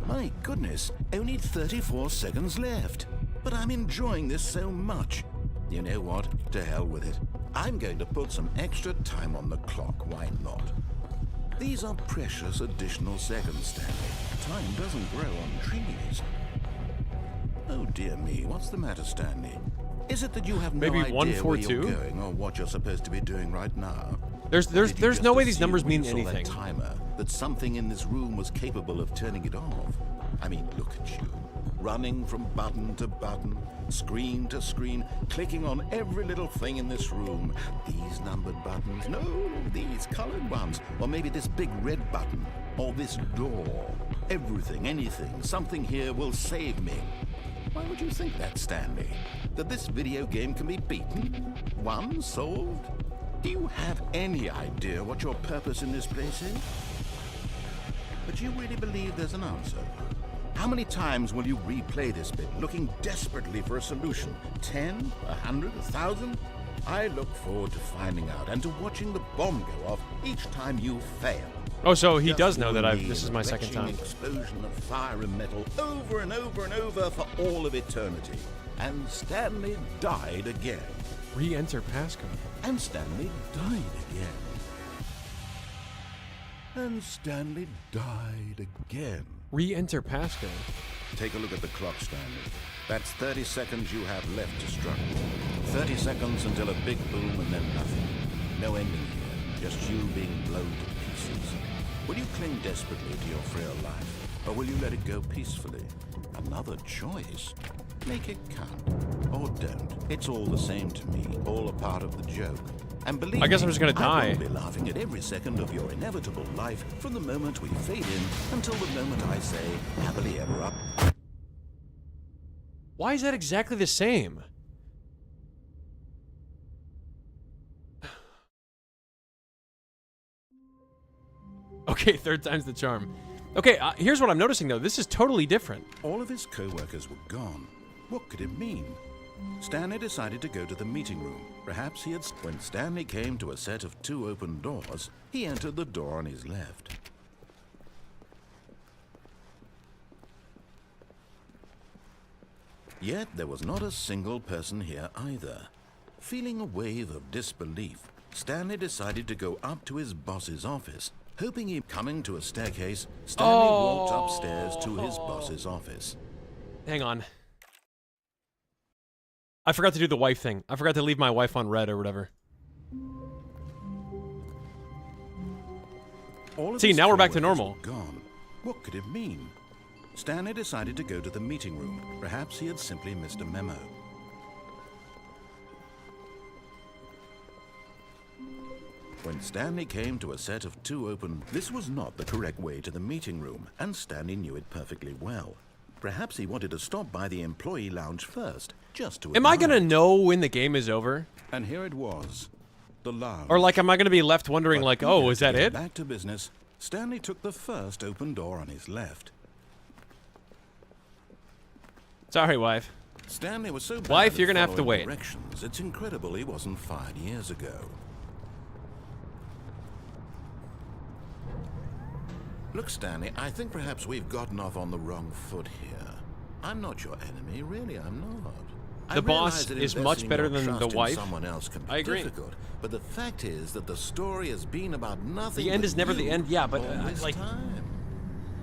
S2: My goodness, only 34 seconds left. But I'm enjoying this so much. You know what? To hell with it. I'm going to put some extra time on the clock. Why not? These are precious additional seconds, Stanley. Time doesn't grow on trees. Oh dear me, what's the matter, Stanley? Is it that you have no
S1: Maybe
S2: idea
S1: 1, 4,
S2: where you're
S1: 2?
S2: going or what you're supposed to be doing right now?
S1: There's no way these numbers mean anything.
S2: Timer that something in this room was capable of turning it off. I mean, look at you, running from button to button, screen to screen, clicking on every little thing in this room. These numbered buttons, no, these colored ones, or maybe this big red button, or this door. Everything, anything, something here will save me. Why would you think that, Stanley? That this video game can be beaten? Won? Solved? Do you have any idea what your purpose in this place is? But you really believe there's an answer? How many times will you replay this bit, looking desperately for a solution? 10? 100? 1,000? I look forward to finding out and to watching the bomb go off each time you fail.
S1: Oh, so he
S2: Just
S1: does know that
S2: watching
S1: this is my
S2: the
S1: second time.
S2: explosion of fire and metal over and over and over for all of eternity. And Stanley died again.
S1: Re-enter passcode.
S2: And Stanley died again. And Stanley died again.
S1: Re-enter passcode.
S2: Take a look at the clock, Stanley. That's 30 seconds you have left to struggle. 30 seconds until a big boom and then nothing. No ending here, just you being blown to pieces. Will you cling desperately to your frail life, or will you let it go peacefully? Another choice. Make it count. Or don't. It's all the same to me, all a part of the joke. And believe
S1: I guess
S2: me,
S1: I'm just gonna die.
S2: I will be laughing at every second of your inevitable life from the moment we fade in until the moment I say, happily ever up.
S1: Why is that exactly the same? Okay, third time's the charm. Okay, here's what I'm noticing though. This is totally different.
S2: All of his co-workers were gone. What could it mean? Stanley decided to go to the meeting room. Perhaps he had... When Stanley came to a set of 2 open doors, he entered the door on his left. Yet there was not a single person here either. Feeling a wave of disbelief, Stanley decided to go up to his boss's office. Hoping he... Coming to a staircase, Stanley walked upstairs to his boss's office.
S1: Hang on. I forgot to do the wife thing. I forgot to leave my wife on red or whatever. See, now we're back to normal.
S2: Gone. What could it mean? Stanley decided to go to the meeting room. Perhaps he had simply missed a memo. When Stanley came to a set of 2 open... This was not the correct way to the meeting room, and Stanley knew it perfectly well. Perhaps he wanted to stop by the employee lounge first, just to...
S1: Am I gonna know when the game is over?
S2: And here it was, the lounge.
S1: Or like, am I gonna be left wondering
S2: But
S1: like,
S2: eager
S1: oh, is
S2: to
S1: that
S2: get
S1: it?
S2: Back to business, Stanley took the first open door on his left.
S1: Sorry, wife.
S2: Stanley was so bad
S1: Wife,
S2: at
S1: you're gonna have to
S2: following
S1: wait.
S2: Directions, it's incredible he wasn't fired years ago. Look, Stanley, I think perhaps we've gotten off on the wrong foot here. I'm not your enemy, really, I'm not. I
S1: The boss
S2: realize that
S1: is
S2: investing
S1: much better
S2: your
S1: than
S2: trust
S1: the
S2: in
S1: wife.
S2: Someone else can be
S1: I agree.
S2: difficult, but the fact is that the story has been about nothing.
S1: The end
S2: but
S1: is never the
S2: you
S1: end, yeah, but
S2: all this
S1: like...
S2: time.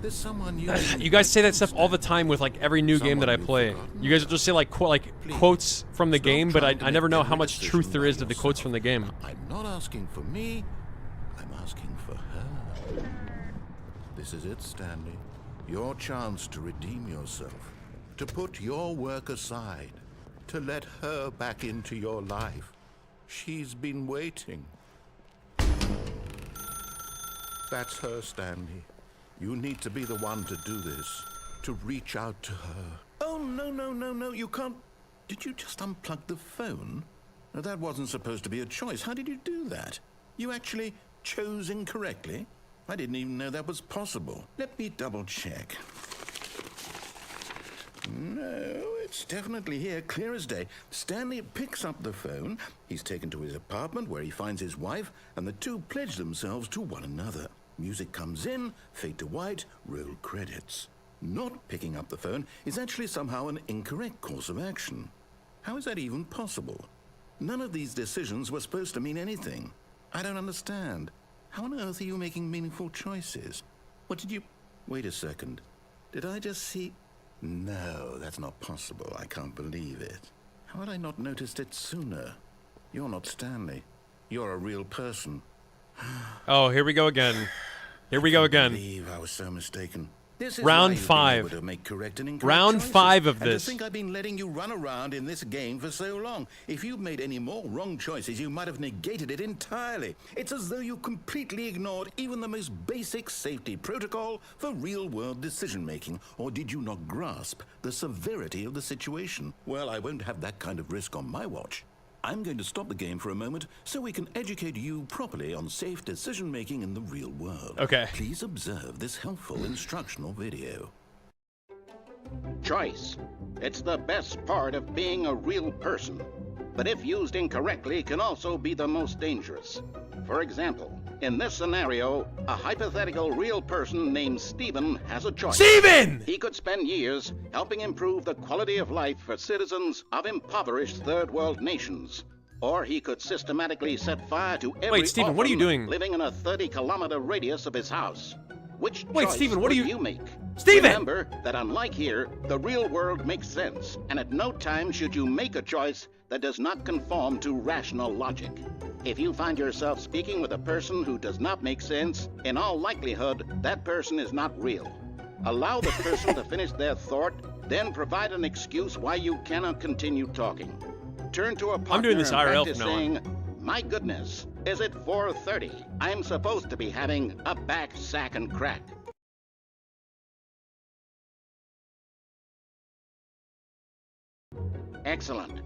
S2: There's someone
S1: You guys say that stuff all the time with like every new game that I play. You guys will just say like quotes from the game, but I never know how much truth there is to the quotes from the game.
S2: I'm not asking for me, I'm asking for her. This is it, Stanley. Your chance to redeem yourself, to put your work aside, to let her back into your life. She's been waiting. That's her, Stanley. You need to be the one to do this, to reach out to her. Oh, no, you can't... Did you just unplug the phone? No, that wasn't supposed to be a choice. How did you do that? You actually chose incorrectly? I didn't even know that was possible. Let me double check. No, it's definitely here, clear as day. Stanley picks up the phone. He's taken to his apartment where he finds his wife, and the two pledge themselves to one another. Music comes in, fade to white, roll credits. Not picking up the phone is actually somehow an incorrect course of action. How is that even possible? None of these decisions were supposed to mean anything. I don't understand. How on earth are you making meaningful choices? What did you... Wait a second. Did I just see... No, that's not possible. I can't believe it. How had I not noticed it sooner? You're not Stanley. You're a real person.
S1: Oh, here we go again. Here we go
S2: I
S1: again.
S2: believe I was so mistaken. This is
S1: Round
S2: why you've been
S1: 5.
S2: able to make correct and incorrect
S1: Round
S2: choices.
S1: 5 of
S2: And
S1: this.
S2: to think I've been letting you run around in this game for so long. If you'd made any more wrong choices, you might have negated it entirely. It's as though you completely ignored even the most basic safety protocol for real-world decision-making. Or did you not grasp the severity of the situation? Well, I won't have that kind of risk on my watch. I'm going to stop the game for a moment so we can educate you properly on safe decision-making in the real world.
S1: Okay.
S2: Please observe this helpful instructional video.
S5: Choice. It's the best part of being a real person, but if used incorrectly can also be the most dangerous. For example, in this scenario, a hypothetical real person named Stephen has a choice.
S1: Steven!
S5: He could spend years helping improve the quality of life for citizens of impoverished third world nations. Or he could systematically set fire to every
S1: Wait, Stephen, what are you
S5: orphan
S1: doing?
S5: living in a 30-kilometer radius of his house. Which choice
S1: Stephen, what
S5: would
S1: are you-
S5: make?
S1: Stephen!
S5: Remember that unlike here, the real world makes sense, and at no time should you make a choice that does not conform to rational logic. If you find yourself speaking with a person who does not make sense, in all likelihood, that person is not real. Allow the person to finish their thought, then provide an excuse why you cannot continue talking. Turn to a partner
S1: I'm doing this
S5: and
S1: IRL
S5: practice
S1: from now on.
S5: saying, "My goodness, is it 4:30? I'm supposed to be having a back, sack, and crack." Excellent.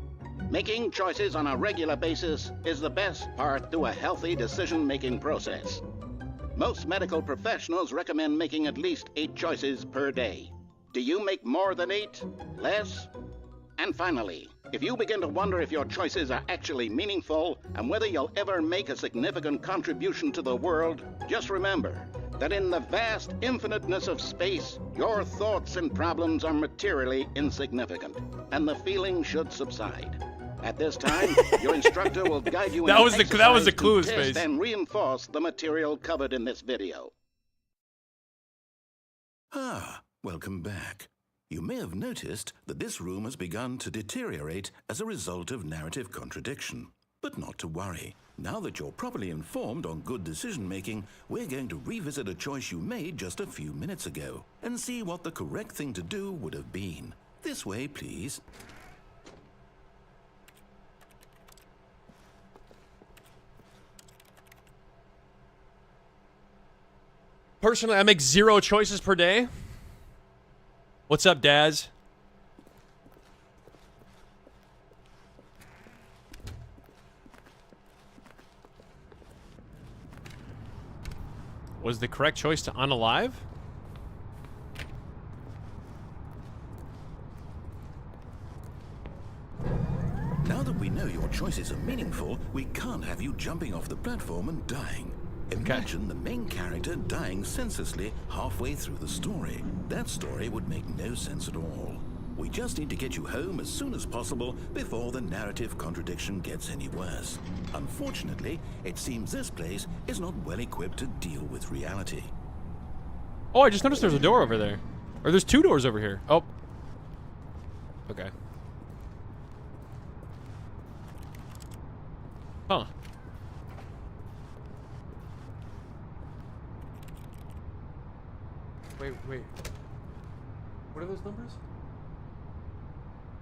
S5: Making choices on a regular basis is the best part to a healthy decision-making process. Most medical professionals recommend making at least 8 choices per day. Do you make more than 8? Less? And finally, if you begin to wonder if your choices are actually meaningful and whether you'll ever make a significant contribution to the world, just remember that in the vast infiniteness of space, your thoughts and problems are materially insignificant, and the feeling should subside. At this time, your instructor will guide you in
S1: That
S5: an
S1: was the
S5: exercise
S1: clue,
S5: to test
S1: Space.
S5: and reinforce the material covered in this video.
S2: Ah, welcome back. You may have noticed that this room has begun to deteriorate as a result of narrative contradiction. But not to worry. Now that you're properly informed on good decision-making, we're going to revisit a choice you made just a few minutes ago and see what the correct thing to do would have been. This way, please.
S1: Personally, I make 0 choices per day. What's up, Daz? Was the correct choice to unalive?
S2: Now that we know your choices are meaningful, we can't have you jumping off the platform and dying. Imagine the main character dying senselessly halfway through the story. That story would make no sense at all. We just need to get you home as soon as possible before the narrative contradiction gets any worse. Unfortunately, it seems this place is not well equipped to deal with reality.
S1: Oh, I just noticed there's a door over there. Or there's 2 doors over here. Oh. Okay. Huh. Wait. What are those numbers?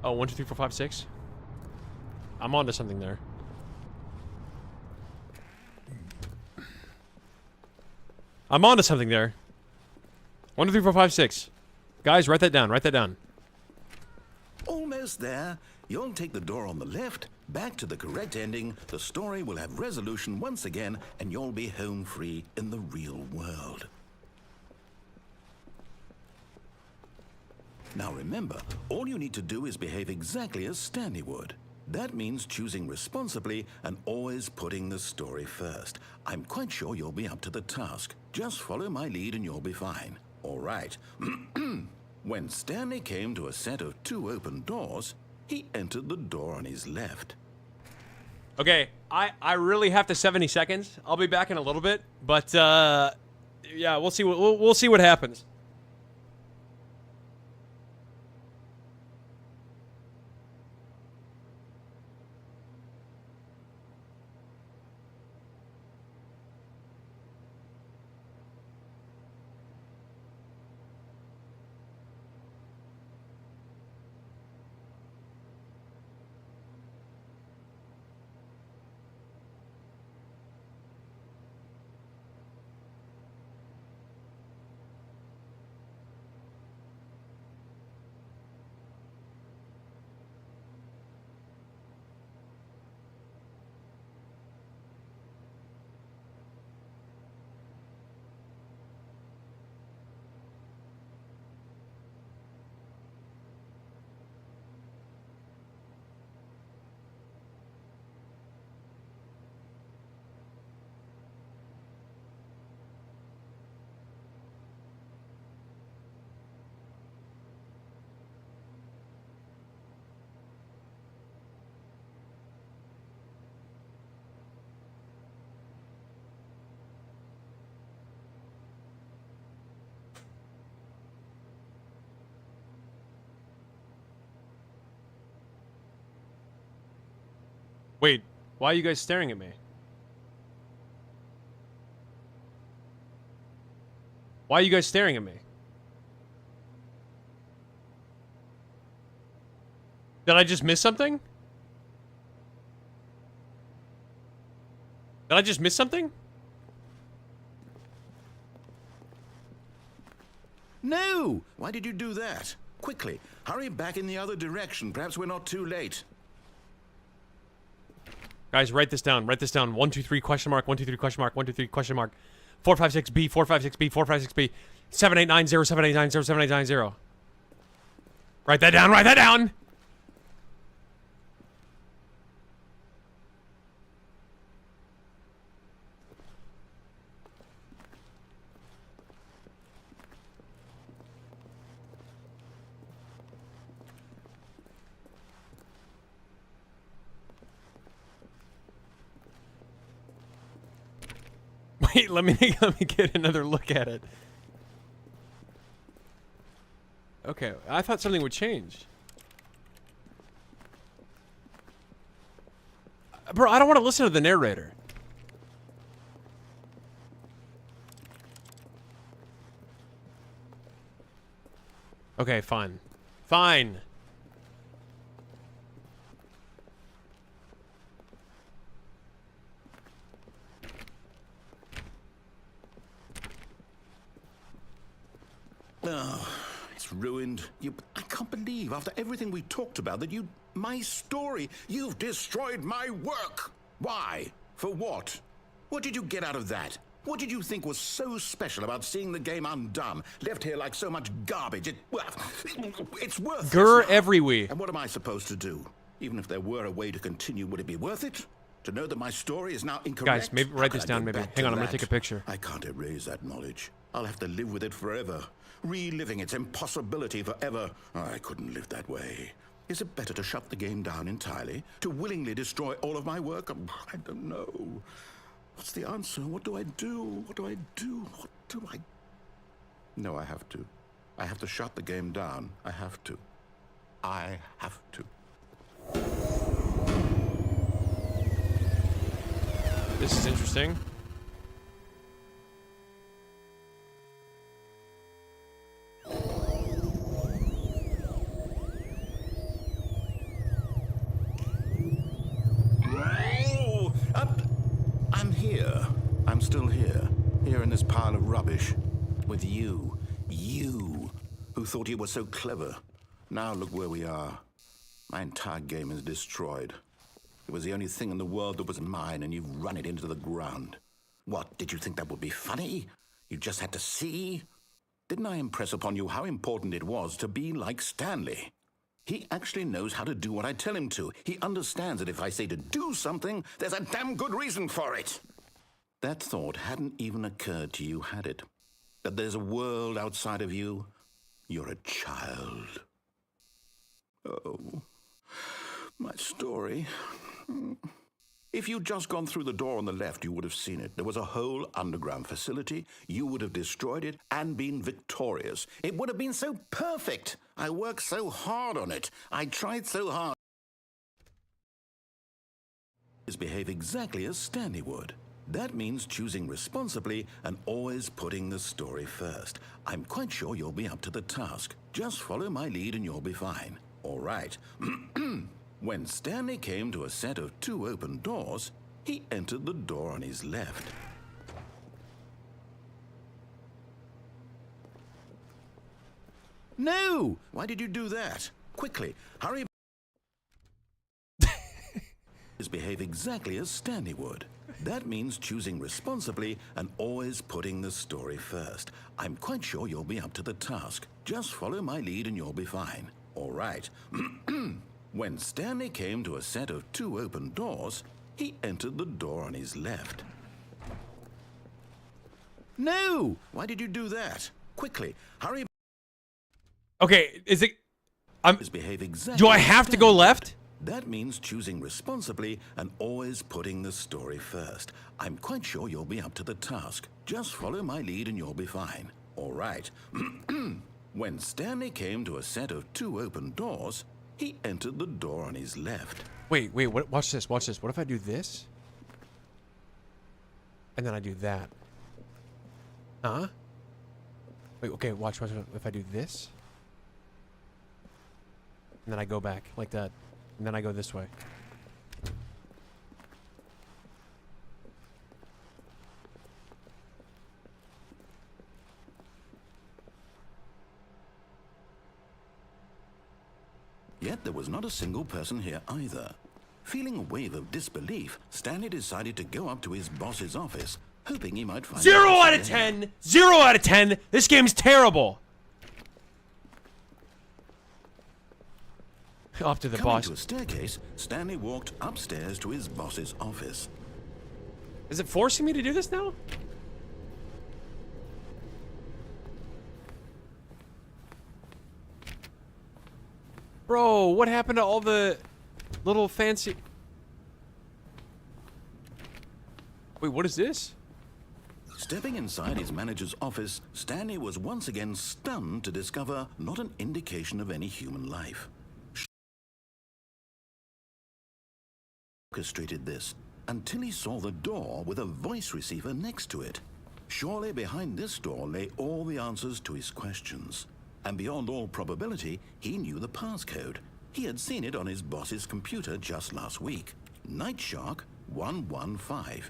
S1: Oh, 1, 2, 3, 4, 5, 6. I'm onto something there. I'm onto something there. 1, 2, 3, 4, 5, 6. Guys, write that down. Write that down.
S2: Almost there. You'll take the door on the left, back to the correct ending, the story will have resolution once again, and you'll be home free in the real world. Now remember, all you need to do is behave exactly as Stanley would. That means choosing responsibly and always putting the story first. I'm quite sure you'll be up to the task. Just follow my lead and you'll be fine. All right. When Stanley came to a set of 2 open doors, he entered the door on his left.
S1: Okay, I really have to 70 seconds. I'll be back in a little bit, but yeah, we'll see what happens. Wait, why are you guys staring at me? Why are you guys staring at me? Did I just miss something? Did I just miss something?
S2: No! Why did you do that? Quickly, hurry back in the other direction. Perhaps we're not too late.
S1: Guys, write this down. Write this down. 1, 2, 3, question mark, 1, 2, 3, question mark, 1, 2, 3, question mark. 456B, 456B, 456B, 7890, 7890, 7890. Write that down, write that down! Wait, let me get another look at it. Okay, I thought something would change. Bro, I don't want to listen to the narrator. Okay, fine. Fine.
S2: Oh, it's ruined. I can't believe, after everything we talked about, that my story, you've destroyed my work. Why? For what? What did you get out of that? What did you think was so special about seeing the game undone, left here like so much garbage? It's worthless.
S1: Grr everywhere.
S2: And what am I supposed to do? Even if there were a way to continue, would it be worth it? To know that my story is now incorrect?
S1: Guys, maybe write this down, maybe. Hang on, I'm gonna take a picture.
S2: I can't erase that knowledge. I'll have to live with it forever. Reliving its impossibility forever. I couldn't live that way. Is it better to shut the game down entirely? To willingly destroy all of my work? I don't know. What's the answer? What do I do? What do I do? What do I... No, I have to. I have to shut the game down. I have to. I have to.
S1: This is interesting.
S2: I'm here. I'm still here. Here in this pile of rubbish. With you. You. Who thought you were so clever. Now look where we are. My entire game is destroyed. It was the only thing in the world that was mine, and you've run it into the ground. What, did you think that would be funny? You just had to see? Didn't I impress upon you how important it was to be like Stanley? He actually knows how to do what I tell him to. He understands that if I say to do something, there's a damn good reason for it. That thought hadn't even occurred to you, had it? That there's a world outside of you? You're a child. Oh, my story. If you'd just gone through the door on the left, you would have seen it. There was a whole underground facility. You would have destroyed it and been victorious. It would have been so perfect. I worked so hard on it. I tried so hard. Behave exactly as Stanley would. That means choosing responsibly and always putting the story first. I'm quite sure you'll be up to the task. Just follow my lead and you'll be fine. All right. When Stanley came to a set of 2 open doors, he entered the door on his left. No! Why did you do that? Quickly, hurry. Behave exactly as Stanley would. That means choosing responsibly and always putting the story first. I'm quite sure you'll be up to the task. Just follow my lead and you'll be fine. All right. When Stanley came to a set of 2 open doors, he entered the door on his left. No! Why did you do that? Quickly, hurry.
S1: Okay, is it...
S2: Behave exactly
S1: do I have to go left?
S2: That means choosing responsibly and always putting the story first. I'm quite sure you'll be up to the task. Just follow my lead and you'll be fine. All right. When Stanley came to a set of 2 open doors, he entered the door on his left.
S1: Wait, what, watch this, watch this. What if I do this? And then I do that. Huh? Wait, okay, watch. If I do this. And then I go back, like that. And then I go this way.
S2: Yet there was not a single person here either. Feeling a wave of disbelief, Stanley decided to go up to his boss's office, hoping he might find
S1: 0 out of 10! 0 out of 10! This game's terrible! Up to the
S2: Coming
S1: boss.
S2: to a staircase, Stanley walked upstairs to his boss's office.
S1: Is it forcing me to do this now? Bro, what happened to all the little fancy... Wait, what is this?
S2: Stepping inside his manager's office, Stanley was once again stunned to discover not an indication of any human life. Orchestrated this until he saw the door with a voice receiver next to it. Surely behind this door lay all the answers to his questions. And beyond all probability, he knew the passcode. He had seen it on his boss's computer just last week. Night Shark 115.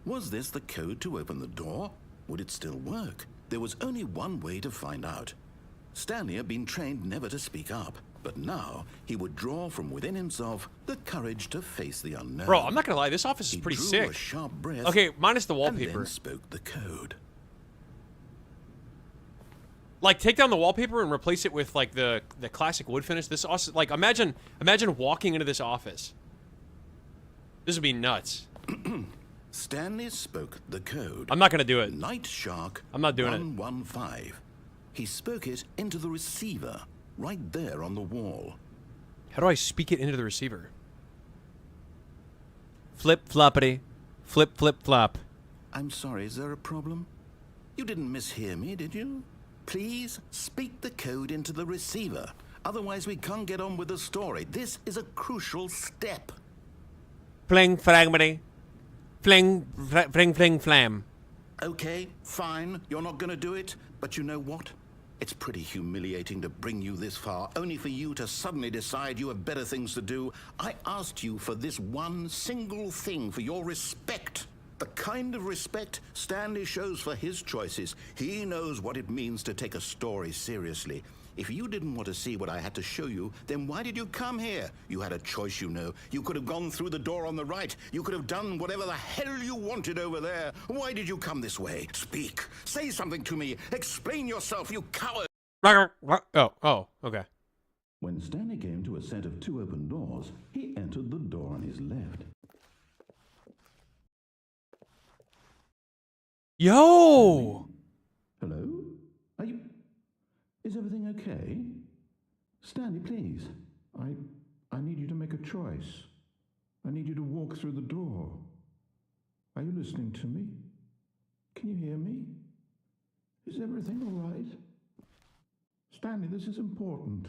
S2: Was this the code to open the door? Would it still work? There was only one way to find out. Stanley had been trained never to speak up, but now he would draw from within himself the courage to face the unknown.
S1: Bro, I'm not gonna lie, this office is pretty
S2: He drew
S1: sick.
S2: a sharp breath,
S1: Okay, minus the
S2: and
S1: wallpaper.
S2: then spoke the code.
S1: Like, take down the wallpaper and replace it with, like, the classic wood finish. This also, like, imagine walking into this office. This would be nuts.
S2: Stanley spoke the code.
S1: I'm not gonna do it.
S2: Night Shark
S1: I'm not doing it.
S2: 115. He spoke it into the receiver, right there on the wall.
S1: How do I speak it into the receiver? Flip floppity. Flip flip flop.
S2: I'm sorry, is there a problem? You didn't mishear me, did you? Please speak the code into the receiver. Otherwise, we can't get on with the story. This is a crucial step.
S1: Fling fragmity. Fling fling flam.
S2: Okay, fine. You're not going to do it. But you know what? It's pretty humiliating to bring you this far, only for you to suddenly decide you have better things to do. I asked you for this one single thing, for your respect. The kind of respect Stanley shows for his choices. He knows what it means to take a story seriously. If you didn't want to see what I had to show you, then why did you come here? You had a choice, you know. You could have gone through the door on the right. You could have done whatever the hell you wanted over there. Why did you come this way? Speak. Say something to me. Explain yourself, you coward.
S1: Oh, okay.
S2: When Stanley came to a set of two open doors, he entered the door on his left.
S1: Yo!
S2: Hello? Are you... Is everything okay? Stanley, please. I need you to make a choice. I need you to walk through the door. Are you listening to me? Can you hear me? Is everything all right? Stanley, this is important.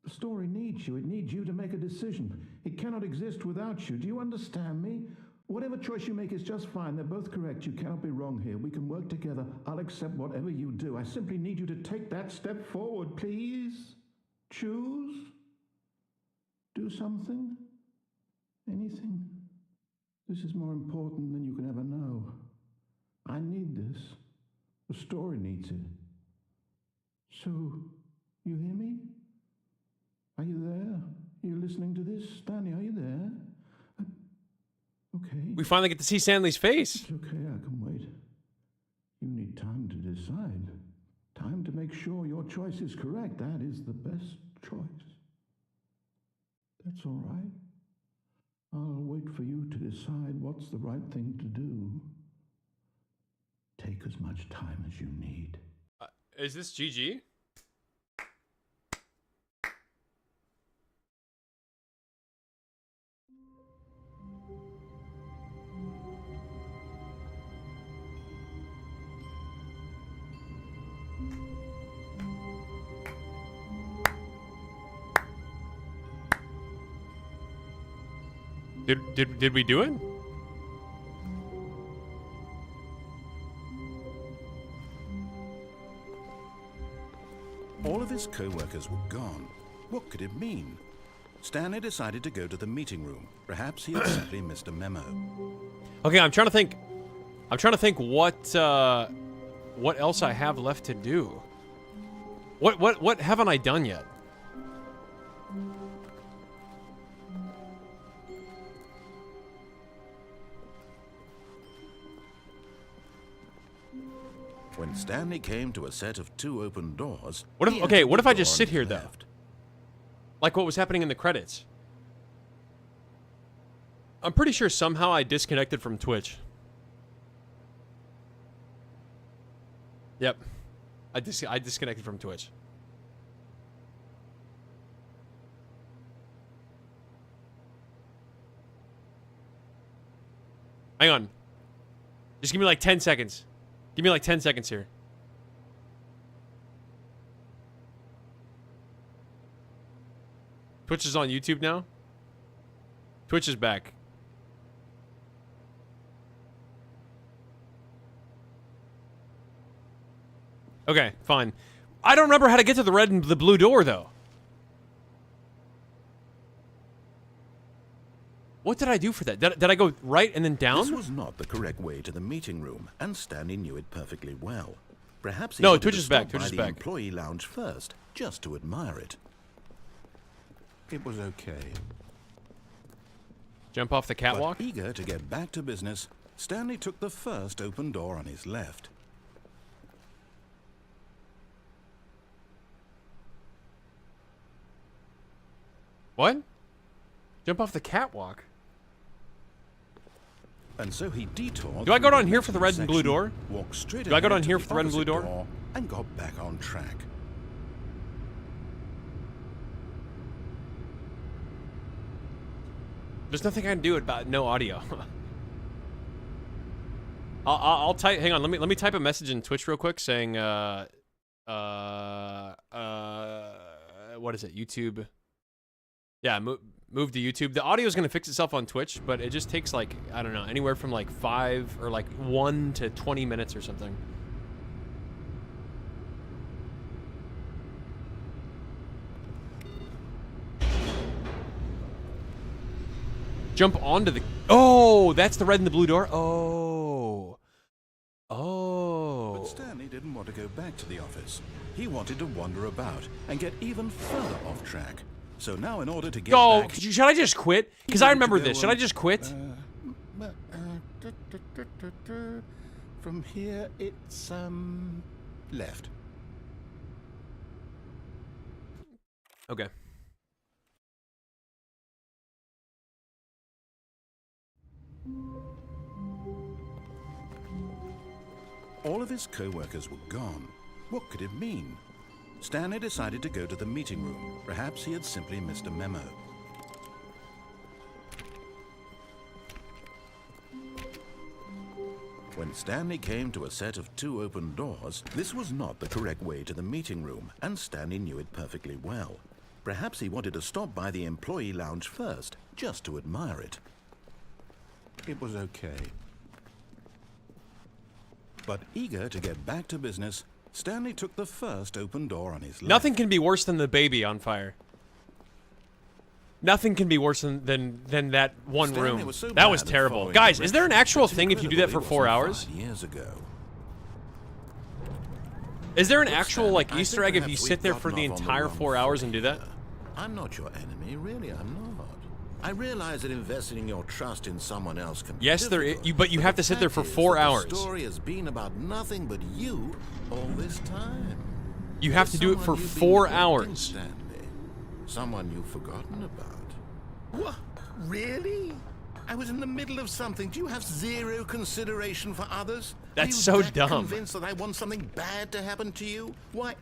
S2: The story needs you. It needs you to make a decision. It cannot exist without you. Do you understand me? Whatever choice you make is just fine. They're both correct. You cannot be wrong here. We can work together. I'll accept whatever you do. I simply need you to take that step forward, please. Choose. Do something. Anything. This is more important than you can ever know. I need this. The story needs it. So, you hear me? Are you there? Are you listening to this? Stanley, are you there? Okay.
S1: We finally get to see Stanley's face.
S2: It's okay, I can wait. You need time to decide. Time to make sure your choice is correct. That is the best choice. That's all right. I'll wait for you to decide what's the right thing to do. Take as much time as you need.
S1: Is this GG? Did we do it?
S2: All of his co-workers were gone. What could it mean? Stanley decided to go to the meeting room. Perhaps he had simply missed a memo.
S1: Okay, I'm trying to think. I'm trying to think what else I have left to do. What haven't I done yet?
S2: When Stanley came to a set of 2 open doors...
S1: What if,
S2: he
S1: okay,
S2: entered
S1: what
S2: the
S1: if I
S2: door
S1: just
S2: on
S1: sit
S2: his
S1: here, though?
S2: left.
S1: Like what was happening in the credits. I'm pretty sure somehow I disconnected from Twitch. Yep. I disconnected from Twitch. Hang on. Just give me like 10 seconds. Give me like 10 seconds here. Twitch is on YouTube now? Twitch is back. Okay, fine. I don't remember how to get to the red and the blue door, though. What did I do for that? Did I go right and then down?
S2: This was not the correct way to the meeting room, and Stanley knew it perfectly well. Perhaps he
S1: No,
S2: wanted
S1: Twitch
S2: to
S1: is back,
S2: stop
S1: Twitch
S2: by
S1: is
S2: the
S1: back.
S2: employee lounge first, just to admire it. It was okay.
S1: Jump off the catwalk?
S2: But eager to get back to business, Stanley took the first open door on his left.
S1: What? Jump off the catwalk?
S2: And so he detoured.
S1: Do I go
S2: through
S1: down
S2: the
S1: here for the red and blue
S2: section,
S1: door?
S2: Walked straight
S1: Do I go
S2: ahead
S1: down
S2: to
S1: here
S2: the
S1: for the red and blue
S2: opposite
S1: door?
S2: and got back on track.
S1: There's nothing I can do about no audio. I'll type. Hang on. Let me type a message in Twitch real quick saying what is it? YouTube. Yeah, move to YouTube. The audio is gonna fix itself on Twitch, but it just takes like, I don't know, anywhere from like 5 or like 1 to 20 minutes or something. Jump onto the... Oh, that's the red and the blue door? Oh. Oh.
S2: But Stanley didn't want to go back to the office. He wanted to wander about and get even further off track. So now in order to get
S1: Oh,
S2: back...
S1: should I just quit? Because I remember this. Should I just quit?
S2: From here, it's, left.
S1: Okay.
S2: All of his co-workers were gone. What could it mean? Stanley decided to go to the meeting room. Perhaps he had simply missed a memo. When Stanley came to a set of 2 open doors, this was not the correct way to the meeting room, and Stanley knew it perfectly well. Perhaps he wanted to stop by the employee lounge first, just to admire it. It was okay. But eager to get back to business, Stanley took the first open door on his left.
S1: Nothing can be worse than the baby on fire. Nothing can be worse than that one
S2: Stanley
S1: room.
S2: was so
S1: That was
S2: bad at
S1: terrible.
S2: following
S1: Guys, is there an actual
S2: directions,
S1: thing if you do that for
S2: incredible
S1: 4
S2: it
S1: hours?
S2: wasn't 5 years ago.
S1: Is there an
S2: Look,
S1: actual
S2: Stan,
S1: like
S2: I
S1: Easter
S2: think
S1: egg if you
S2: perhaps
S1: sit
S2: we've
S1: there for
S2: gotten
S1: the
S2: off on the
S1: entire
S2: wrong
S1: 4 hours and do
S2: foot
S1: that?
S2: here. I'm not your enemy, really, I'm not. I realize that investing your trust in someone else can be
S1: Yes, there is,
S2: difficult,
S1: but you have to
S2: the
S1: sit there
S2: fact
S1: for
S2: is
S1: 4
S2: that
S1: hours.
S2: The story has been about nothing but you all this time.
S1: You have to do it for 4 hours.
S2: Stanley. Someone you've forgotten about. What? Really? I was in the middle of something. Do you have zero consideration for others?
S1: That's
S2: Are you
S1: so
S2: that
S1: dumb.
S2: convinced that I want something bad to happen to you? Why,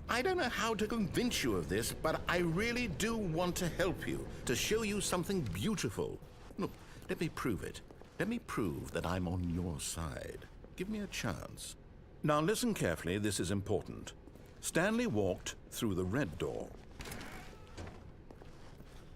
S2: I don't know how to convince you of this, but I really do want to help you, to show you something beautiful. Look, let me prove it. Let me prove that I'm on your side. Give me a chance. Now listen carefully, this is important. Stanley walked through the red door.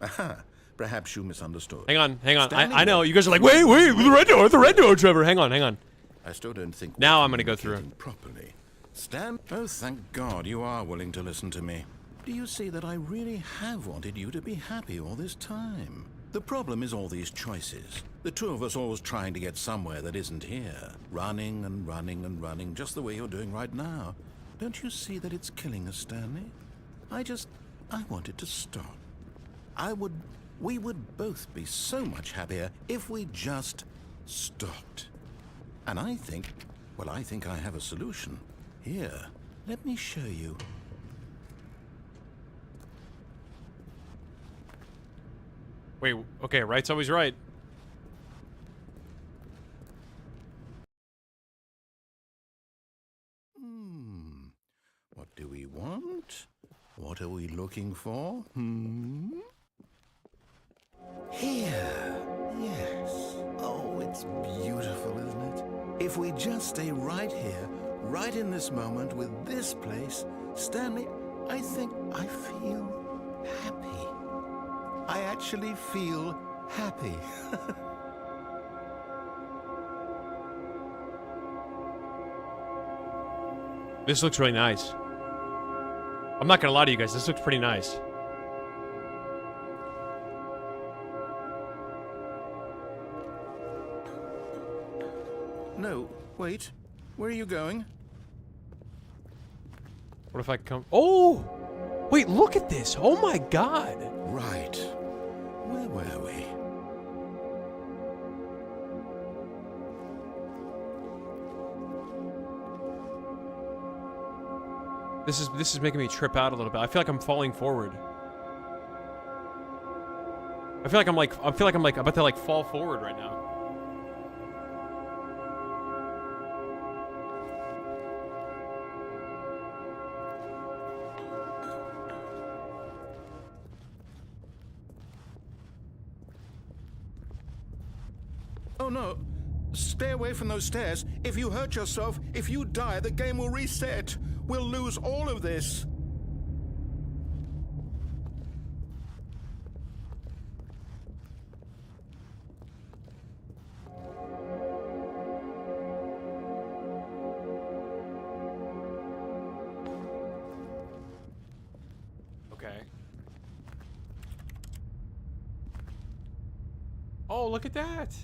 S2: Aha! Perhaps you misunderstood.
S1: Hang on.
S2: Stanley,
S1: I know. You guys are like, wait, the red door, Trevor. Hang on.
S2: I still don't think
S1: Now
S2: we're
S1: I'm gonna go through.
S2: communicating properly. Stan, oh, thank God you are willing to listen to me. Do you see that I really have wanted you to be happy all this time? The problem is all these choices. The two of us always trying to get somewhere that isn't here. Running and running and running, just the way you're doing right now. Don't you see that it's killing us, Stanley? I wanted to stop. We would both be so much happier if we just stopped. And I think I have a solution. Here, let me show you.
S1: Wait, okay, right's always right.
S2: What do we want? What are we looking for? Here. Yes. Oh, it's beautiful, isn't it? If we just stay right here, right in this moment with this place, Stanley, I think I feel happy. I actually feel happy.
S1: This looks really nice. I'm not gonna lie to you guys, this looks pretty nice.
S2: No, wait. Where are you going?
S1: What if I come? Oh! Wait, look at this! Oh my god!
S2: Right. Where were we?
S1: This is making me trip out a little bit. I feel like I'm falling forward. I feel like I'm about to like fall forward right now.
S2: Oh no! Stay away from those stairs. If you hurt yourself, if you die, the game will reset. We'll lose all of this.
S1: Okay. Oh, look at that!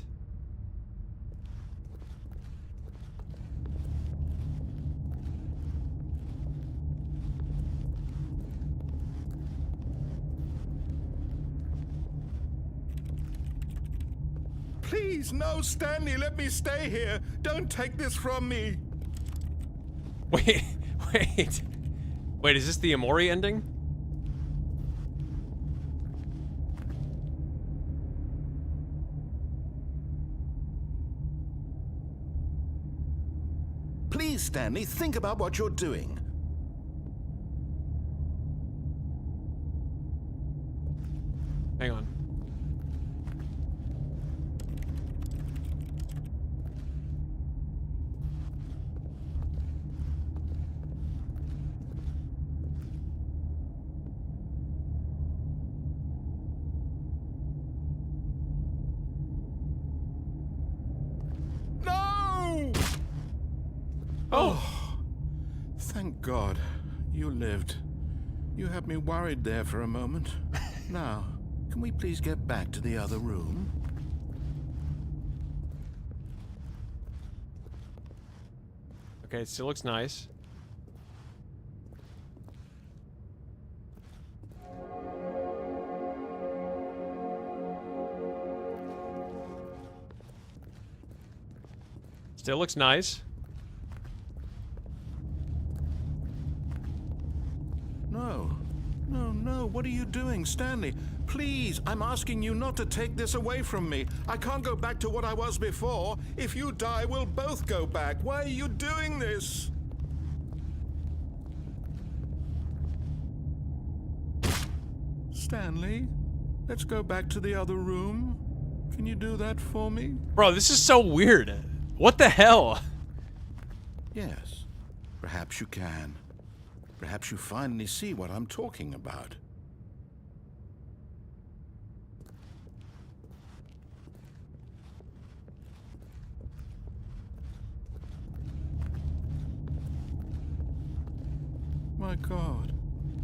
S2: Please, no, Stanley, let me stay here. Don't take this from me.
S1: Wait, is this the Amori ending?
S2: Please, Stanley, think about what you're doing.
S1: Hang on.
S2: No! Oh, thank God you lived. You had me worried there for a moment. Now, can we please get back to the other room?
S1: Okay, it still looks nice. Still looks nice.
S2: No, what are you doing, Stanley? Please, I'm asking you not to take this away from me. I can't go back to what I was before. If you die, we'll both go back. Why are you doing this? Stanley, let's go back to the other room. Can you do that for me?
S1: Bro, this is so weird. What the hell?
S2: Yes, perhaps you can. Perhaps you finally see what I'm talking about. my God.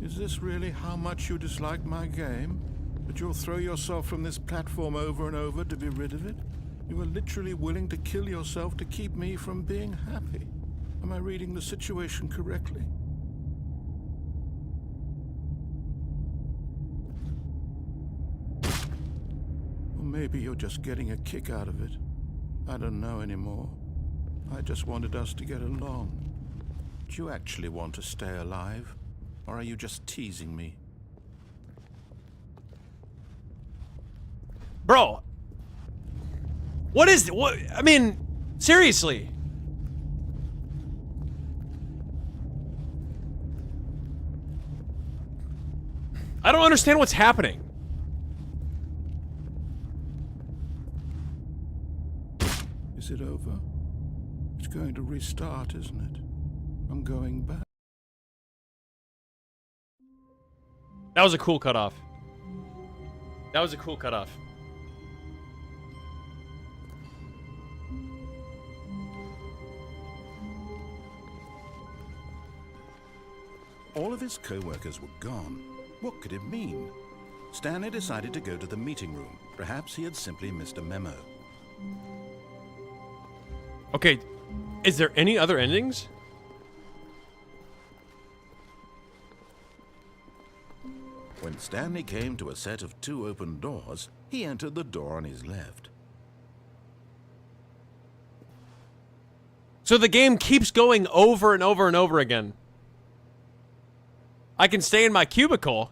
S2: Is this really how much you dislike my game? That you'll throw yourself from this platform over and over to be rid of it? You are literally willing to kill yourself to keep me from being happy. Am I reading the situation correctly? Or maybe you're just getting a kick out of it. I don't know anymore. I just wanted us to get along. Do you actually want to stay alive? Or are you just teasing me?
S1: Bro. What is... what? I mean, seriously. I don't understand what's happening.
S2: Is it over? It's going to restart, isn't it? I'm going back.
S1: That was a cool cutoff. That was a cool cutoff.
S2: All of his co-workers were gone. What could it mean? Stanley decided to go to the meeting room. Perhaps he had simply missed a memo.
S1: Okay, is there any other endings?
S2: When Stanley came to a set of 2 open doors, he entered the door on his left.
S1: So the game keeps going over and over and over again. I can stay in my cubicle.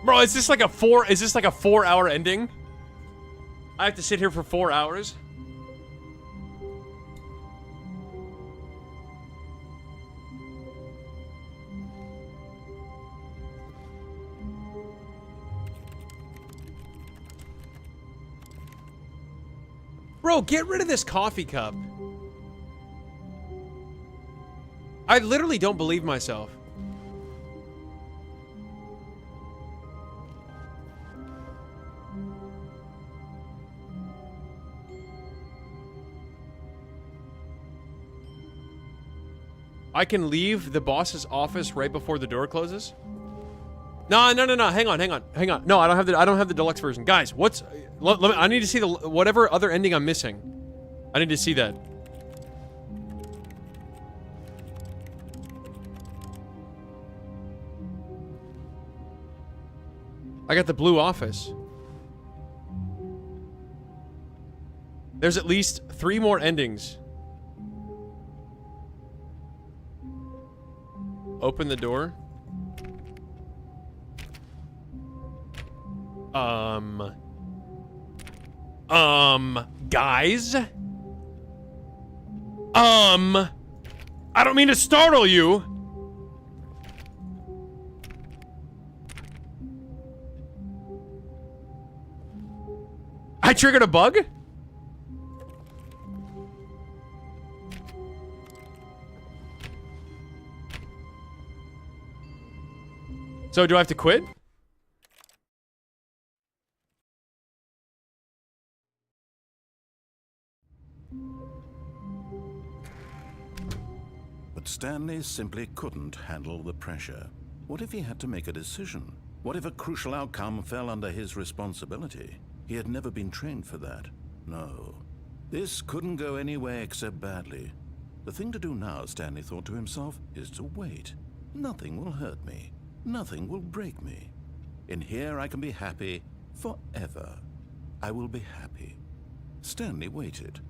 S1: Bro, is this like a 4-hour ending? I have to sit here for 4 hours? Bro, get rid of this coffee cup. I literally don't believe myself. I can leave the boss's office right before the door closes? No. Hang on. No, I don't have the deluxe version. Guys, what's... I need to see the whatever other ending I'm missing. I need to see that. I got the blue office. There's at least 3 more endings. Open the door. Guys? I don't mean to startle you. I triggered a bug? So do I have to quit?
S2: But Stanley simply couldn't handle the pressure. What if he had to make a decision? What if a crucial outcome fell under his responsibility? He had never been trained for that. No. This couldn't go any way except badly. The thing to do now, Stanley thought to himself, is to wait. Nothing will hurt me. Nothing will break me. In here I can be happy forever. I will be happy. Stanley waited.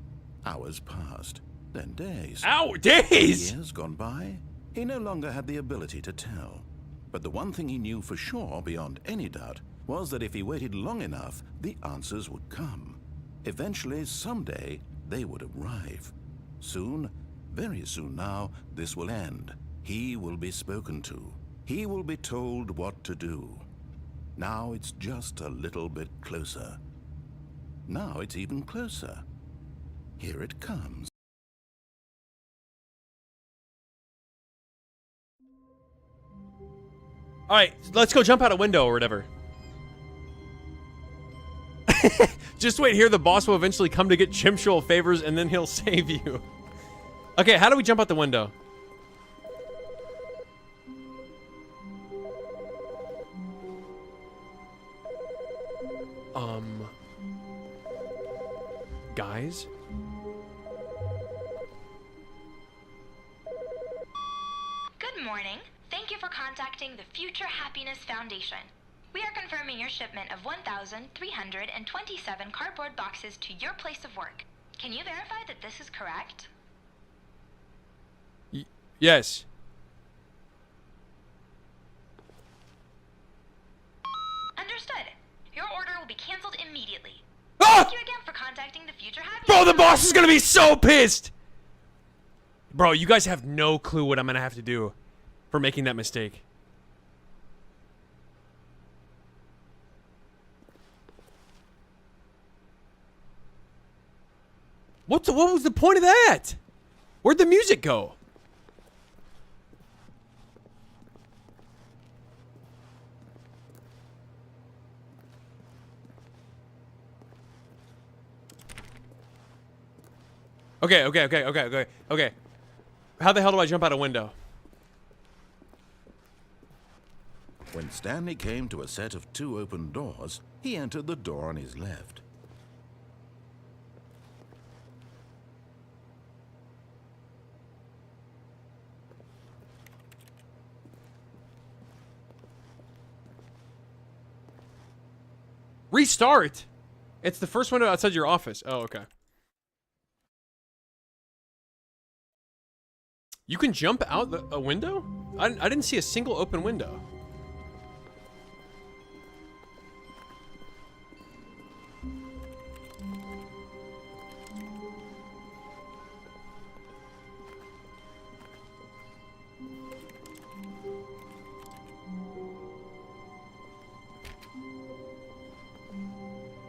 S2: Hours passed. Then days.
S1: Ow, days!
S2: Years gone by. He no longer had the ability to tell. But the one thing he knew for sure, beyond any doubt, was that if he waited long enough, the answers would come. Eventually, someday, they would arrive. Soon, very soon now, this will end. He will be spoken to. He will be told what to do. Now it's just a little bit closer. Now it's even closer. Here it comes.
S1: All right, let's go jump out a window or whatever. Just wait here. The boss will eventually come to get Chimchul favors, and then he'll save you. Okay, how do we jump out the window? Guys?
S3: Good morning. Thank you for contacting the Future Happiness Foundation. We are confirming your shipment of 1,327 cardboard boxes to your place of work. Can you verify that this is correct?
S1: Yes.
S3: Understood. Your order will be canceled immediately.
S1: Ah!
S3: Thank you again for contacting the Future Happiness
S1: Bro, the boss
S3: Foundation.
S1: is gonna be so pissed! Bro, you guys have no clue what I'm gonna have to do for making that mistake. What was the point of that? Where'd the music go? Okay. How the hell do I jump out a window?
S2: When Stanley came to a set of 2 open doors, he entered the door on his left.
S1: Restart? It's the first window outside your office. Oh, okay. You can jump out a window? I didn't see a single open window.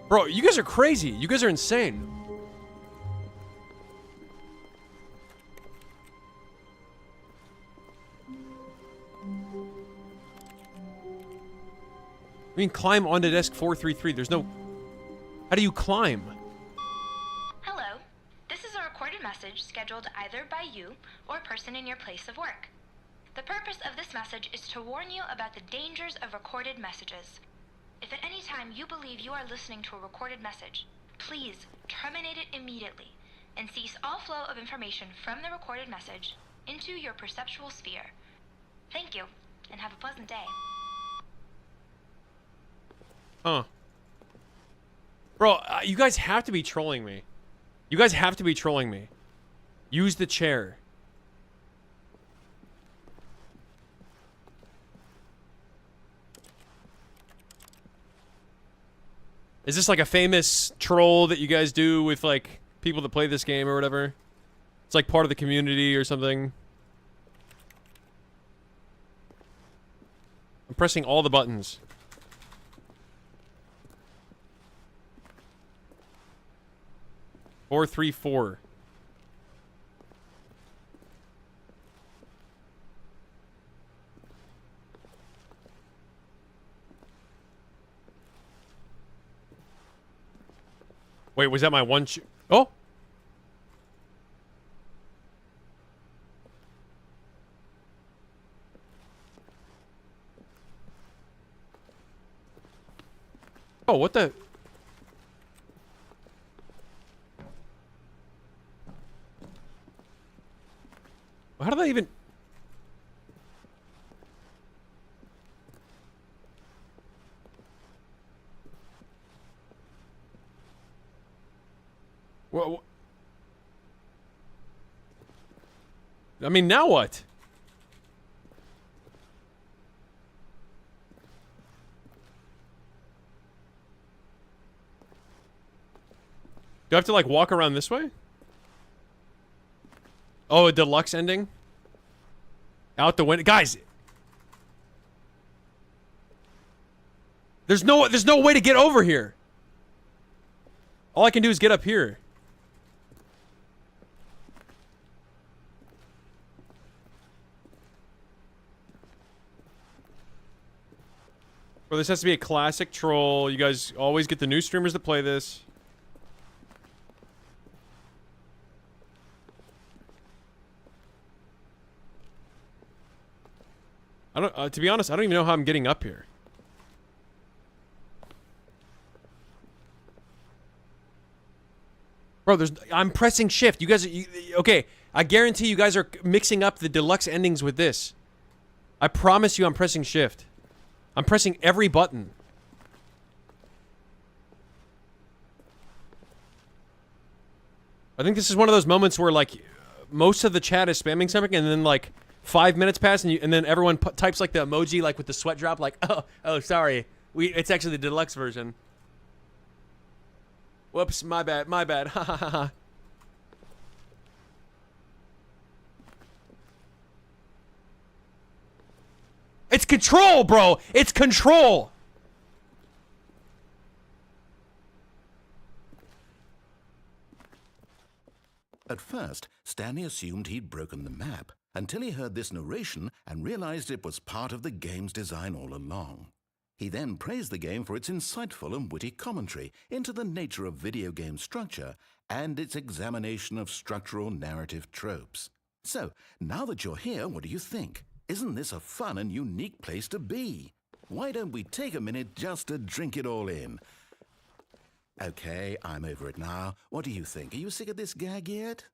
S1: Bro, you guys are crazy. You guys are insane. I mean, climb onto desk 433. There's no... How do you climb?
S3: Hello. This is a recorded message scheduled either by you or a person in your place of work. The purpose of this message is to warn you about the dangers of recorded messages. If at any time you believe you are listening to a recorded message, please terminate it immediately and cease all flow of information from the recorded message into your perceptual sphere. Thank you, and have a pleasant day.
S1: Huh. Bro, you guys have to be trolling me. You guys have to be trolling me. Use the chair. Is this like a famous troll that you guys do with like people that play this game or whatever? It's like part of the community or something. I'm pressing all the buttons. Four, 3, 4. Wait, was that my one? Oh. Oh, what the? How did that even? What? I mean, now what? Do I have to like walk around this way? Oh, a deluxe ending? Out the window. Guys! There's no way to get over here. All I can do is get up here. Bro, this has to be a classic troll. You guys always get the new streamers to play this. I don't, to be honest, I don't even know how I'm getting up here. Bro, I'm pressing shift. You guys, okay, I guarantee you guys are mixing up the deluxe endings with this. I promise you I'm pressing shift. I'm pressing every button. I think this is one of those moments where, like, most of the chat is spamming something, and then, like, 5 minutes pass, and then everyone types, like, the emoji, like, with the sweat drop, like, oh, sorry. It's actually the deluxe version. Whoops, my bad, ha ha ha ha. It's control, bro! It's control!
S2: At first, Stanley assumed he'd broken the map, until he heard this narration and realized it was part of the game's design all along. He then praised the game for its insightful and witty commentary into the nature of video game structure and its examination of structural narrative tropes. So, now that you're here, what do you think? Isn't this a fun and unique place to be? Why don't we take a minute just to drink it all in? Okay, I'm over it now. What do you think? Are you sick of this gag yet?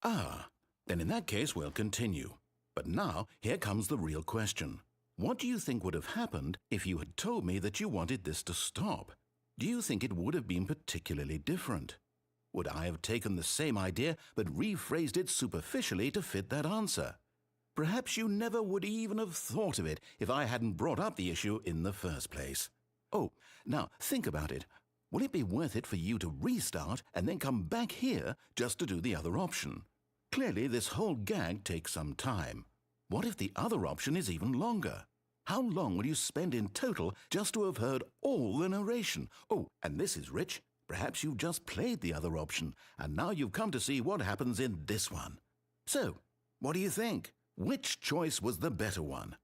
S2: Ah, then in that case we'll continue. But now, here comes the real question. What do you think would have happened if you had told me that you wanted this to stop? Do you think it would have been particularly different? Would I have taken the same idea but rephrased it superficially to fit that answer? Perhaps you never would even have thought of it if I hadn't brought up the issue in the first place. Oh, now think about it. Will it be worth it for you to restart and then come back here just to do the other option? Clearly, this whole gag takes some time. What if the other option is even longer? How long will you spend in total just to have heard all the narration? Oh, and this is rich. Perhaps you've just played the other option, and now you've come to see what happens in this one. So, what do you think? Which choice was the better one?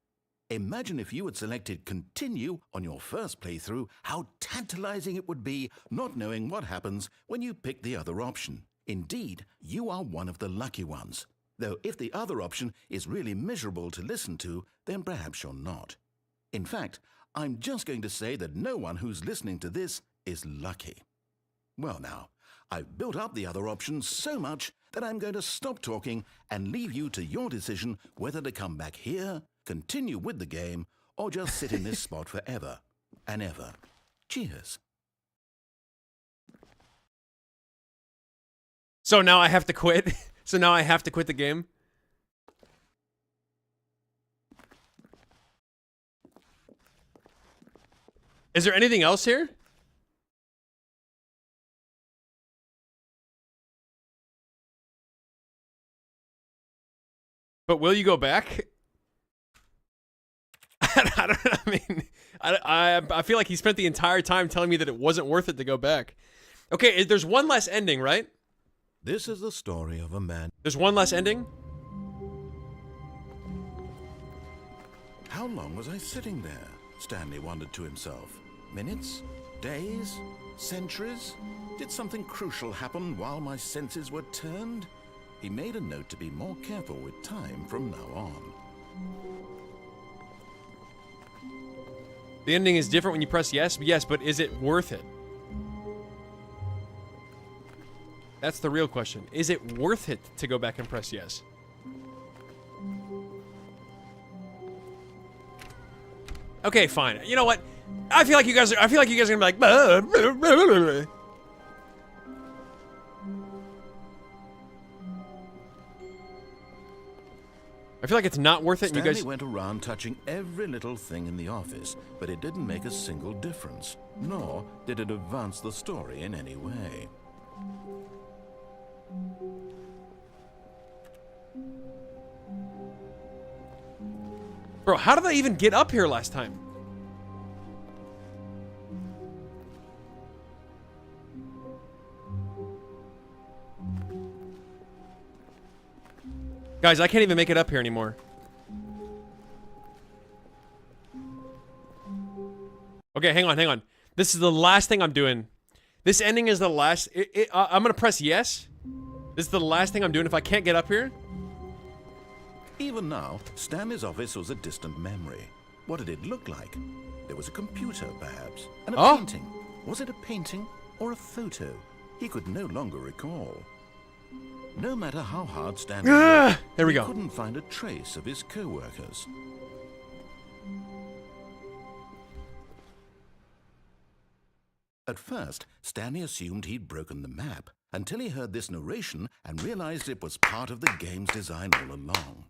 S2: Imagine if you had selected Continue on your first playthrough, how tantalizing it would be not knowing what happens when you pick the other option. Indeed, you are one of the lucky ones. Though if the other option is really miserable to listen to, then perhaps you're not. In fact, I'm just going to say that no one who's listening to this is lucky. Well now, I've built up the other option so much that I'm going to stop talking and leave you to your decision whether to come back here, continue with the game, or just sit in this spot forever and ever. Cheers.
S1: So now I have to quit? So now I have to quit the game? Is there anything else here? But will you go back? I mean, I feel like he spent the entire time telling me that it wasn't worth it to go back. Okay, there's one less ending, right?
S2: This is the story of a man.
S1: There's one less ending?
S2: How long was I sitting there? Stanley wondered to himself. Minutes? Days? Centuries? Did something crucial happen while my senses were turned? He made a note to be more careful with time from now on.
S1: The ending is different when you press yes? Yes, but is it worth it? That's the real question. Is it worth it to go back and press yes? Okay, fine. You know what? I feel like you guys are gonna be like, "Bah, blah, blah, blah, blah." I feel like it's not worth it. And you
S2: Stanley
S1: guys
S2: went around touching every little thing in the office, but it didn't make a single difference, nor did it advance the story in any way.
S1: Bro, how did I even get up here last time? Guys, I can't even make it up here anymore. Okay, hang on. This is the last thing I'm doing. This ending is the last. I'm gonna press yes. This is the last thing I'm doing if I can't get up here.
S2: Even now, Stanley's office was a distant memory. What did it look like? There was a computer, perhaps, and a painting. Was it a painting or a photo? He could no longer recall. No matter how hard Stanley worked,
S1: there we
S2: he
S1: go.
S2: couldn't find a trace of his co-workers. At first, Stanley assumed he'd broken the map, until he heard this narration and realized it was part of the game's design all along.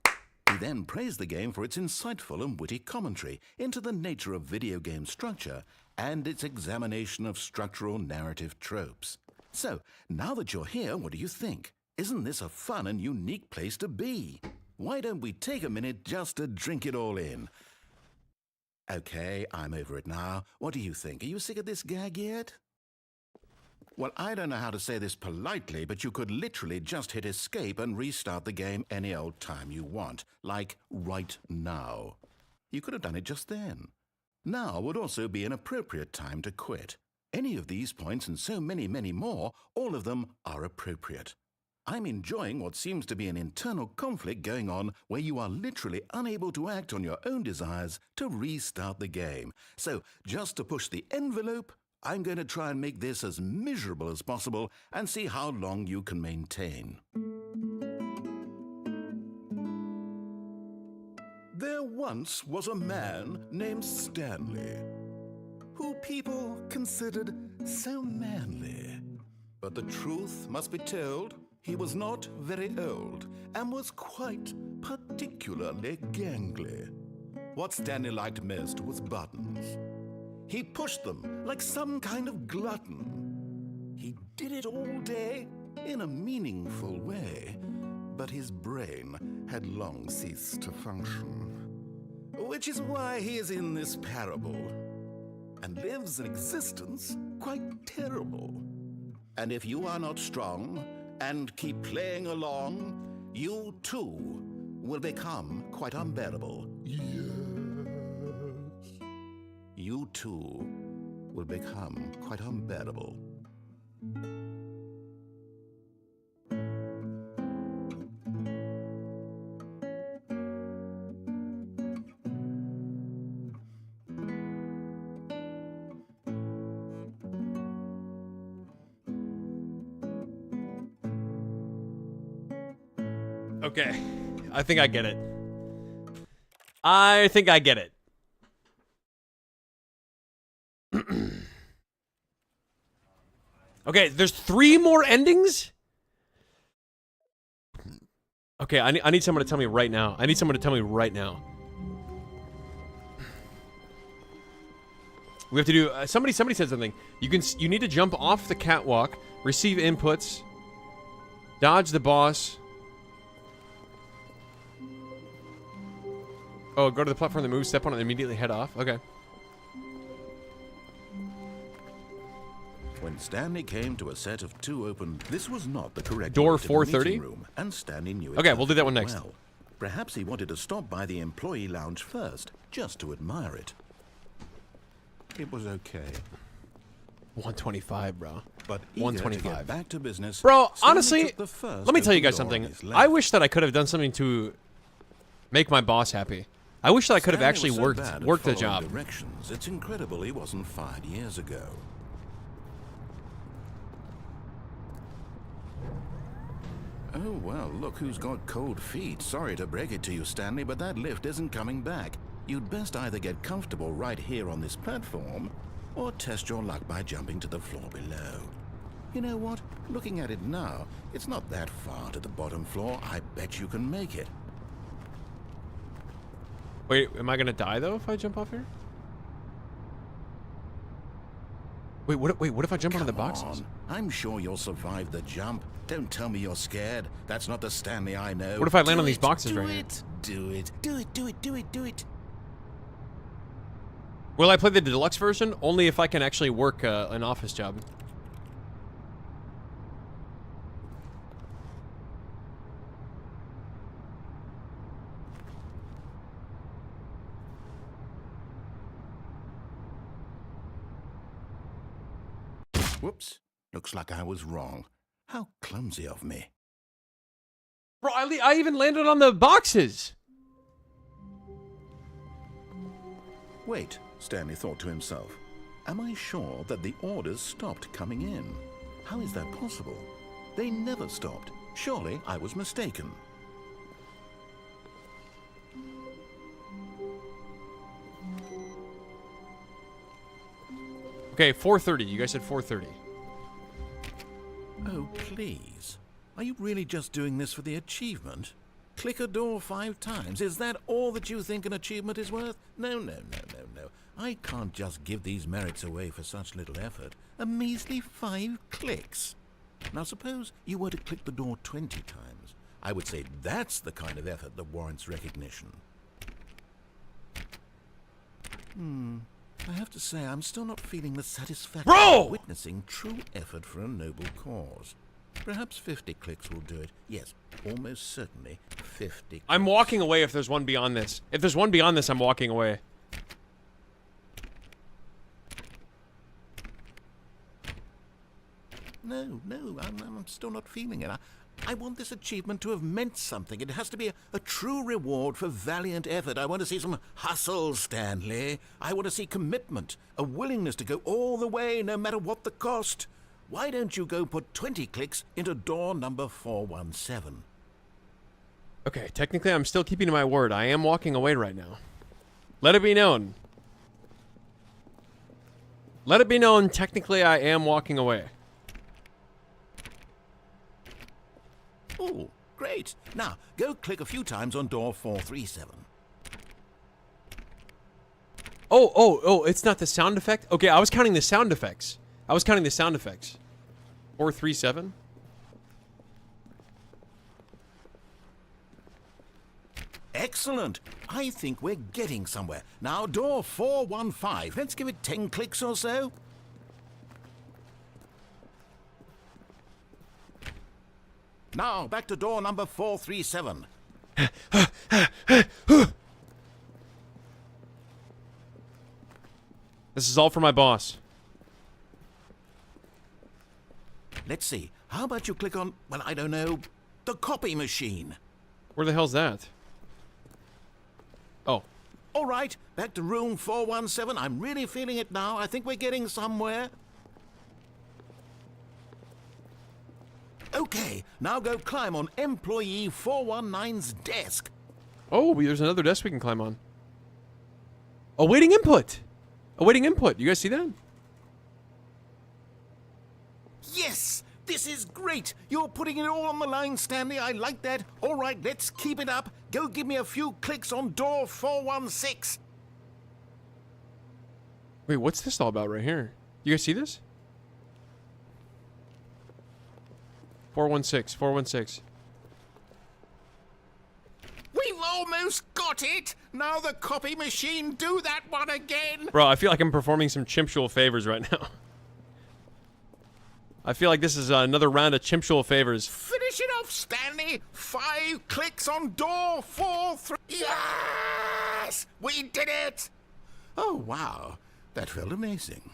S2: He then praised the game for its insightful and witty commentary into the nature of video game structure and its examination of structural narrative tropes. So, now that you're here, what do you think? Isn't this a fun and unique place to be? Why don't we take a minute just to drink it all in? Okay, I'm over it now. What do you think? Are you sick of this gag yet? Well, I don't know how to say this politely, but you could literally just hit escape and restart the game any old time you want, like right now. You could have done it just then. Now would also be an appropriate time to quit. Any of these points and so many, many more, all of them are appropriate. I'm enjoying what seems to be an internal conflict going on where you are literally unable to act on your own desires to restart the game. So, just to push the envelope, I'm going to try and make this as miserable as possible and see how long you can maintain. There once was a man named Stanley, who people considered so manly. But the truth must be told, he was not very old and was quite particularly gangly. What Stanley liked most was buttons. He pushed them like some kind of glutton. He did it all day in a meaningful way, but his brain had long ceased to function. Which is why he is in this parable and lives an existence quite terrible. And if you are not strong and keep playing along, you too will become quite unbearable. Yes. You too will become quite unbearable.
S1: Okay, I think I get it. I think I get it. Okay, there's 3 more endings? Okay, I need someone to tell me right now. I need someone to tell me right now. We have to do... somebody said something. You need to jump off the catwalk, receive inputs, dodge the boss... Oh, go to the platform that moves, step on it, and immediately head off? Okay.
S2: When Stanley came to a set of 2 open, this was not the correct
S1: door
S2: way to the
S1: 430
S2: meeting room, and Stanley knew it.
S1: Okay, we'll do that one next.
S2: Well, perhaps he wanted to stop by the employee lounge first, just to admire it. It was okay.
S1: 125, bro.
S2: But
S1: 125.
S2: to get back to business,
S1: Bro,
S2: Stanley
S1: honestly,
S2: took the first
S1: let me tell you
S2: open
S1: guys
S2: door on
S1: something.
S2: his left.
S1: I wish that I could have done something to make my boss happy. I wish that I could have
S2: Stanley
S1: actually
S2: was so
S1: worked
S2: bad at
S1: the
S2: following
S1: job.
S2: Directions, it's incredible he wasn't fired years ago. Oh, well, look who's got cold feet. Sorry to break it to you, Stanley, but that lift isn't coming back. You'd best either get comfortable right here on this platform, or test your luck by jumping to the floor below. You know what? Looking at it now, it's not that far to the bottom floor. I bet you can make it.
S1: Wait, am I gonna die though if I jump off here? Wait, what if I jump onto the boxes?
S2: On. I'm sure you'll survive the jump. Don't tell me you're scared. That's not the Stanley I know.
S1: What if I land on these boxes right here?
S2: Do it. Do it.
S1: Will I play the deluxe version? Only if I can actually work an office job.
S2: Whoops. Looks like I was wrong. How clumsy of me.
S1: Bro, I even landed on the boxes.
S2: Wait, Stanley thought to himself. Am I sure that the orders stopped coming in? How is that possible? They never stopped. Surely I was mistaken.
S1: Okay, 4:30. You guys said 4:30.
S2: Oh, please. Are you really just doing this for the achievement? Click a door 5 times. Is that all that you think an achievement is worth? No. I can't just give these merits away for such little effort. A measly 5 clicks. Now suppose you were to click the door 20 times. I would say that's the kind of effort that warrants recognition. I have to say, I'm still not feeling the satisfaction of witnessing true effort for a noble cause. Perhaps 50 clicks will do it. Yes, almost certainly 50 clicks.
S1: I'm walking away if there's one beyond this. If there's one beyond this, I'm walking away.
S2: No, I'm still not feeling it. I want this achievement to have meant something. It has to be a true reward for valiant effort. I want to see some hustle, Stanley. I want to see commitment, a willingness to go all the way, no matter what the cost. Why don't you go put 20 clicks into door number 417?
S1: Okay, technically I'm still keeping to my word. I am walking away right now. Let it be known. Let it be known, technically I am walking away.
S2: Oh, great. Now, go click a few times on door 437.
S1: Oh, it's not the sound effect? Okay, I was counting the sound effects. 437?
S2: Excellent. I think we're getting somewhere. Now, door 415. Let's give it 10 clicks or so. Now, back to door number 437.
S1: This is all for my boss.
S2: Let's see. How about you click on, well, I don't know, the copy machine?
S1: Where the hell's that? Oh.
S2: All right, back to room 417. I'm really feeling it now. I think we're getting somewhere. Okay, now go climb on employee 419's desk.
S1: Oh, there's another desk we can climb on. Awaiting input. Awaiting input. You guys see that?
S2: Yes, this is great. You're putting it all on the line, Stanley. I like that. All right, let's keep it up. Go give me a few clicks on door 416.
S1: Wait, what's this all about right here? You guys see this? 416.
S2: We've almost got it. Now the copy machine, do that one again.
S1: Bro, I feel like I'm performing some chimpsule favors right now. I feel like this is another round of chimpsule favors.
S2: Finish it off, Stanley. 5 clicks on door 43. Yes! We did it! Oh, wow. That felt amazing.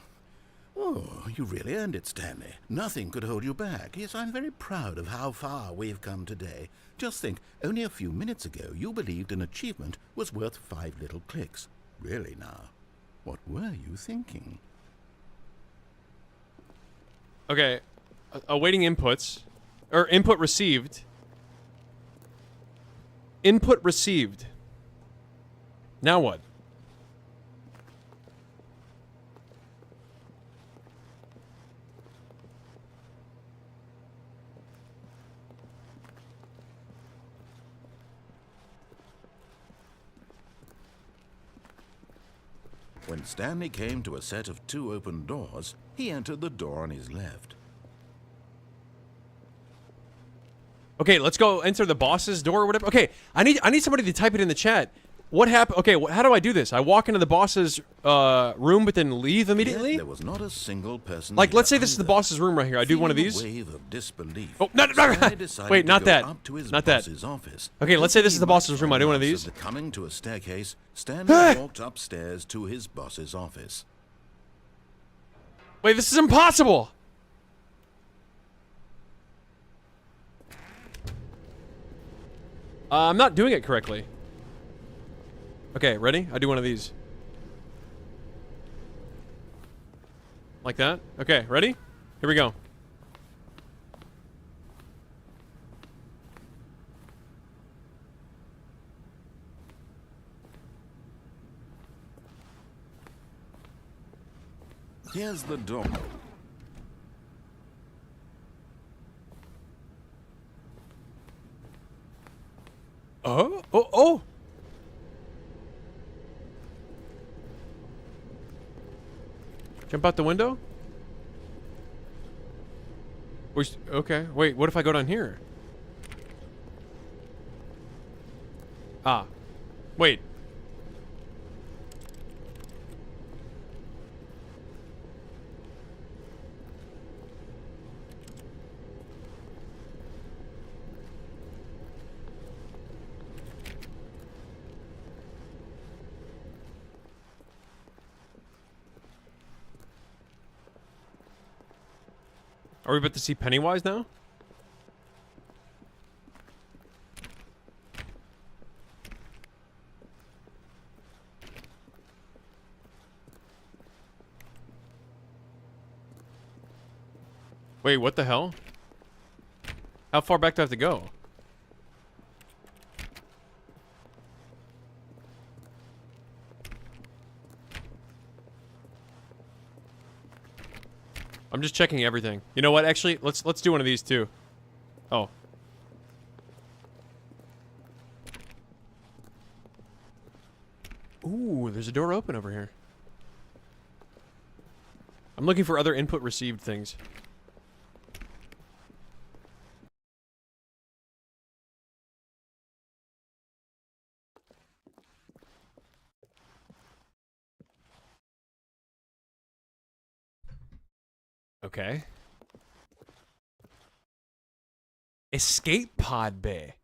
S2: Oh, you really earned it, Stanley. Nothing could hold you back. Yes, I'm very proud of how far we've come today. Just think, only a few minutes ago, you believed an achievement was worth 5 little clicks. Really now, what were you thinking?
S1: Okay, awaiting inputs. Or input received. Input received. Now what?
S2: When Stanley came to a set of 2 open doors, he entered the door on his left.
S1: Okay, let's go enter the boss's door or whatever. Okay, I need somebody to type it in the chat. What happened? Okay, how do I do this? I walk into the boss's room, but then leave immediately?
S2: Yet there was not a single person.
S1: Like, let's say this is the boss's room right here. I do one of these.
S2: A wave of disbelief,
S1: oh, no. Wait, not that. Not that.
S2: Office.
S1: Okay, let's say this is the boss's room. I do one of these.
S2: Coming to a staircase, Stanley walked upstairs to his boss's office.
S1: Wait, this is impossible. I'm not doing it correctly. Okay, ready? I do one of these. Like that? Okay, ready? Here we go.
S2: Here's the door.
S1: Oh, oh, oh! Jump out the window? Okay, wait, what if I go down here? Ah. Wait. Are we about to see Pennywise now? Wait, what the hell? How far back do I have to go? I'm just checking everything. You know what? Actually, let's do one of these too. Oh. Ooh, there's a door open over here. I'm looking for other input received things. Okay. Escape pod bay.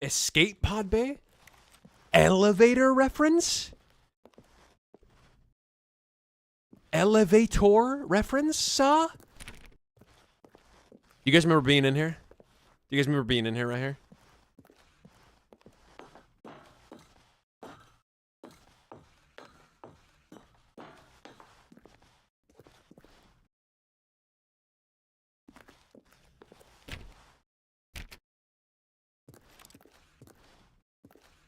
S1: Escape pod bay? Elevator reference? Elevator reference? You guys remember being in here? Do you guys remember being in here right here?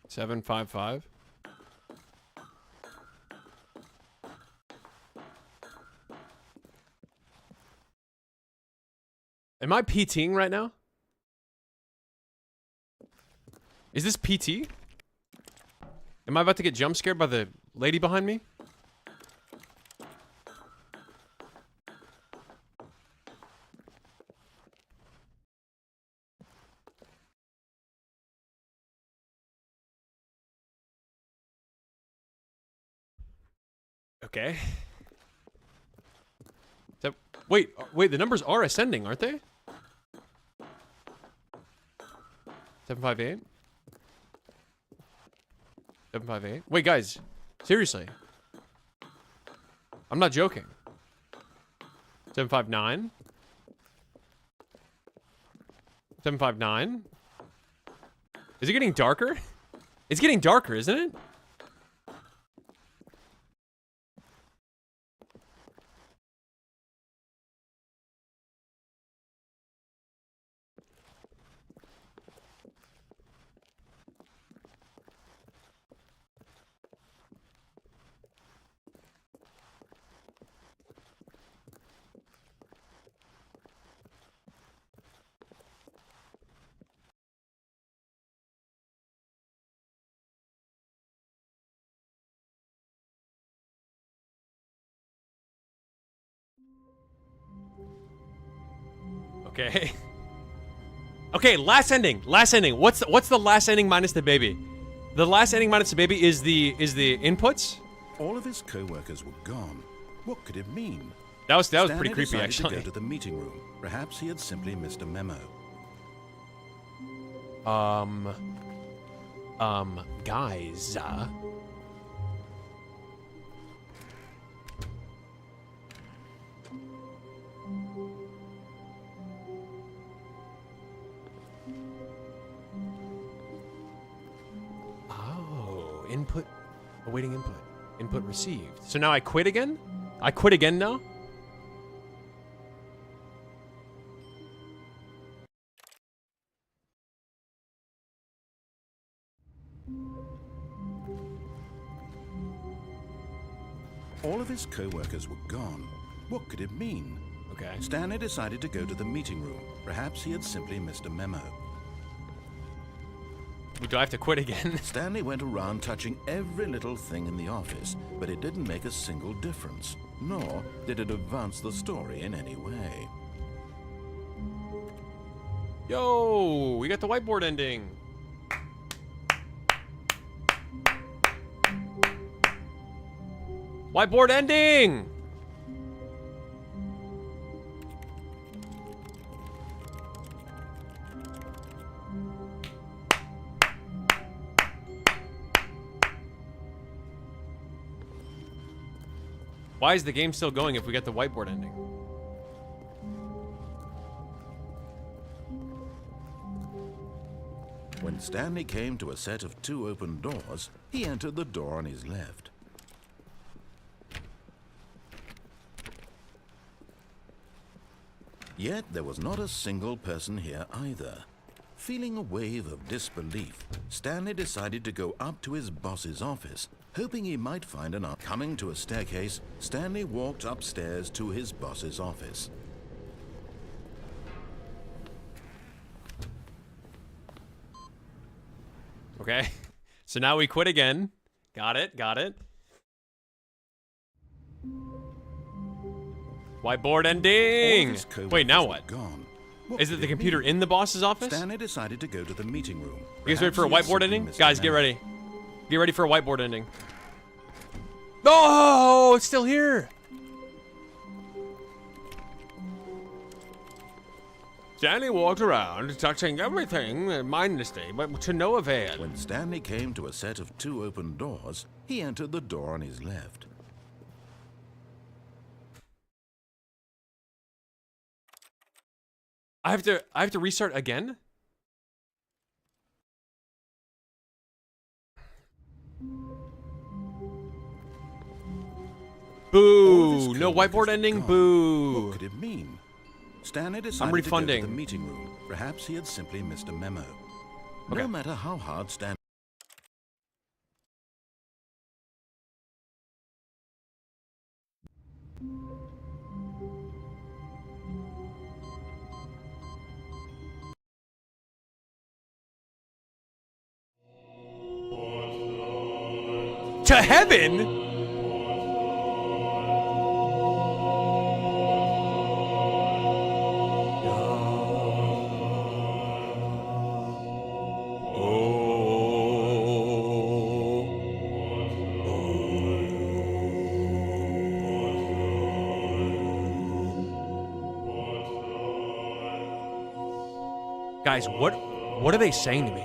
S1: Seven, 5, 5. Am I PTing right now? Is this PT? Am I about to get jump scared by the lady behind me? Okay. So, wait, the numbers are ascending, aren't they? 758. 758. Wait, guys, seriously. I'm not joking. 759. 759. Is it getting darker? It's getting darker, isn't it? Okay. Okay, last ending. Last ending. What's the last ending minus the baby? The last ending minus the baby is the inputs?
S2: All of his co-workers were gone. What could it mean?
S1: That was pretty
S2: Stanley
S1: creepy,
S2: decided
S1: actually.
S2: to go to the meeting room. Perhaps he had simply missed a memo.
S1: Guys, input, awaiting input. Input received. So now I quit again? I quit again now?
S2: All of his co-workers were gone. What could it mean?
S1: Okay.
S2: Stanley decided to go to the meeting room. Perhaps he had simply missed a memo.
S1: Do I have to quit again?
S2: Stanley went around touching every little thing in the office, but it didn't make a single difference, nor did it advance the story in any way.
S1: Yo, we got the whiteboard ending. Whiteboard ending! Why is the game still going if we get the whiteboard ending?
S2: When Stanley came to a set of 2 open doors, he entered the door on his left. Yet there was not a single person here either. Feeling a wave of disbelief, Stanley decided to go up to his boss's office, hoping he might find an answer. Coming to a staircase, Stanley walked upstairs to his boss's office.
S1: Okay, so now we quit again. Got it, got it. Whiteboard ending! Wait, now what? Is it the computer in the boss's office?
S2: Stanley decided to go to the meeting room.
S1: You guys ready for a whiteboard ending? Guys, get ready. Get ready for a whiteboard ending. Oh, it's still here. Stanley walked around, touching everything mindlessly, but to no avail.
S2: When Stanley came to a set of 2 open doors, he entered the door on his left.
S1: I have to restart again? Boo! No whiteboard ending. Boo!
S2: What could it mean? Stanley decided to go to the meeting room. Perhaps he had simply missed a memo.
S1: Okay.
S2: No matter how hard Stanley...
S1: To heaven? Guys, what are they saying to me?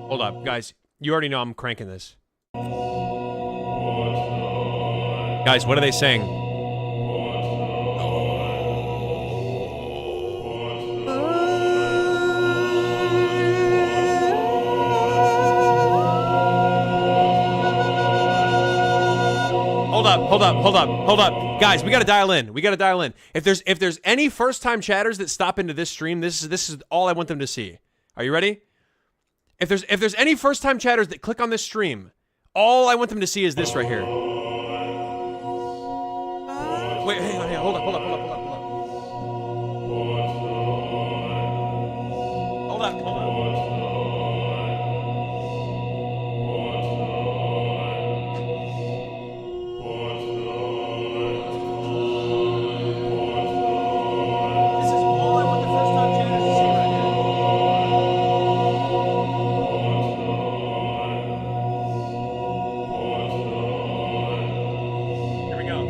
S1: Hold up, guys. You already know I'm cranking this. Guys, what are they saying? Hold up. Guys, we gotta dial in. If there's any first-time chatters that stop into this stream, this is all I want them to see. Are you ready? If there's any first-time chatters that click on this stream, all I want them to see is this right here. Wait, hey, hold up. Hold up. This is all I want the first-time chatters to see right here. Here we go.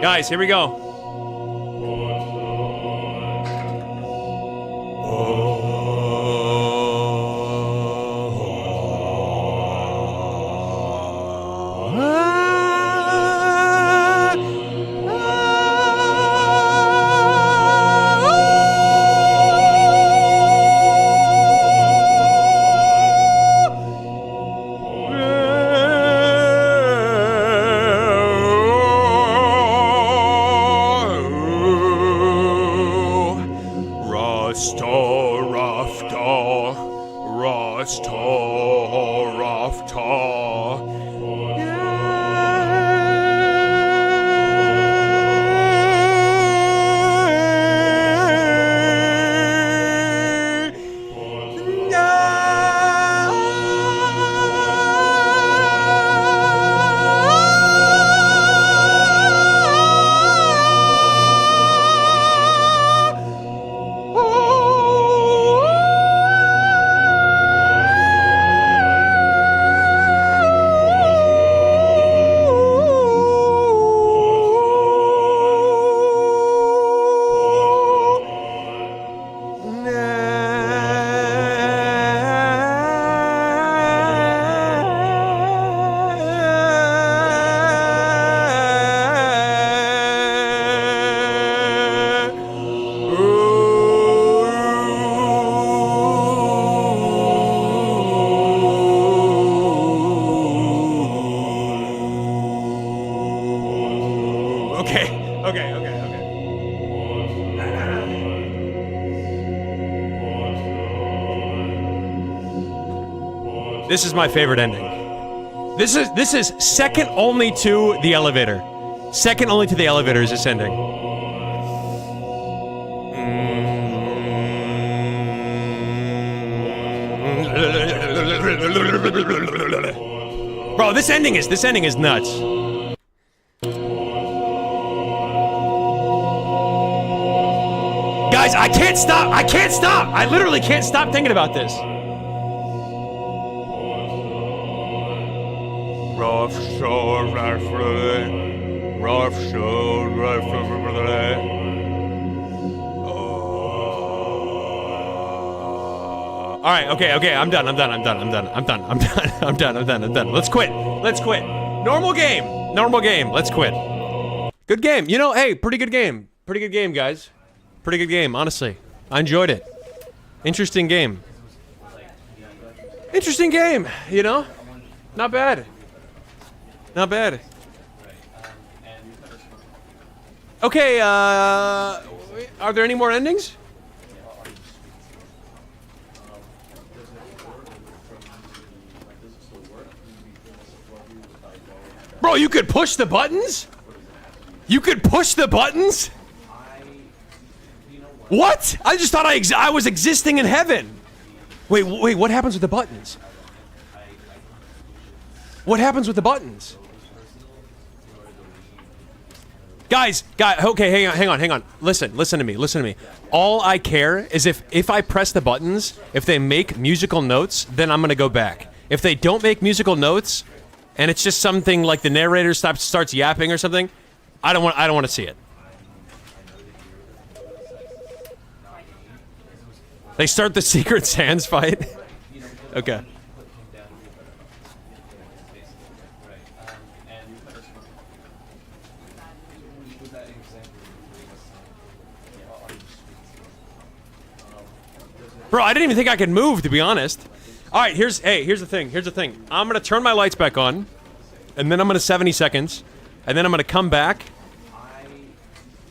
S1: Guys, here we go. Okay. This is my favorite ending. This is second only to the elevator. Second only to the elevator is this ending. Bro, this ending is nuts. Guys, I can't stop. I literally can't stop thinking about this. Rough shore, all right, okay, I'm done. Let's quit. Normal game. Let's quit. Good game. You know, hey, pretty good game, guys. Pretty good game, honestly. I enjoyed it. Interesting game, you know? Not bad. Okay, are there any more endings? Bro, you could push the buttons? What? I just thought I was existing in heaven. Wait, what happens with the buttons? Guys, okay, hang on. Listen to me. All I care is if I press the buttons, if they make musical notes, then I'm gonna go back. If they don't make musical notes, and it's just something like the narrator starts yapping or something, I don't want to see it. They start the Secret Sands fight. Okay. Bro, I didn't even think I could move, to be honest. All right, here's the thing. I'm gonna turn my lights back on, and then I'm gonna 70 seconds, and then I'm gonna come back,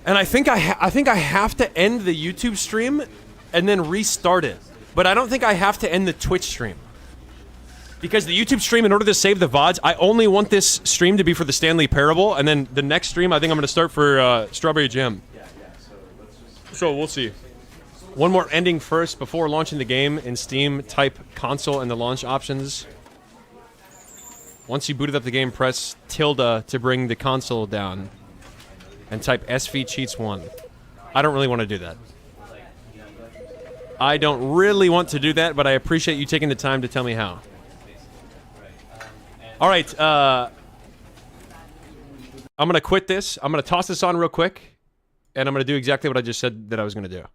S1: and I think I have to end the YouTube stream, and then restart it. But I don't think I have to end the Twitch stream, because the YouTube stream, in order to save the VODs, I only want this stream to be for the Stanley Parable, and then the next stream I think I'm gonna start for Strawberry Jam. So we'll see. One more ending first before launching the game. In Steam, type console in the launch options. Once you booted up the game, press tilde to bring the console down. And type SV cheats 1. I don't really want to do that. But I appreciate you taking the time to tell me how. Alright, I'm gonna quit this. I'm gonna toss this on real quick. And I'm gonna do exactly what I just said that I was gonna do.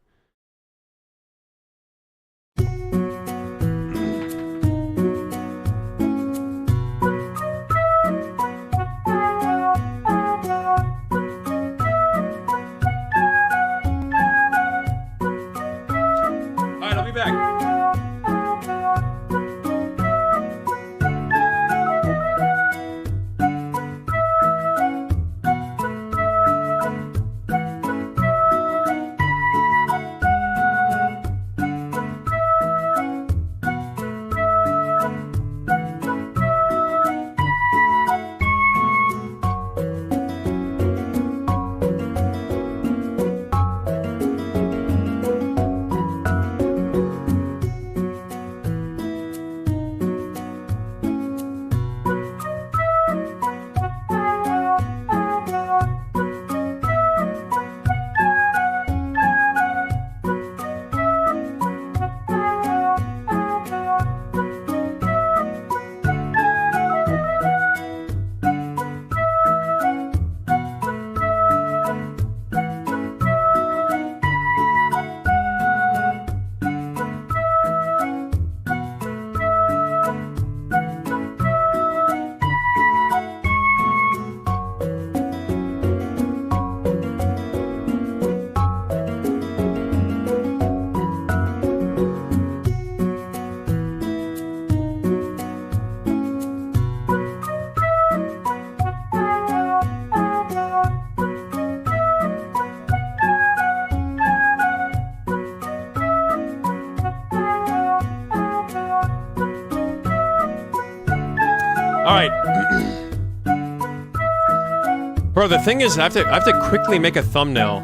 S1: Bro, the thing is, I have to quickly make a thumbnail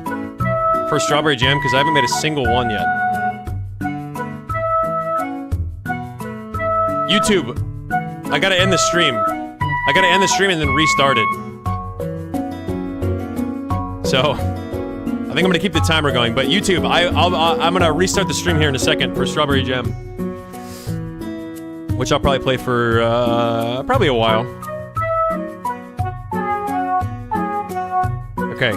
S1: for Strawberry Jam because I haven't made a single one yet. YouTube, I gotta end the stream. I gotta end the stream and then restart it. So, I think I'm gonna keep the timer going. But YouTube, I'm gonna restart the stream here in a second for Strawberry Jam, which I'll probably play for probably a while. Okay.